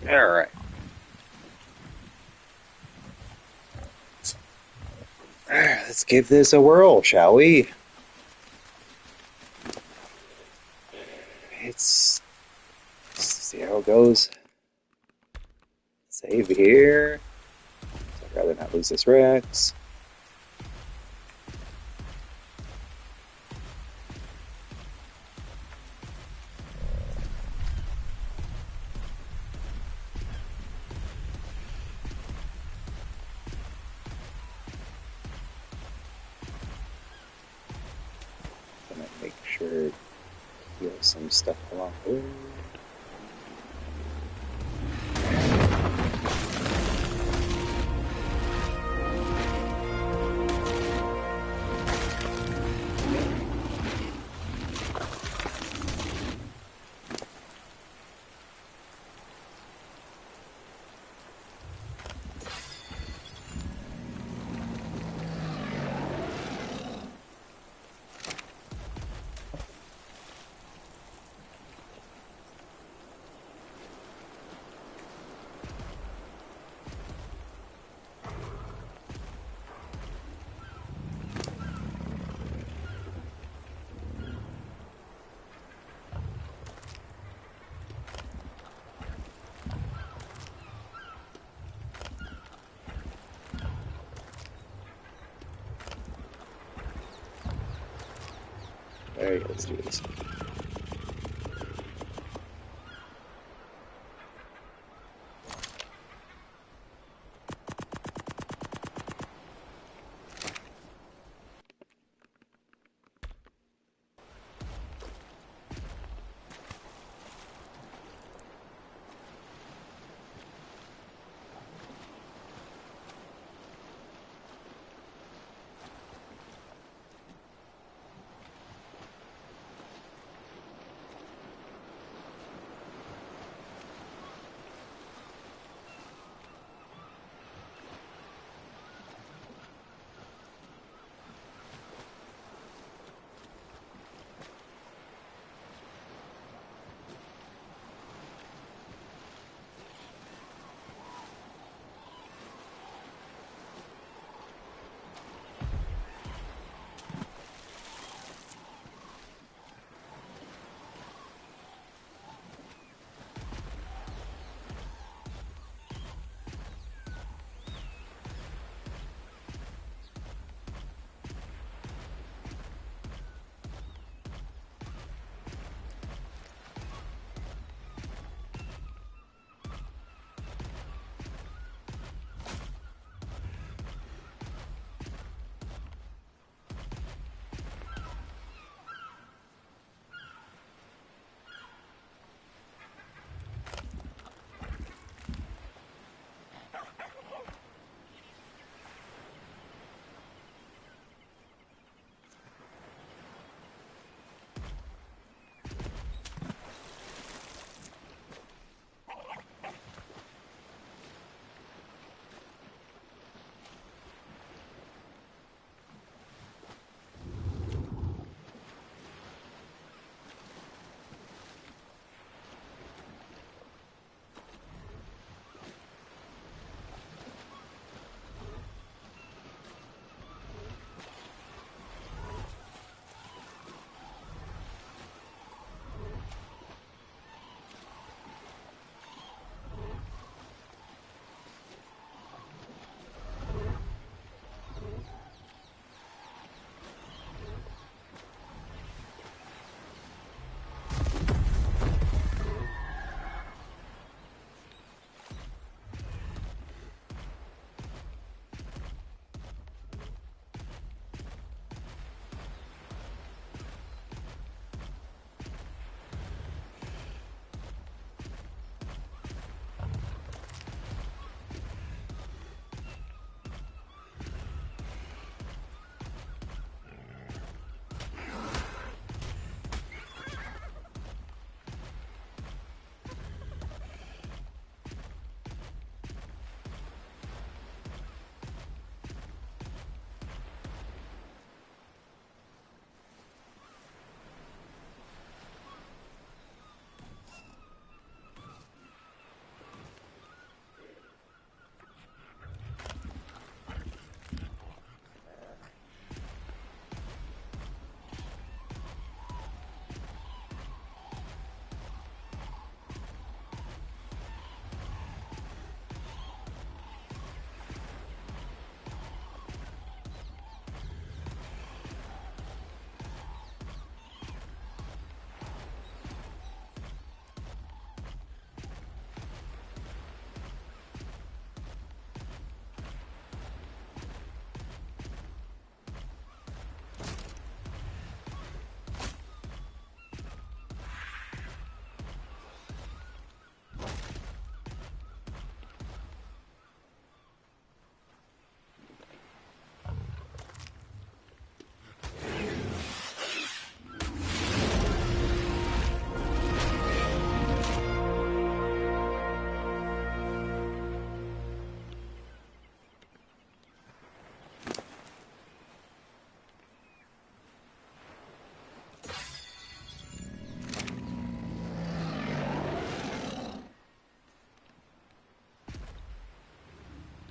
Speaker 1: Alright. Let's give this a whirl, shall we? Let's see how it goes. Save here. I'd rather not lose this Rex. Gonna make sure to heal some stuff along the way. There you go, let's do this.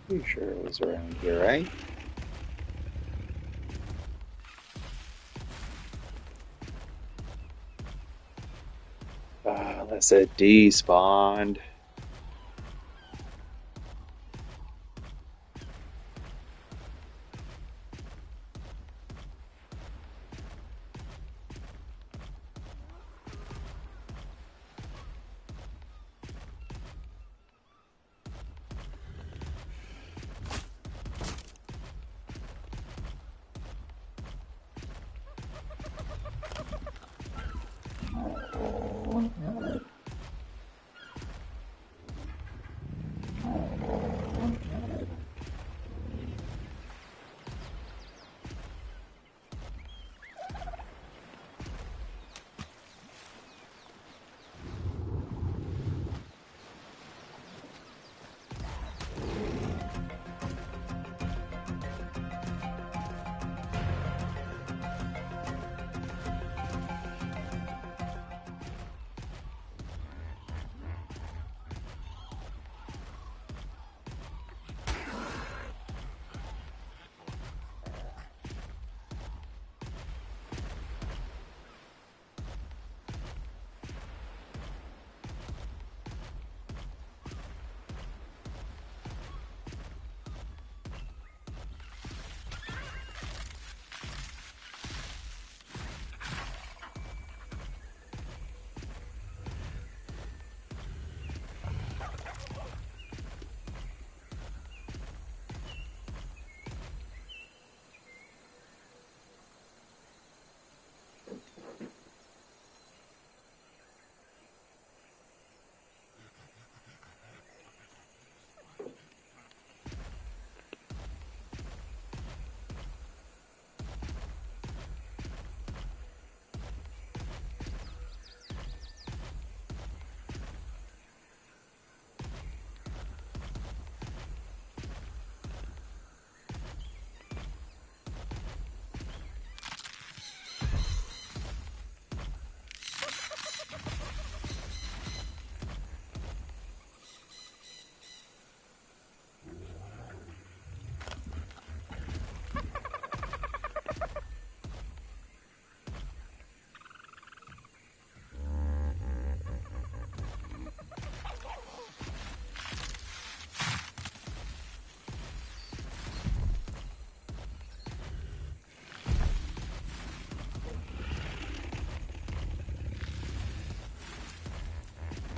Speaker 1: Pretty sure it was around here, right? That said despawned.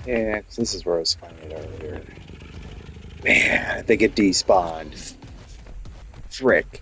Speaker 1: Yeah, 'cause this is where I was finding it earlier. Man, I think it despawned. Frick.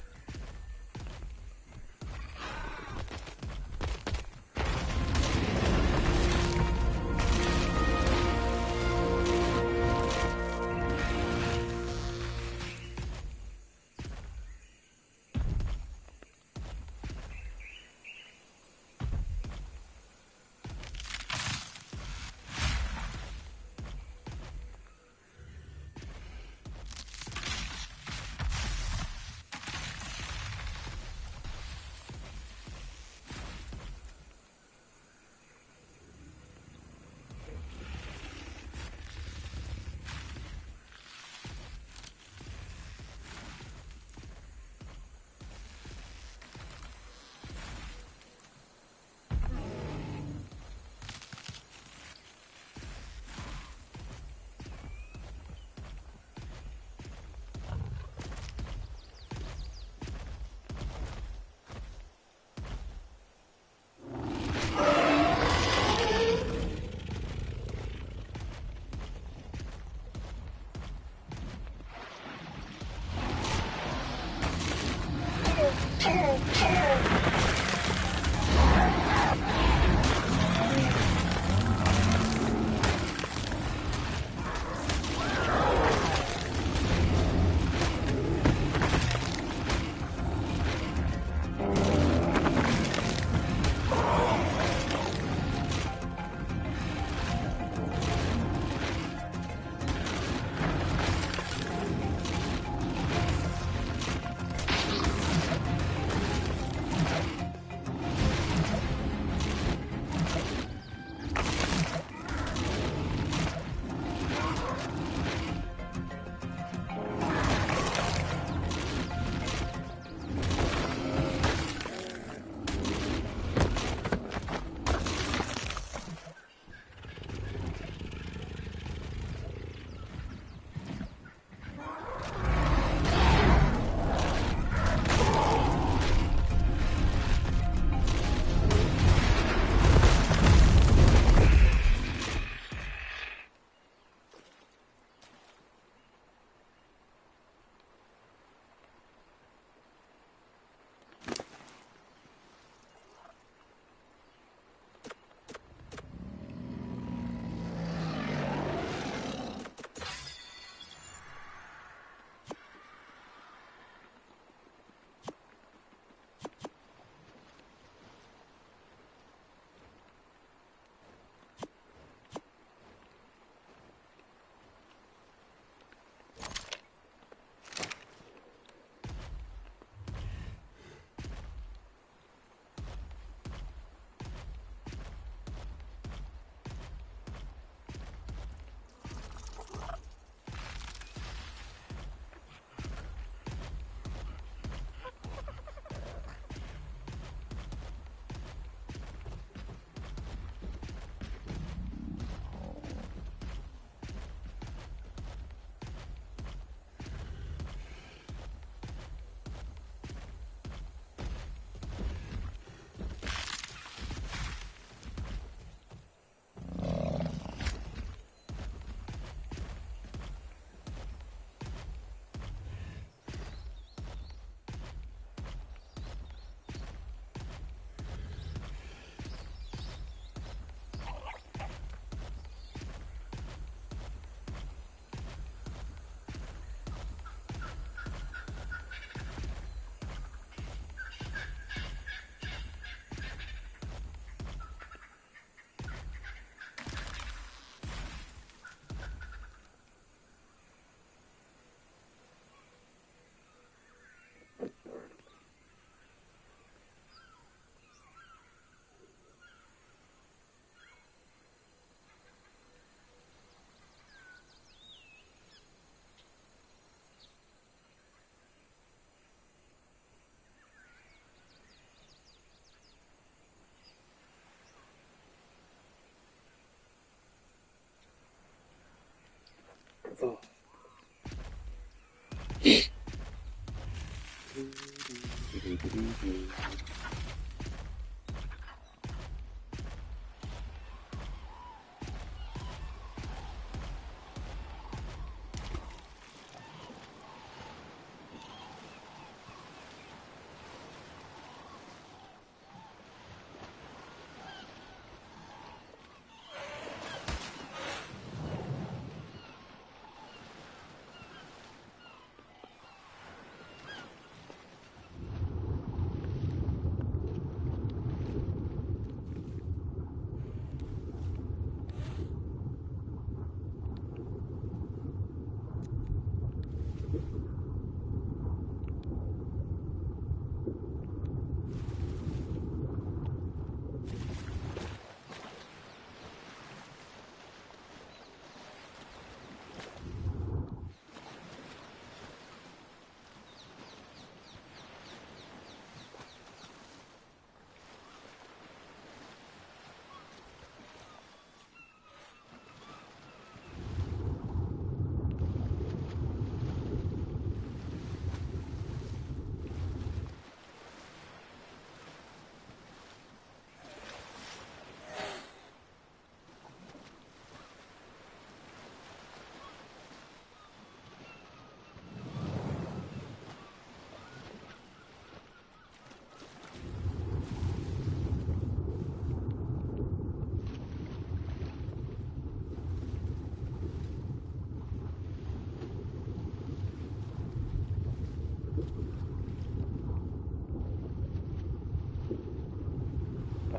Speaker 1: Oh.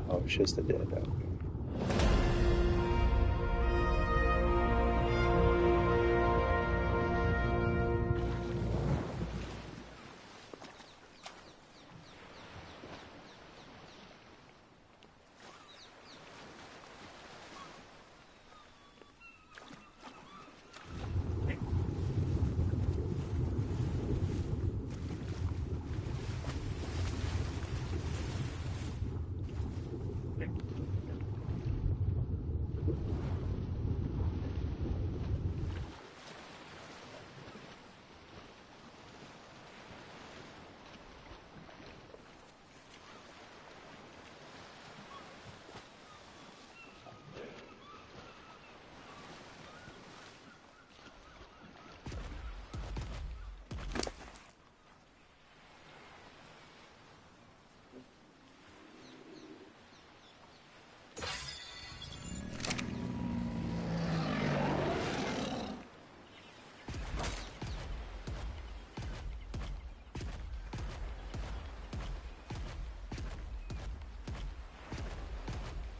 Speaker 1: Oh, it's just a dead. Okay.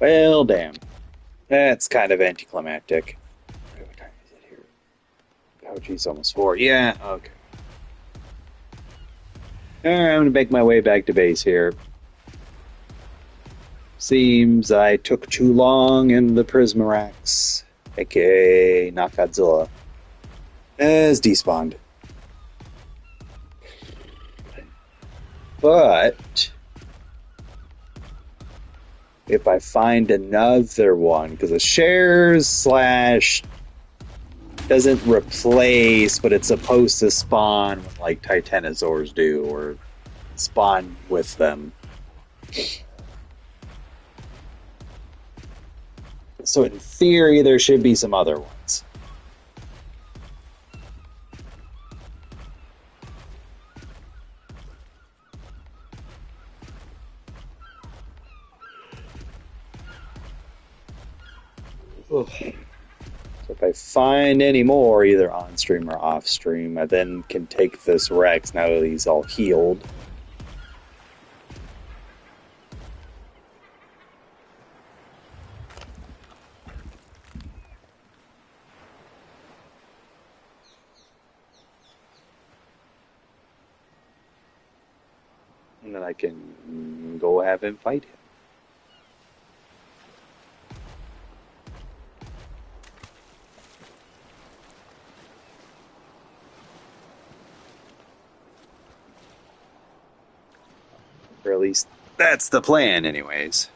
Speaker 1: Well, damn. That's kind of anticlimactic. What time is it here? Oh, geez, almost 4. Yeah, okay. Alright, I'm gonna make my way back to base here. Seems I took too long in the Prismarax, aka not Godzilla, as despawned. But if I find another one, because a shares slash doesn't replace, but it's supposed to spawn like Titanosaurs do, or spawn with them. So in theory, there should be some other ones. Ugh. So if I find any more, either on stream or off stream, I then can take this Rex now that he's all healed. And then I can go have him fight him. Or at least that's the plan, anyways.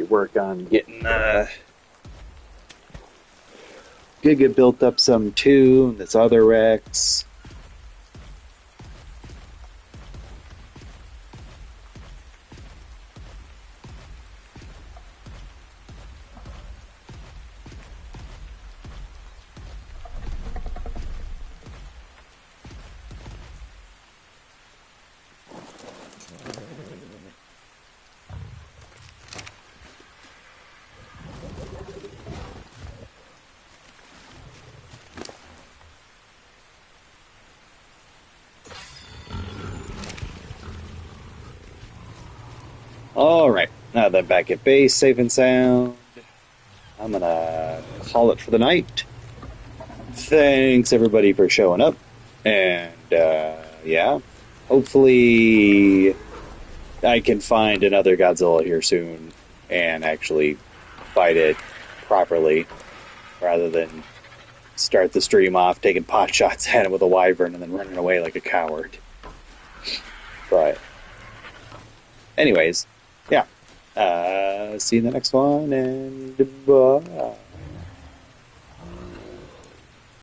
Speaker 1: work on getting Giga built up some too, and this other Rex. Alright, now that I'm back at base, safe and sound, I'm gonna call it for the night. Thanks everybody for showing up, and yeah, hopefully I can find another Godzilla here soon and actually fight it properly rather than start the stream off taking pot shots at it with a wyvern and then running away like a coward. But anyways, yeah. See you in the next one, and bye.